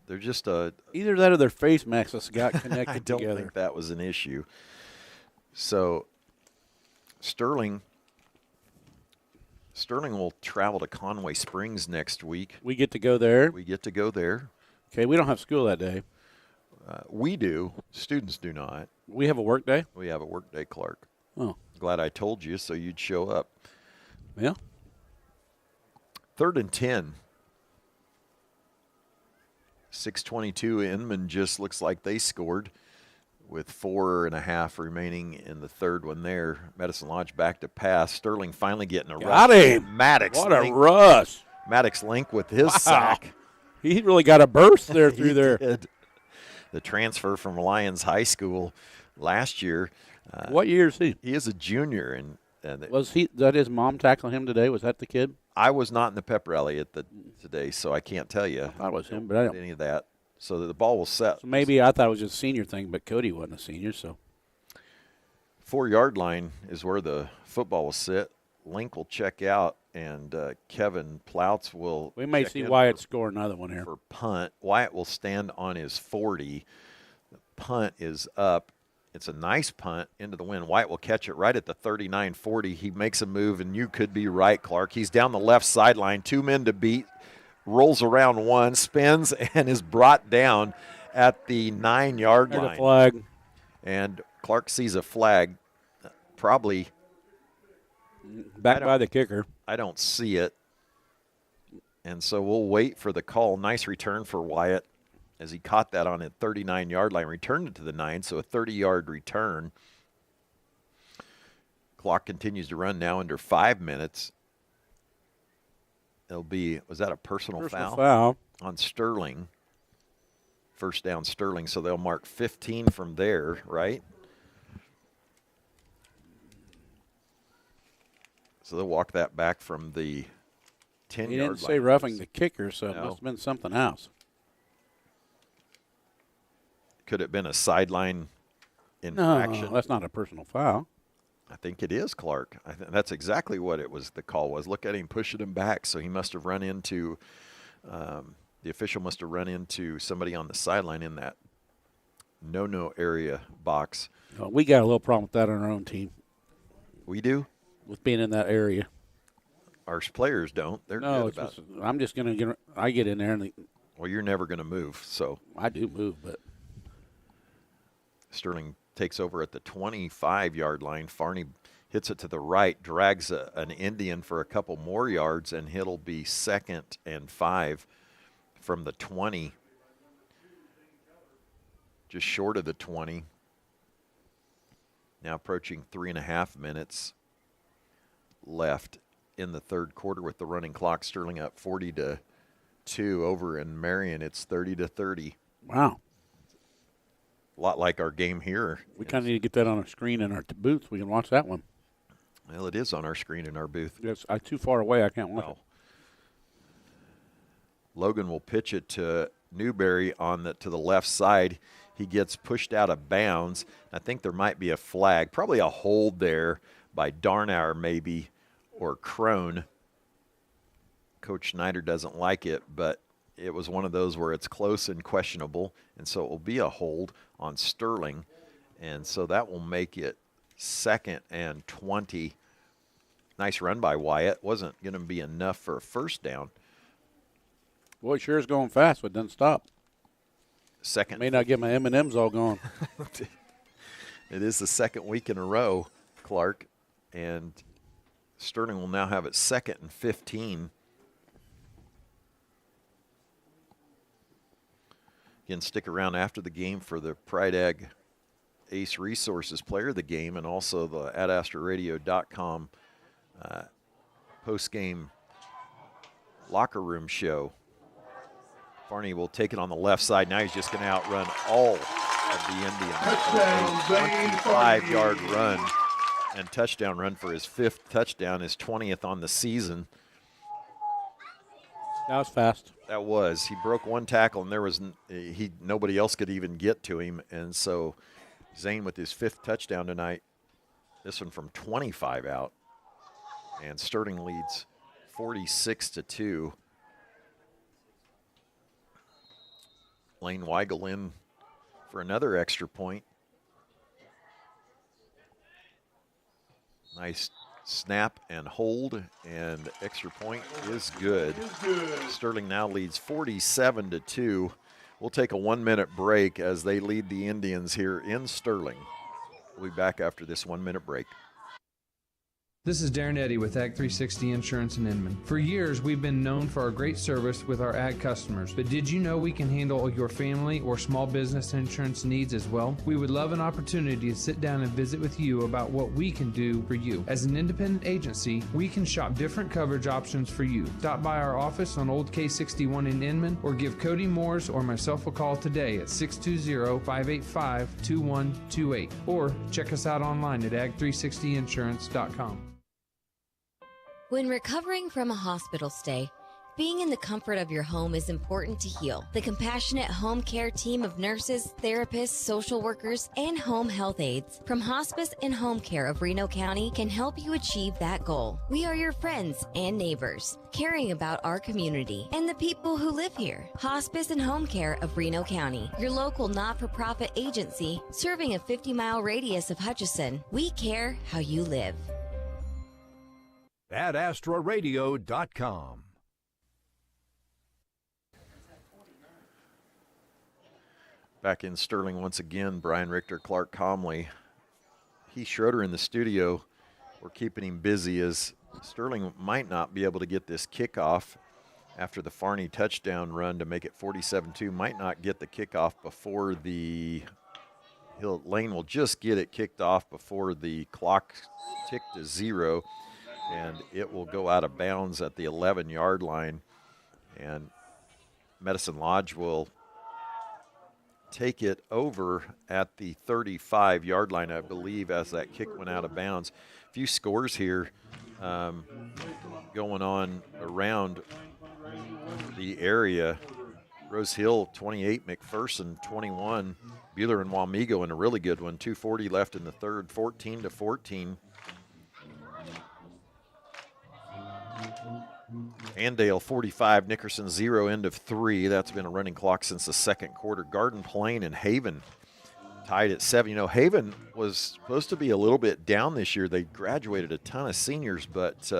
They're just either that or their face masks got connected I don't together. think that was an issue. So Sterling will travel to Conway Springs next week. We get to go there? We get to go there. Okay, we don't have school that day. We do. Students do not. We have a work day? We have a work day, Clark. Oh. Glad I told you so you'd show up. Yeah. 3rd and 10. 6:22. Inman just looks like they scored with 4.5 remaining in the third one there. Medicine Lodge back to pass. Sterling finally getting a rush. Got him. Maddox. What a rush. Maddox Link with his sack. He really got a burst there through there. Did. The transfer from Lyons High School last year. What year is he? He is a junior. And was that his mom tackling him today? Was that the kid? I was not in the pep rally today, so I can't tell you. I thought it was him, but I don't. Any of that. So the ball was set. So maybe I thought it was just a senior thing, but Cody wasn't a senior, so. 4-yard line is where the football will sit. Link will check out, and Kevin Ploutz will. We may see Wyatt score another one here. For punt. Wyatt will stand on his 40. The punt is up. It's a nice punt into the wind. Wyatt will catch it right at the 39-40. He makes a move, and you could be right, Clark. He's down the left sideline. 2 men to beat. rolls around one, spins, and is brought down at the 9-yard line. There's a flag. And Clark sees a flag, probably back by the kicker. I don't see it. And so we'll wait for the call. Nice return for Wyatt as he caught that on a 39-yard line, returned it to the 9, so a 30-yard return. Clock continues to run now under 5 minutes. It'll be, was that a personal foul? On Sterling. First down Sterling, so they'll mark 15 from there, right? So they'll walk that back from the 10-yard line. He didn't say roughing the kicker, so it must have been something else. Could it have been a sideline infraction? No, that's not a personal foul. I think it is, Clark. That's exactly what it was. The call was. Look at him pushing him back. So he must have run into the official must have run into somebody on the sideline in that no area box. We got a little problem with that on our own team. We do? With being in that area. Our players don't. They're good about it. I'm just going to I get in there. Well, you're never going to move. So I do move, but. Sterling takes over at the 25-yard line. Farney hits it to the right, drags an Indian for a couple more yards, and it'll be 2nd and 5 from the 20. Just short of the 20. Now approaching 3.5 minutes left in the third quarter with the running clock. Sterling up 40-2 over in Marion. It's 30-30. Wow. A lot like our game here. We kind of need to get that on our screen in our booth. We can watch that one. Well, it is on our screen in our booth. It's too far away. I can't watch it. Logan will pitch it to Newberry to the left side. He gets pushed out of bounds. I think there might be a flag, probably a hold there by Darnauer maybe, or Crone. Coach Schneider doesn't like it, but it was one of those where it's close and questionable, and so it will be a hold on Sterling, and so that will make it 2nd and 20. Nice run by Wyatt. Wasn't going to be enough for a first down. Boy, sure is going fast, but doesn't stop. Second. May not get my M&Ms all gone. It is the second week in a row, Clark, and Sterling will now have it 2nd and 15. Again, stick around after the game for the Pride Ag Ace Resources Player of the Game and also the AdAstraRadio.com post-game locker room show. Farney will take it on the left side. Now he's just going to outrun all of the Indians. A 25-yard run and touchdown run for his 5th touchdown, his 20th on the season. That was fast. That was. He broke one tackle, and there was nobody else could even get to him. And so Zane with his 5th touchdown tonight, this one from 25 out. And Sterling leads 46-2. Lane Weigel in for another extra point. Nice snap and hold, and extra point is good. Sterling now leads 47-2. We'll take a 1-minute break as they lead the Indians here in Sterling. We'll be back after this 1-minute break. This is Darren Eddy with Ag 360 Insurance in Inman. For years, we've been known for our great service with our ag customers. But did you know we can handle your family or small business insurance needs as well? We would love an opportunity to sit down and visit with you about what we can do for you. As an independent agency, we can shop different coverage options for you. Stop by our office on Old K61 in Inman or give Cody Moores or myself a call today at 620-585-2128. Or check us out online at ag360insurance.com. When recovering from a hospital stay, being in the comfort of your home is important to heal. The compassionate home care team of nurses, therapists, social workers, and home health aides from Hospice and Home Care of Reno County can help you achieve that goal. We are your friends and neighbors, caring about our community and the people who live here. Hospice and Home Care of Reno County, your local not-for-profit agency serving a 50-mile radius of Hutchinson. We care how you live. AdAstraRadio.com. Back in Sterling once again, Brian Richter, Clark Comley. Heath Schroeder in the studio. We're keeping him busy as Sterling might not be able to get this kickoff after the Farney touchdown run to make it 47-2. Might not get the kickoff before Lane will just get it kicked off before the clock ticked to 0, and it will go out of bounds at the 11-yard line. And Medicine Lodge will take it over at the 35-yard line, I believe, as that kick went out of bounds. A few scores here going on around the area. Rose Hill 28, McPherson 21, Buehler and Wamego in a really good one. 2:40 left in the third, 14-14. Andale 45, Nickerson 0, end of 3. That's been a running clock since the second quarter. Garden Plain and Haven tied at 7. You know, Haven was supposed to be a little bit down this year. They graduated a ton of seniors, but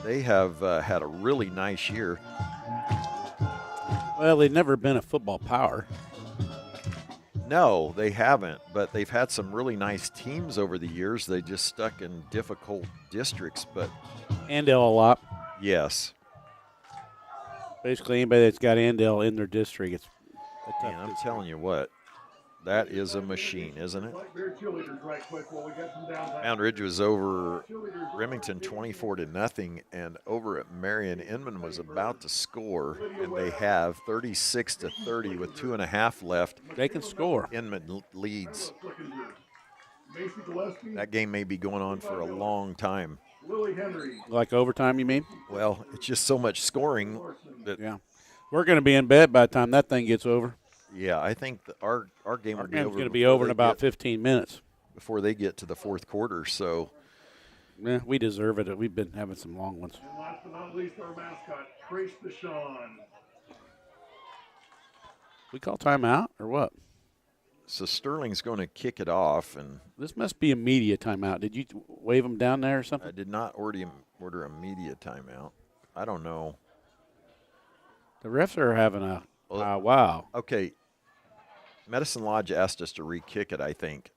they have had a really nice year. Well, they've never been a football power. No, they haven't, but they've had some really nice teams over the years. They just stuck in difficult districts, but Andale a lot. Yes. Basically, anybody that's got Andale in their district, it's a tough I'm telling you what, that is a machine, isn't it? Mound Ridge was over Remington 24-0, and over at Marion, Inman was about to score, and they have 36-30 with 2.5 left. They can score. Inman leads. That game may be going on for a long time. Like overtime, you mean? Well, it's just so much scoring that we're going to be in bed by the time that thing gets over. Yeah, I think our game will be over. Going to be over in about 15 minutes before they get to the fourth quarter. So, yeah, we deserve it. We've been having some long ones. And last but not least, our mascot, Trace Deshawn. We call timeout or what? So Sterling's going to kick it off, and this must be a media timeout. Did you wave them down there or something? I did not order a media timeout. I don't know. The refs are having a wow. Okay, Medicine Lodge asked us to re-kick it, I think.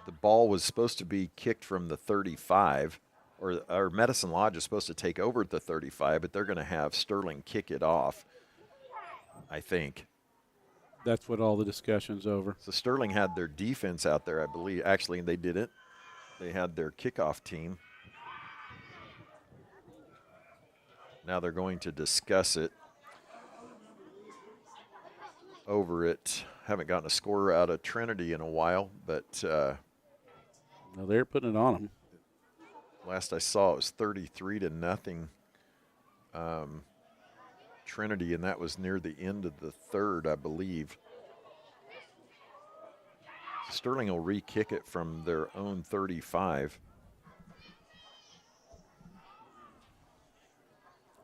The ball was supposed to be kicked from the 35, or Medicine Lodge is supposed to take over at the 35, but they're going to have Sterling kick it off, I think. That's what all the discussion's over. So Sterling had their defense out there, I believe. Actually, they didn't. They had their kickoff team. Now they're going to discuss it over it. Haven't gotten a score out of Trinity in a while, but no, they're putting it on them. Last I saw, it was 33-0 Trinity, and that was near the end of the third, I believe. Sterling will re-kick it from their own 35.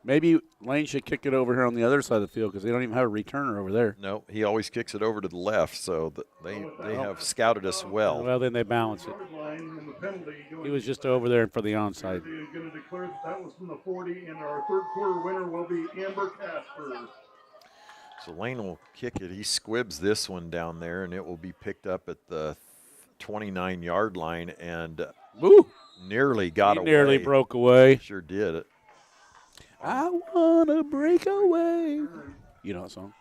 Maybe Lane should kick it over here on the other side of the field because they don't even have a returner over there. No, he always kicks it over to the left, so they have scouted us well. Well, then they balance it. He was just over there for the onside. Going to declare that was from the 40, and our third quarter winner will be Amber Casper. So Lane will kick it. He squibs this one down there, and it will be picked up at the 29-yard line, and nearly got away. Nearly broke away. Sure did it. I want to break away. You know that song?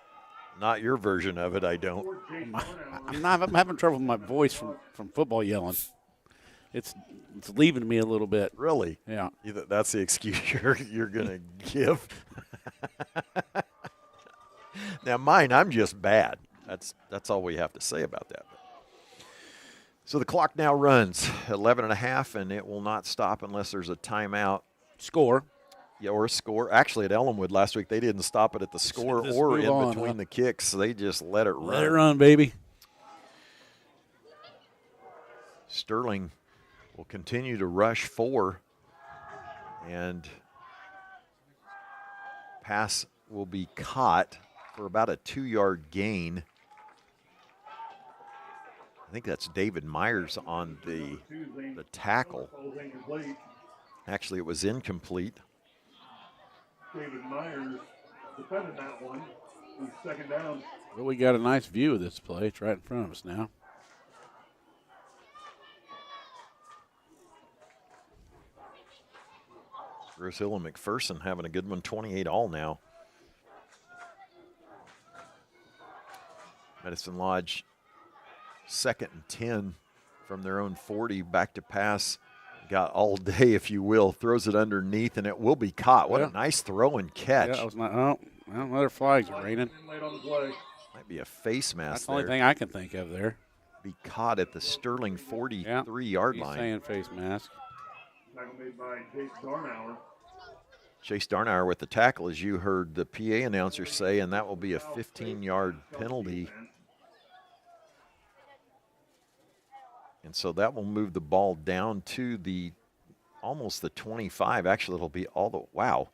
Not your version of it, I don't. I'm having trouble with my voice from football yelling. It's leaving me a little bit. Really? Yeah. That's the excuse you're going to give? Now, mine, I'm just bad. That's all we have to say about that. So the clock now runs 11.5, and it will not stop unless there's a timeout. Score. Yeah, or a score. Actually, at Ellenwood last week, they didn't stop it at the score or in between the kicks. They just let it run. Let it run, baby. Sterling will continue to rush 4, and pass will be caught for about a 2-yard gain. I think that's David Myers on the tackle. Actually, it was incomplete. David Myers defended that one. Second down. Well, we got a nice view of this play. It's right in front of us now. Rose Hill and McPherson having a good one, 28 all now. Medicine Lodge, 2nd and 10 from their own 40, back to pass. Got all day, if you will, throws it underneath, and it will be caught. What a nice throw and catch. Yeah, that was well, another flags are raining. Might be a face mask. That's the only thing I can think of there. Be caught at the Sterling 43-yard line. Saying face mask. Tackle made by Chase Darnauer. Chase Darnauer with the tackle, as you heard the PA announcer say, and that will be a 15-yard penalty. And so that will move the ball down to almost the 25. Actually, it'll be wow.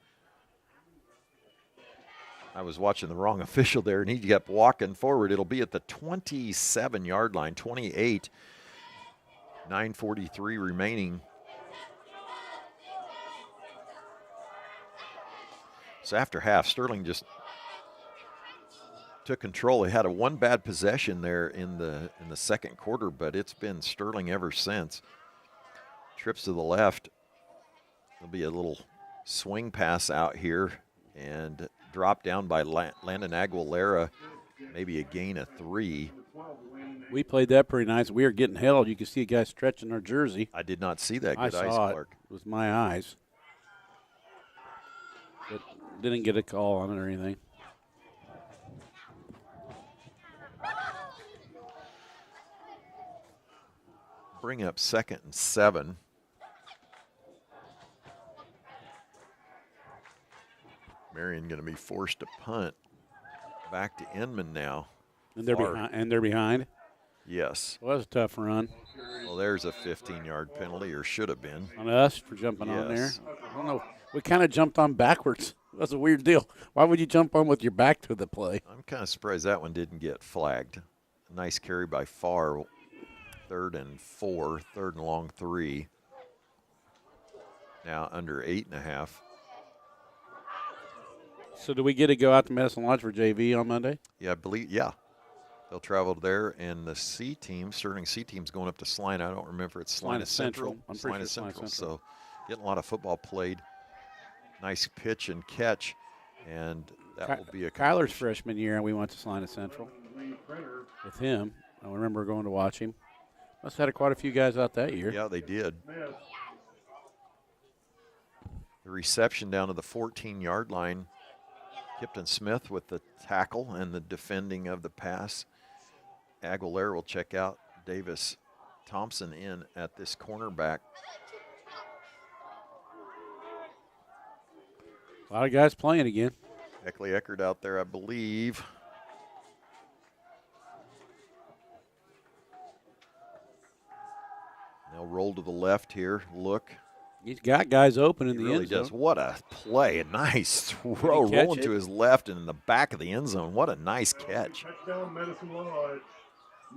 I was watching the wrong official there, and he kept walking forward. It'll be at the 27-yard line, 28, 9:43 remaining. So after half, Sterling just took control. They had one bad possession there in the second quarter, but it's been Sterling ever since. Trips to the left. There'll be a little swing pass out here and drop down by Landon Aguilera, maybe a gain of 3. We played that pretty nice. We were getting held. You could see a guy stretching our jersey. I did not see that. Good I eyes, saw Clark. It with my eyes. But didn't get a call on it or anything. Bring up 2nd and 7. Marion going to be forced to punt. Back to Inman now. And they're behind. Yes. Well, that was a tough run. Well, there's a 15-yard penalty, or should have been. On us for jumping on there. Yes. I don't know. We kind of jumped on backwards. That's a weird deal. Why would you jump on with your back to the play? I'm kind of surprised that one didn't get flagged. Nice carry by Farr. 3rd and 4, 3rd and long 3. Now under 8.5. So do we get to go out to Medicine Lodge for JV on Monday? Yeah, I believe, yeah. They'll travel there, and the C team, Sterling C team's going up to Salina. I don't remember. It's Salina Central. I'm pretty sure Salina Central. So getting a lot of football played. Nice pitch and catch, and that will be a Kyler's freshman year, and we went to Salina Central with him. I remember going to watch him. Must have had quite a few guys out that year. Yeah, they did. The reception down to the 14-yard line. Kipton Smith with the tackle and the defending of the pass. Aguilera will check out. Davis Thompson in at this cornerback. A lot of guys playing again. Eckley Eckert out there, I believe. They'll roll to the left here. Look. He's got guys open in the really end zone. does. What a play. A nice throw rolling to his left and in the back of the end zone. What a nice catch. Touchdown, Medicine Lodge.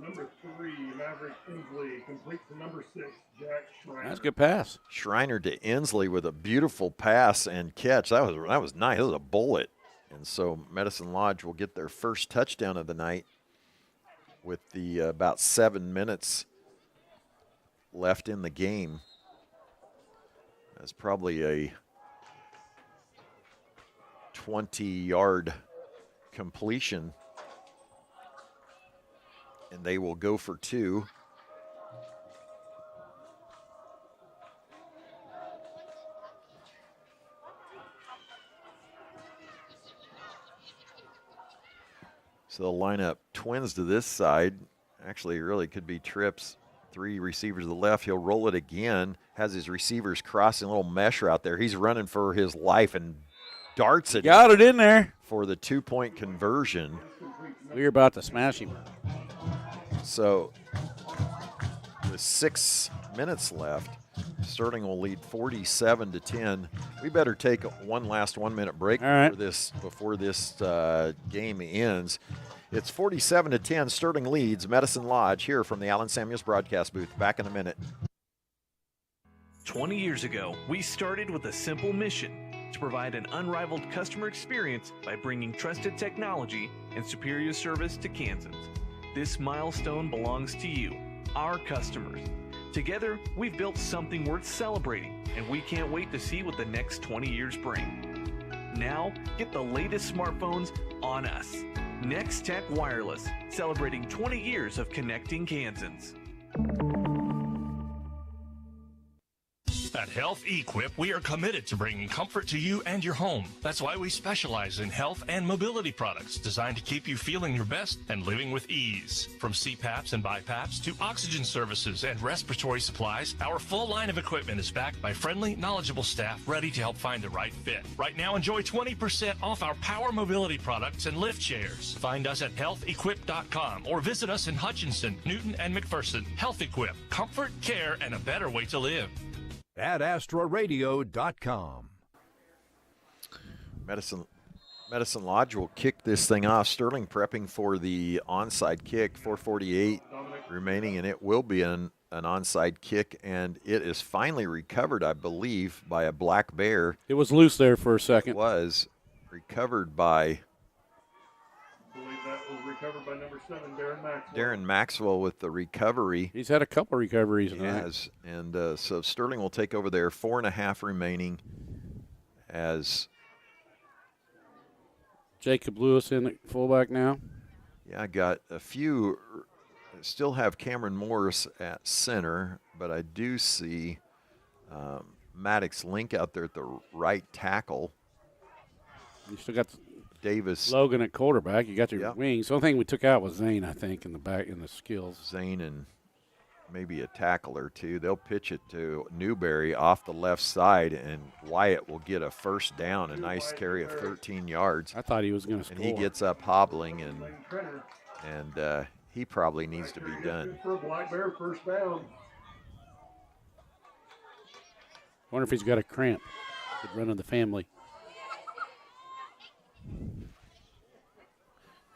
Number 3, Maverick Inslee, complete to number 6, Jack Schreiner. That's a good pass. Schreiner to Inslee with a beautiful pass and catch. That was nice. That was a bullet. And so Medicine Lodge will get their first touchdown of the night with the about 7 minutes left in the game. That's probably a 20-yard completion. And they will go for 2. So they'll line up twins to this side. Actually, it really could be trips. 3 receivers to the left. He'll roll it again. Has his receivers crossing a little mesh route there. He's running for his life and darts it. Got it in there. For the 2-point conversion. We were about to smash him. So with 6 minutes left, Sterling will lead 47-10. We better take one last 1-minute break before this game ends. It's 47-10. Sterling leads Medicine Lodge here from the Allen Samuels broadcast booth. Back in a minute. 20 years ago, we started with a simple mission to provide an unrivaled customer experience by bringing trusted technology and superior service to Kansans. This milestone belongs to you, our customers. Together, we've built something worth celebrating, and we can't wait to see what the next 20 years bring. Now, get the latest smartphones on us. Next Tech Wireless, celebrating 20 years of connecting Kansans. At Health Equip, we are committed to bringing comfort to you and your home. That's why we specialize in health and mobility products designed to keep you feeling your best and living with ease. From CPAPs and BiPAPs to oxygen services and respiratory supplies, our full line of equipment is backed by friendly, knowledgeable staff ready to help find the right fit. Right now, enjoy 20% off our power mobility products and lift chairs. Find us at healthequip.com or visit us in Hutchinson, Newton, and McPherson. Health Equip, comfort, care, and a better way to live. At AstraRadio.com. Medicine Lodge will kick this thing off. Sterling prepping for the onside kick, 4:48 remaining, and it will be an onside kick, and it is finally recovered, I believe, by a Black Bear. It was loose there for a second. It was recovered by... I believe that was recovered by number 7, Darren Maxwell. Darren Maxwell with the recovery. He's had a couple recoveries. He has, and so Sterling will take over there. 4.5 remaining as Jacob Lewis in at fullback now. Yeah, I got a few. Still have Cameron Morris at center, but I do see Maddox Link out there at the right tackle. You still got Davis Logan at quarterback. You got your wings. The only thing we took out was Zane, I think, in the back in the skills. Zane and maybe a tackle or two. They'll pitch it to Newberry off the left side, and Wyatt will get a first down, a nice carry of 13 yards. I thought he was going to score. And he gets up hobbling, and he probably needs to be done. For Black Bear, first down. Wonder if he's got a cramp. Could run in the family.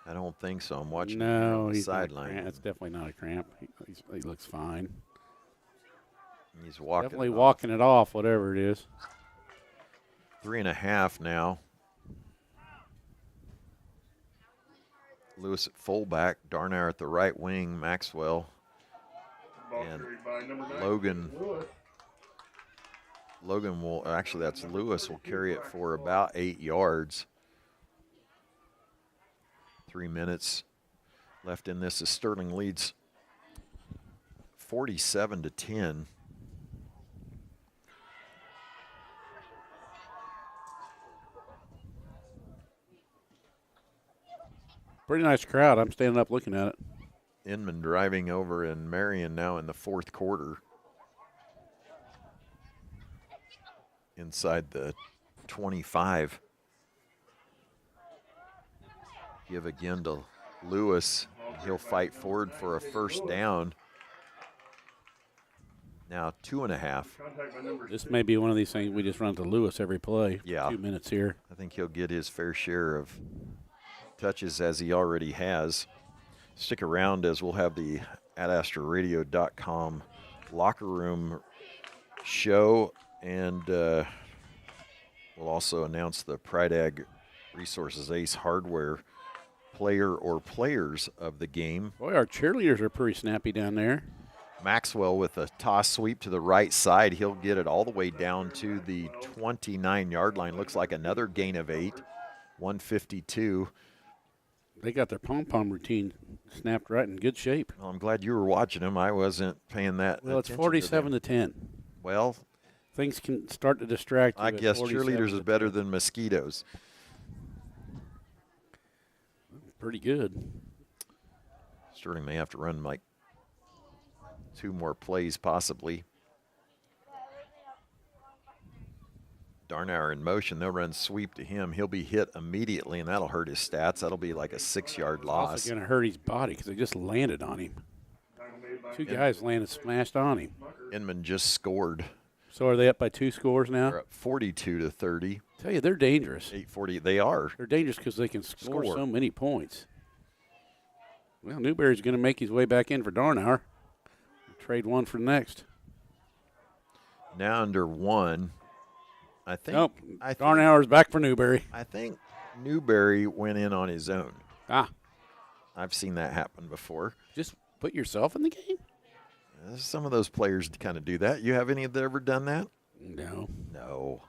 I don't think so. I'm watching no, him on the he's sideline. That's definitely not a cramp. He looks fine. He's walking. Definitely walking it off, whatever it is. 3.5 now. Lewis at fullback, Darnell at the right wing, Maxwell, and Logan. Logan will, actually that's Lewis, will carry it for about 8 yards. 3 minutes left in this as Sterling leads 47-10. Pretty nice crowd. I'm standing up looking at it. Inman driving over in Marion now in the fourth quarter. Inside the 25. Give again to Lewis. He'll fight forward for a first down. Now 2.5. This may be one of these things we just run to Lewis every play. Yeah. 2 minutes here. I think he'll get his fair share of touches as he already has. Stick around as we'll have the AtAstraRadio.com locker room show, and we'll also announce the Pride Ag Resources Ace Hardware player or players of the game. Boy, our cheerleaders are pretty snappy down there. Maxwell with a toss sweep to the right side. He'll get it all the way down to the 29-yard line. Looks like another gain of 8, 152. They got their pom-pom routine snapped right in good shape. Well, I'm glad you were watching them. I wasn't paying that Well, it's attention to 47-10. Well, things can start to distract you. I at guess 47 cheerleaders to is better than mosquitoes. Pretty good. Sterling may have to run like 2 more plays possibly. Darnauer in motion. They'll run sweep to him. He'll be hit immediately, and that'll hurt his stats. That'll be like a 6-yard loss. Also going to hurt his body because they just landed on him. 2 guys landed smashed on him. Inman just scored. So are they up by 2 scores now? They're up 42-30. Tell you, they're dangerous. 8:40. They are. They're dangerous because they can score so many points. Well, Newberry's going to make his way back in for Darnauer. Trade one for the next. Now under 1. I think. Nope. Darnauer's back for Newberry. I think Newberry went in on his own. I've seen that happen before. Just put yourself in the game? Some of those players kind of do that. You have any of them ever done that? No. No.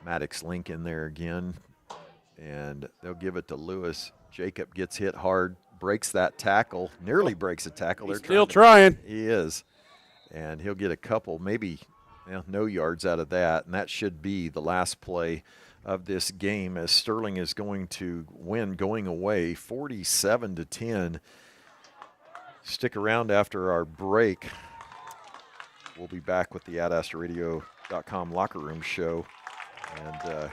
Maddox Link in there again, and they'll give it to Lewis. Jacob gets hit hard, breaks that tackle, nearly breaks a tackle. He's still trying. He is, and he'll get a couple, maybe no yards out of that, and that should be the last play of this game as Sterling is going to win going away 47-10. Stick around after our break. We'll be back with the AdAstraRadio.com locker room show. And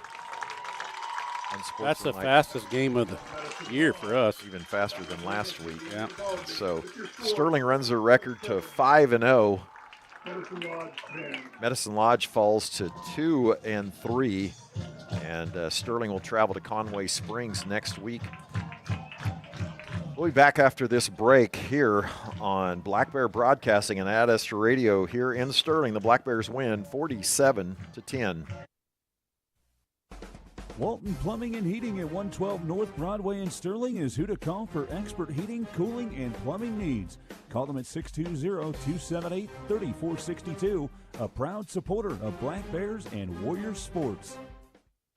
that's the fastest game of the year for us. Even faster than last week. Yeah. So Sterling runs their record to 5-0. Medicine Lodge falls to 2-3. And Sterling will travel to Conway Springs next week. We'll be back after this break here on Black Bear Broadcasting and AdAstra Radio here in Sterling. The Black Bears win 47-10. Walton Plumbing and Heating at 112 North Broadway in Sterling is who to call for expert heating, cooling, and plumbing needs. Call them at 620-278-3462, a proud supporter of Black Bears and Warriors sports.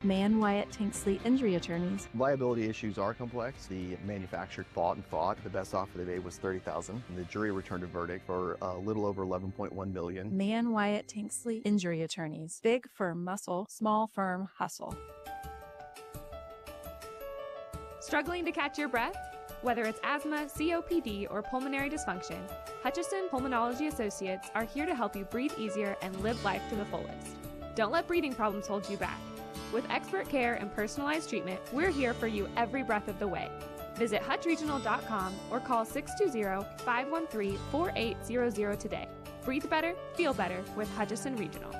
Mann Wyatt Tanksley Injury Attorneys. Liability issues are complex. The manufacturer fought and fought. The best offer they made was $30,000. The jury returned a verdict for a little over $11.1 million. Mann Wyatt Tanksley Injury Attorneys. Big firm muscle, small firm hustle. Struggling to catch your breath? Whether it's asthma, COPD, or pulmonary dysfunction, Hutchison Pulmonology Associates are here to help you breathe easier and live life to the fullest. Don't let breathing problems hold you back. With expert care and personalized treatment, we're here for you every breath of the way. Visit hutchregional.com or call 620-513-4800 today. Breathe better, feel better with Hutchison Regional.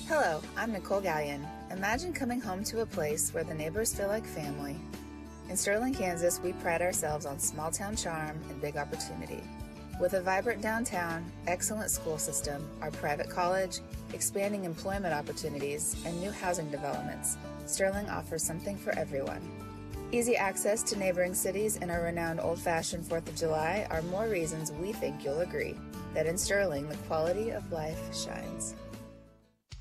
Hello, I'm Nicole Gallion. Imagine coming home to a place where the neighbors feel like family. In Sterling, Kansas, we pride ourselves on small town charm and big opportunity. With a vibrant downtown, excellent school system, our private college, expanding employment opportunities, and new housing developments, Sterling offers something for everyone. Easy access to neighboring cities and our renowned old-fashioned 4th of July are more reasons we think you'll agree that in Sterling, the quality of life shines.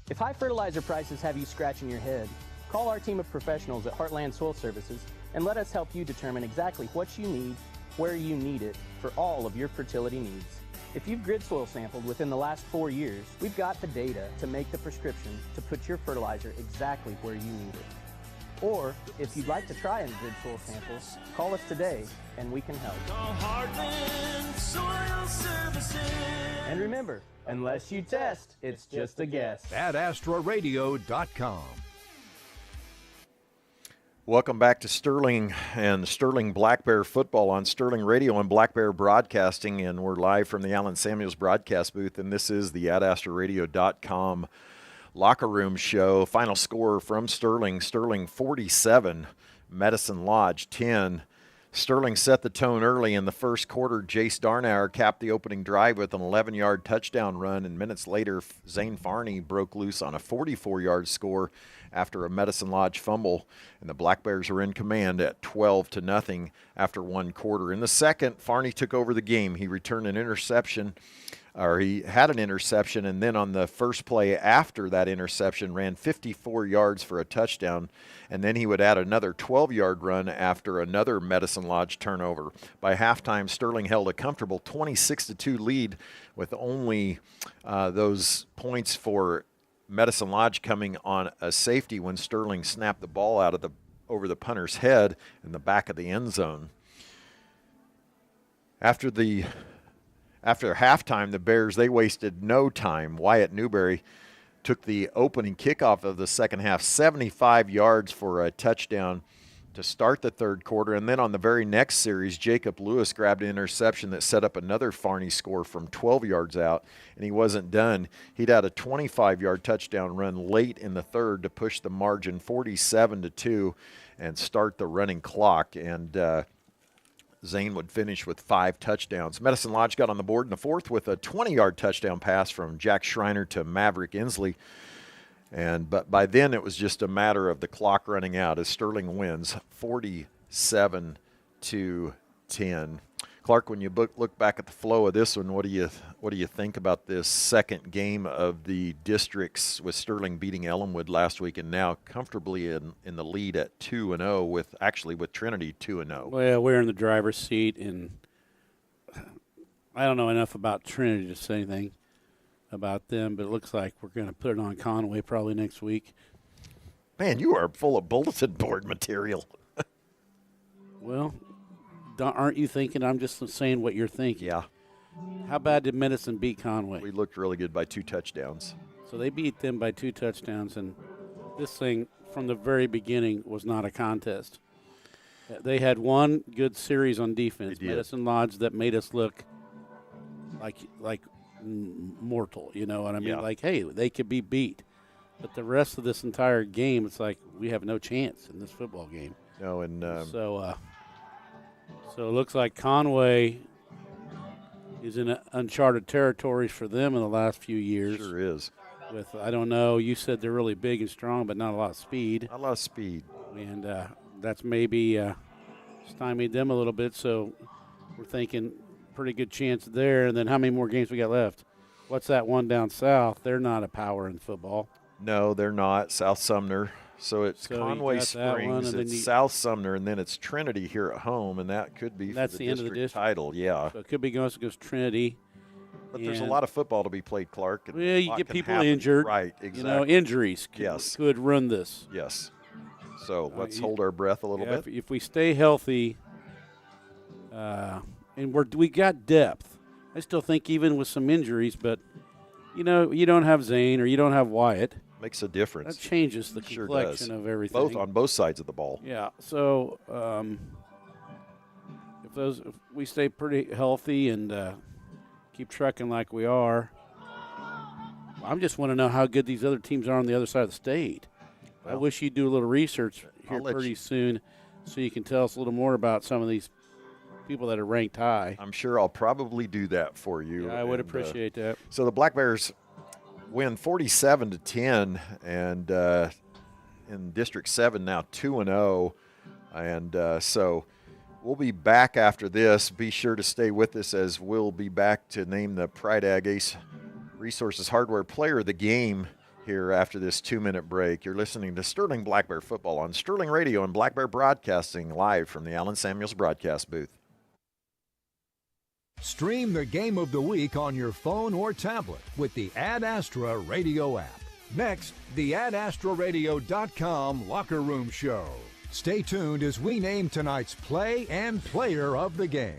If high fertilizer prices have you scratching your head, call our team of professionals at Heartland Soil Services and let us help you determine exactly what you need, where you need it, for all of your fertility needs. If you've grid soil sampled within the last 4 years, we've got the data to make the prescription to put your fertilizer exactly where you need it. Or, if you'd like to try a grid soil sample, call us today and we can help. Heartland Soil Services. And remember, unless you test, it's just a guess. AdAstraRadio.com. Welcome back to Sterling and Sterling Black Bear football on Sterling Radio and Black Bear Broadcasting, and we're live from the Allen Samuels broadcast booth, and this is the AdAstraRadio.com locker room show. Final score from Sterling 47, Medicine Lodge 10. Sterling set the tone early in the first quarter. Jace Darnauer capped the opening drive with an 11-yard touchdown run, and minutes later, Zane Farney broke loose on a 44-yard score after a Medicine Lodge fumble, and the Black Bears were in command at 12-0 after one quarter. In the second, Farney took over the game. He returned an interception, or he had an interception, and then on the first play after that interception ran 54 yards for a touchdown, and then he would add another 12-yard run after another Medicine Lodge turnover. By halftime, Sterling held a comfortable 26-2 lead with only those points for Medicine Lodge coming on a safety when Sterling snapped the ball out of over the punter's head in the back of the end zone. After halftime, the Bears, they wasted no time. Wyatt Newberry took the opening kickoff of the second half, 75 yards for a touchdown to start the third quarter. And then on the very next series, Jacob Lewis grabbed an interception that set up another Farney score from 12 yards out, and he wasn't done. He'd had a 25-yard touchdown run late in the third to push the margin 47-2 and start the running clock. And Zane would finish with 5 touchdowns. Medicine Lodge got on the board in the fourth with a 20-yard touchdown pass from Jack Schreiner to Maverick Inslee. But by then it was just a matter of the clock running out as Sterling wins 47-10. Clark, when you look back at the flow of this one, what do you think about this second game of the districts with Sterling beating Ellenwood last week and now comfortably in the lead at 2-0 with Trinity 2-0? Well, we're in the driver's seat, and I don't know enough about Trinity to say anything about them, but it looks like we're going to put it on Conway probably next week. Man, you are full of bulletin board material. Well, aren't you thinking? I'm just saying what you're thinking. Yeah. How bad did Medicine beat Conway? We looked really good by 2 touchdowns. So they beat them by 2 touchdowns, and this thing from the very beginning was not a contest. They had one good series on defense, Medicine Lodge, that made us look like mortal, you know what I mean? Yeah. Like, hey, they could be beat. But the rest of this entire game, it's like we have no chance in this football game. No, and so it looks like Conway is in uncharted territories for them in the last few years. Sure is. With, I don't know, you said they're really big and strong, but not a lot of speed. Not a lot of speed. And that's maybe stymied them a little bit, so we're thinking pretty good chance there. And then how many more games we got left? What's that one down south? They're not a power in football. No, they're not. South Sumner. So it's Conway Springs, it's South Sumner, and then it's Trinity here at home, and that could be that's for the end of the district title. Yeah. So it could be going against Trinity. But there's a lot of football to be played, Clark. Well, you get people injured. Right, exactly. You know, injuries could run this. Yes. So let's hold our breath a little bit. If we stay healthy, and we got depth. I still think even with some injuries, but, you know, you don't have Zane or you don't have Wyatt. Makes a difference. That changes the complexion of everything. On both sides of the ball. Yeah. So if we stay pretty healthy and keep trucking like we are, I just want to know how good these other teams are on the other side of the state. Well, I wish you'd do a little research here pretty soon so you can tell us a little more about some of these people that are ranked high. I'm sure I'll probably do that for you. Yeah, I would appreciate that. So the Black Bears win 47-10, and in District 7 now 2-0, and so we'll be back after this. Be sure to stay with us as we'll be back to name the Pride Ag Ace Resources Hardware Player of the Game here after this 2-minute break. You're listening to Sterling Black Bear Football on Sterling Radio and Black Bear Broadcasting live from the Allen Samuels broadcast booth. Stream the game of the week on your phone or tablet with the Ad Astra Radio app. Next, the AdAstraRadio.com Locker Room Show. Stay tuned as we name tonight's play and player of the game.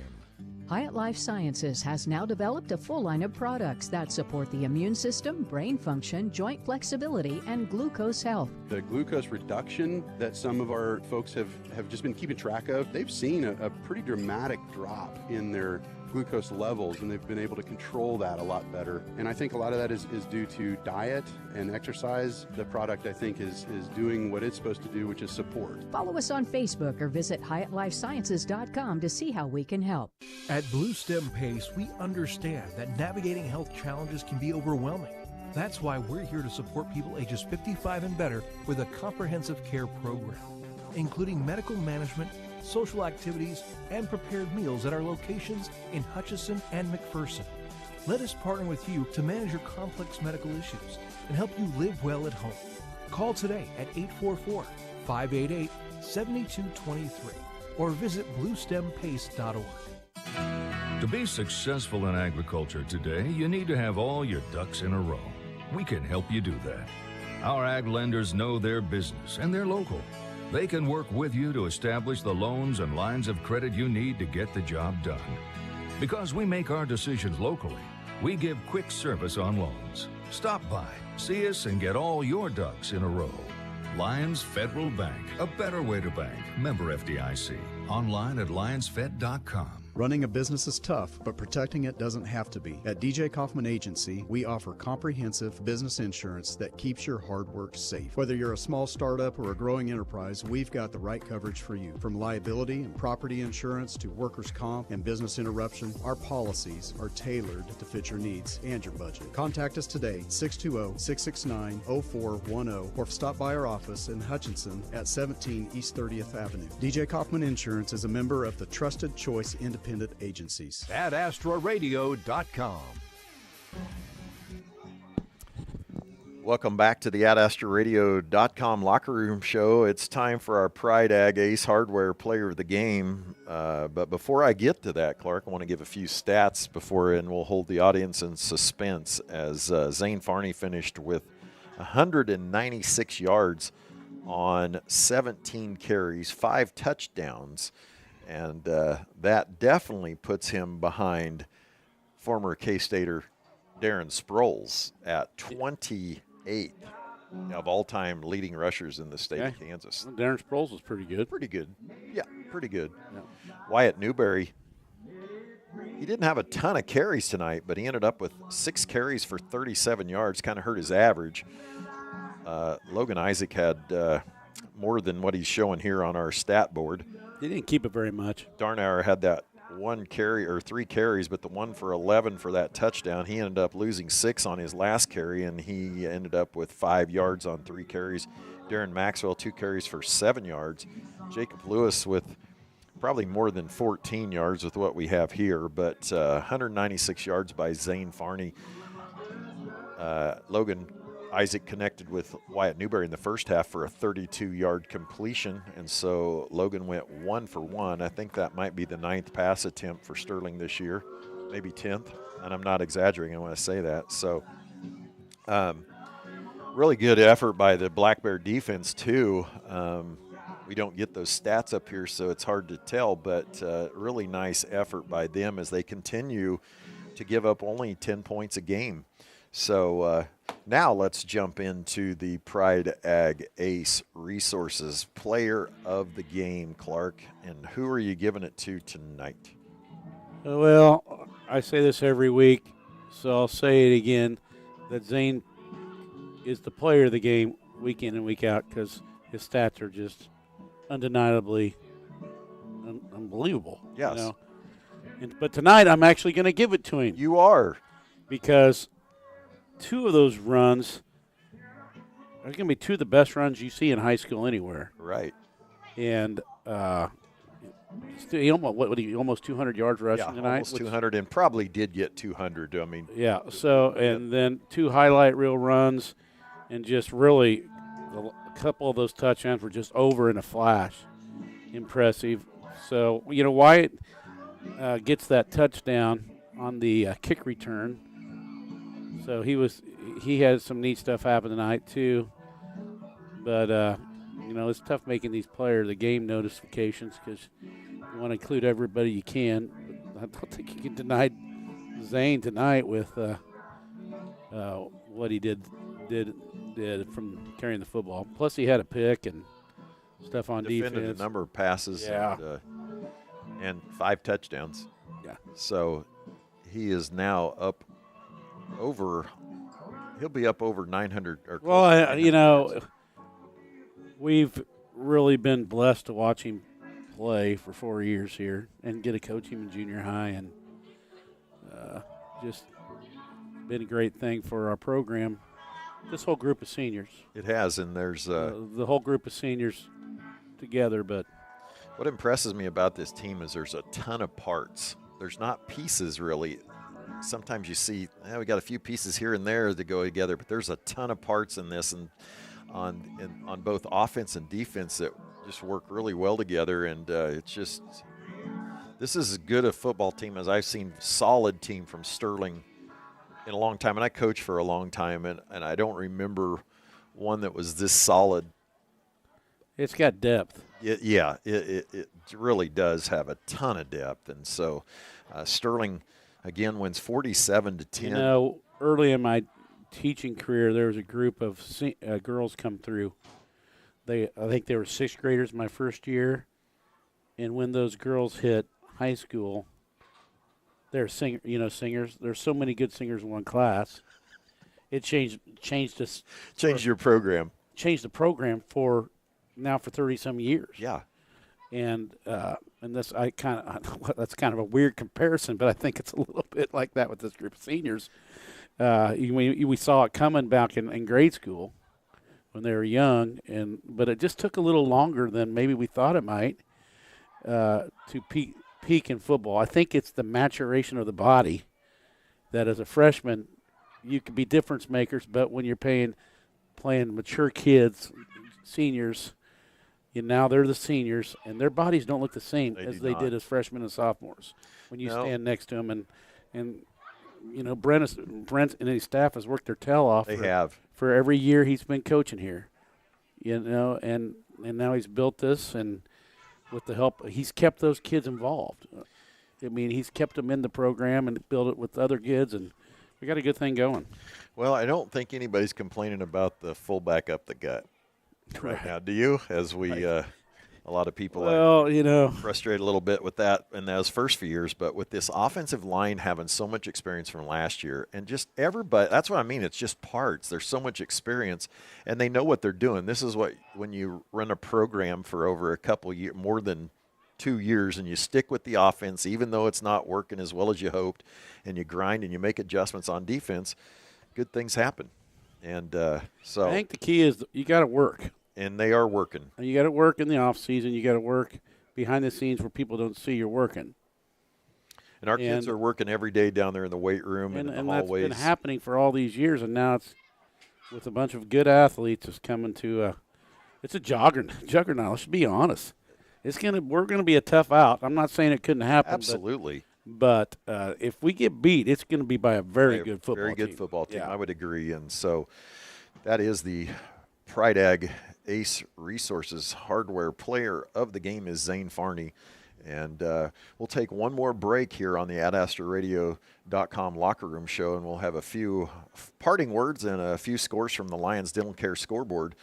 Hyatt Life Sciences has now developed a full line of products that support the immune system, brain function, joint flexibility, and glucose health. The glucose reduction that some of our folks have just been keeping track of, they've seen a pretty dramatic drop in their glucose levels, and they've been able to control that a lot better. And I think a lot of that is due to diet and exercise. The product, I think, is doing what it's supposed to do, which is support. Follow us on Facebook or visit HyattLifeSciences.com to see how we can help. At Blue Stem Pace, we understand that navigating health challenges can be overwhelming. That's why we're here to support people ages 55 and better with a comprehensive care program, including medical management, social activities, and prepared meals at our locations in Hutchinson and McPherson. Let us partner with you to manage your complex medical issues and help you live well at home. Call today at 844-588-7223 or visit bluestempace.org. To be successful in agriculture today, you need to have all your ducks in a row. We can help you do that. Our ag lenders know their business and they're local. They can work with you to establish the loans and lines of credit you need to get the job done. Because we make our decisions locally, we give quick service on loans. Stop by, see us, and get all your ducks in a row. Lions Federal Bank, a better way to bank. Member FDIC. Online at lionsfed.com. Running a business is tough, but protecting it doesn't have to be. At DJ Kaufman Agency, we offer comprehensive business insurance that keeps your hard work safe. Whether you're a small startup or a growing enterprise, we've got the right coverage for you. From liability and property insurance to workers' comp and business interruption, our policies are tailored to fit your needs and your budget. Contact us today, 620-669-0410, or stop by our office in Hutchinson at 17 East 30th Avenue. DJ Kaufman Insurance is a member of the Trusted Choice Independent Agencies. AdAstraRadio.com. Welcome back to the AdAstraRadio.com locker room show. It's time for our Pride Ag Ace Hardware Player of the Game. But before I get to that, Clark, I want to give a few stats and we'll hold the audience in suspense as Zane Farney finished with 196 yards on 17 carries, 5 touchdowns. And that definitely puts him behind former K-Stater Darren Sproles at 28 of all-time leading rushers in the state of Kansas. Well, Darren Sproles was pretty good. Pretty good. Yeah, pretty good. Yeah. Wyatt Newberry, he didn't have a ton of carries tonight, but he ended up with 6 carries for 37 yards, kind of hurt his average. Logan Isaac had more than what he's showing here on our stat board. He didn't keep it very much. Darnauer had that 1 carry or 3 carries, but the one for 11 for that touchdown. He ended up losing 6 on his last carry, and he ended up with 5 yards on 3 carries. Darren Maxwell, 2 carries for 7 yards. Jacob Lewis with probably more than 14 yards with what we have here, but 196 yards by Zane Farney. Logan Isaac connected with Wyatt Newberry in the first half for a 32-yard completion, and so Logan went 1 for 1. I think that might be the 9th pass attempt for Sterling this year, maybe 10th, and I'm not exaggerating when I say that. So really good effort by the Black Bear defense, too. We don't get those stats up here, so it's hard to tell, but really nice effort by them as they continue to give up only 10 points a game. So now let's jump into the Pride Ag Ace Resources Player of the Game, Clark. And who are you giving it to tonight? Well, I say this every week, so I'll say it again, that Zane is the player of the game week in and week out because his stats are just undeniably unbelievable. Yes. You know? But tonight I'm actually going to give it to him. You are. Because 2 of those runs are going to be 2 of the best runs you see in high school anywhere. Right. And he almost 200 yards rushing tonight. Almost 200, and probably did get 200. I mean. Yeah. So and then 2 highlight reel runs, and just really a couple of those touchdowns were just over in a flash. Impressive. So Wyatt gets that touchdown on the kick return. So he had some neat stuff happen tonight too, but it's tough making these player of the game notifications because you want to include everybody you can. But I don't think you can deny Zane tonight with what he did from carrying the football. Plus he had a pick and stuff on defense. Defended a number of passes. Yeah. And 5 touchdowns. Yeah. So he is now up. He'll be up over 900. We've really been blessed to watch him play for 4 years here and get to coach him in junior high, and just been a great thing for our program. This whole group of seniors. It has, and there's the whole group of seniors together. But what impresses me about this team is there's a ton of parts. There's not pieces really. Sometimes you see we got a few pieces here and there that go together, but there's a ton of parts in this, and on both offense and defense that just work really well together. And this is as good a football team as I've seen. Solid team from Sterling in a long time, and I coached for a long time, and I don't remember one that was this solid. It's got depth. It really does have a ton of depth, and so Sterling. Again, wins 47-10. Early in my teaching career, there was a group of girls come through. I think they were 6th graders my first year, and when those girls hit high school, they're singers. There's so many good singers in one class. It changed your program. Changed the program for 30 some years. Yeah. And that's that's kind of a weird comparison, but I think it's a little bit like that with this group of seniors. We saw it coming back in grade school when they were young, but it just took a little longer than maybe we thought it might to peak in football. I think it's the maturation of the body that as a freshman you can be difference makers, but when you're playing mature kids, seniors, now they're the seniors, and their bodies don't look the same as they did as freshmen and sophomores. When you stand next to them, and Brent and his staff has worked their tail off. They have for every year he's been coaching here, and now he's built this, and with the help, he's kept those kids involved. I mean, he's kept them in the program and built it with other kids, and we got a good thing going. Well, I don't think anybody's complaining about the fullback up the gut right now. Do you? As we, a lot of people are frustrated a little bit with that in those first few years, but with this offensive line having so much experience from last year, and just everybody, that's what I mean. It's just parts. There's so much experience, and they know what they're doing. This is what, when you run a program for over a couple years, more than 2 years, and you stick with the offense, even though it's not working as well as you hoped, and you grind and you make adjustments on defense, good things happen. And so I think the key is you got to work. And they are working. And you got to work in the off season. You got to work behind the scenes where people don't see you're working. And our kids are working every day down there in the weight room and in the hallways. That's been happening for all these years, and now it's with a bunch of good athletes. It's coming to it's a juggernaut. Let's be honest. We're gonna be a tough out. I'm not saying it couldn't happen. Absolutely. But if we get beat, it's going to be by a very good football team. Very good football team. Yeah. I would agree. And so that is the Pride Ag Ace Resources Hardware Player of the Game is Zane Farney. And we'll take one more break here on the AdAstraRadio.com Locker Room Show, and we'll have a few parting words and a few scores from the Lions Dental Care scoreboard.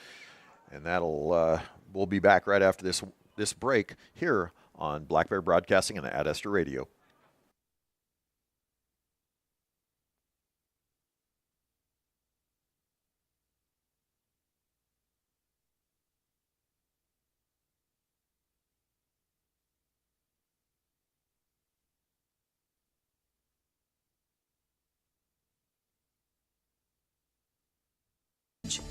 And we'll be back right after this break here on Black Bear Broadcasting and Ad Astra Radio.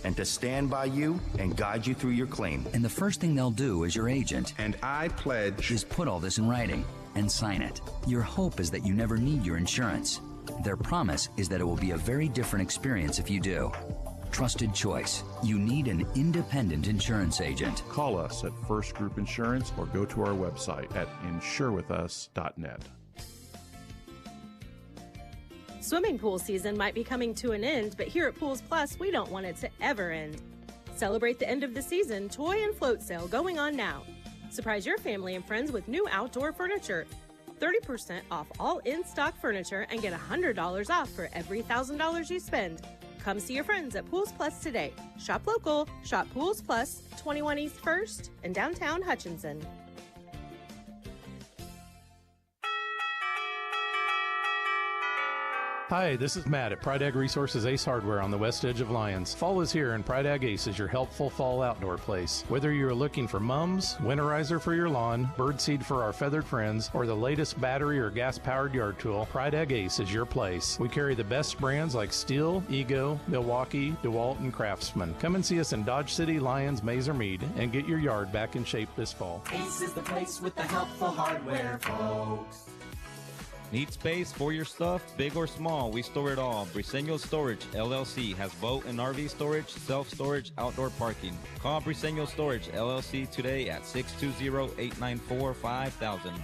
And to stand by you and guide you through your claim. And the first thing they'll do as your agent and I pledge is put all this in writing and sign it. Your hope is that you never need your insurance. Their promise is that it will be a very different experience if you do. Trusted choice. You need an independent insurance agent. Call us at First Group Insurance or go to our website at insurewithus.net. Swimming pool season might be coming to an end, but here at Pools Plus, we don't want it to ever end. Celebrate the end of the season toy and float sale going on now. Surprise your family and friends with new outdoor furniture. 30% off all in-stock furniture and get $100 off for every $1,000 you spend. Come see your friends at Pools Plus today. Shop local, shop Pools Plus, 21 East 1st in downtown Hutchinson. Hi, this is Matt at Pride Ag Resources Ace Hardware on the west edge of Lyons. Fall is here and Pride Ag Ace is your helpful fall outdoor place. Whether you're looking for mums, winterizer for your lawn, birdseed for our feathered friends, or the latest battery or gas-powered yard tool, Pride Ag Ace is your place. We carry the best brands like Stihl, Ego, Milwaukee, DeWalt, and Craftsman. Come and see us in Dodge City, Lyons, Mays, or Meade and get your yard back in shape this fall. Ace is the place with the helpful hardware, folks. Need space for your stuff? Big or small, we store it all. Briseño Storage, LLC has boat and RV storage, self-storage, outdoor parking. Call Briseño Storage, LLC today at 620-894-5000.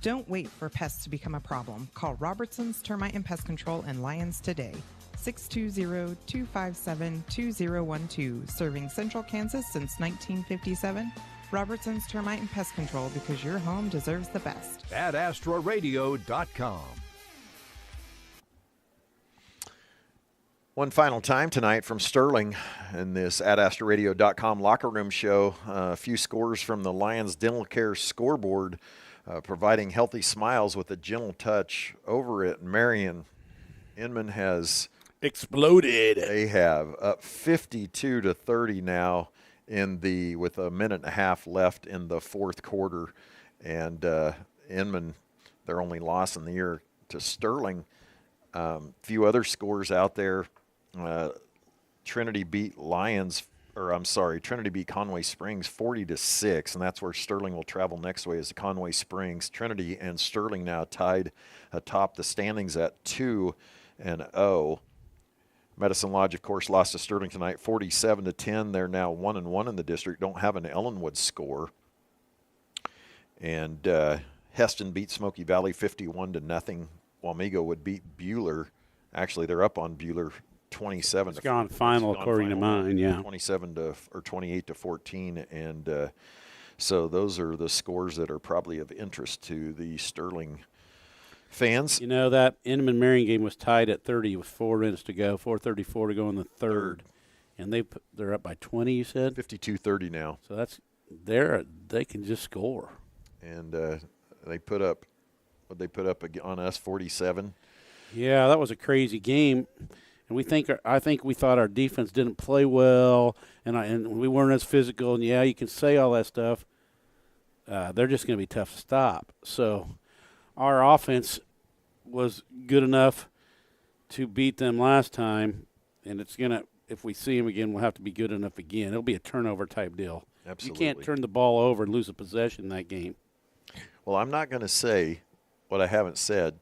Don't wait for pests to become a problem. Call Robertson's Termite and Pest Control in Lyons today. 620-257-2012. Serving Central Kansas since 1957. Robertson's Termite and Pest Control, because your home deserves the best. AdAstraRadio.com. One final time tonight from Sterling in this AdAstraRadio.com Locker Room Show. A few scores from the Lions Dental Care scoreboard. providing healthy smiles with a gentle touch over at Marion. Inman has exploded. They have up 52-30 now with a minute and a half left in the fourth quarter, and Inman, their only loss in the year, to Sterling. Few other scores out there. Trinity beat Trinity beat Conway Springs 40-6, and that's where Sterling will travel next way is to Conway Springs. Trinity and Sterling now tied atop the standings at 2-0. Medicine Lodge, of course, lost to Sterling tonight 47-10. They're now 1-1 in the district, don't have an Ellenwood score. And Heston beat Smoky Valley 51-0. Wamego would beat Buhler. Actually, they're up on Buhler 27. It's gone final according to mine, yeah. 28-14, and so those are the scores that are probably of interest to the Sterling fans. You know, that Inman Marion game was tied at 30 with 4 minutes to go, 4:34 to go in the third, and they're up by 20. You said 52-30 now. So they can just score. And they put up on us 47. Yeah, that was a crazy game. And I think we thought our defense didn't play well, and we weren't as physical. And yeah, you can say all that stuff. They're just going to be tough to stop. So our offense was good enough to beat them last time, and if we see them again, we'll have to be good enough again. It'll be a turnover type deal. Absolutely. You can't turn the ball over and lose a possession in that game. Well, I'm not going to say what I haven't said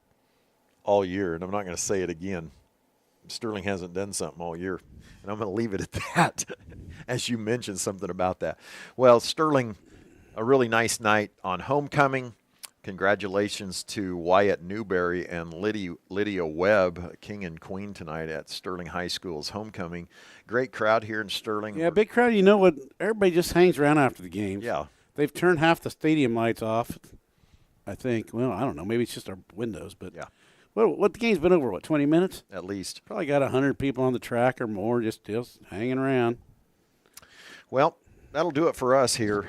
all year, and I'm not going to say it again. Sterling hasn't done something all year, and I'm going to leave it at that, as you mentioned something about that. Well, Sterling, a really nice night on homecoming. Congratulations to Wyatt Newberry and Lydia Webb, king and queen tonight at Sterling High School's homecoming. Great crowd here in Sterling. Yeah, big crowd. You know what? Everybody just hangs around after the games. Yeah. They've turned half the stadium lights off, I think. Well, I don't know. Maybe it's just our windows, but yeah. What the game's been over, 20 minutes? At least. Probably got 100 people on the track or more just hanging around. Well, that'll do it for us here.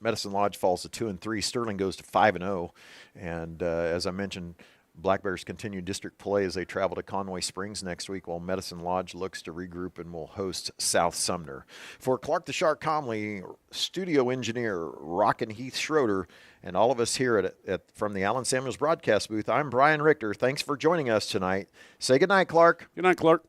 Medicine Lodge falls to 2-3. Sterling goes to 5-0. And as I mentioned, Black Bears continue district play as they travel to Conway Springs next week, while Medicine Lodge looks to regroup and will host South Sumner. For Clark the Shark Comley, studio engineer Rockin' Heath Schroeder, and all of us here from the Allen Samuels broadcast booth, I'm Brian Richter. Thanks for joining us tonight. Say goodnight, Clark. Good night, Clark.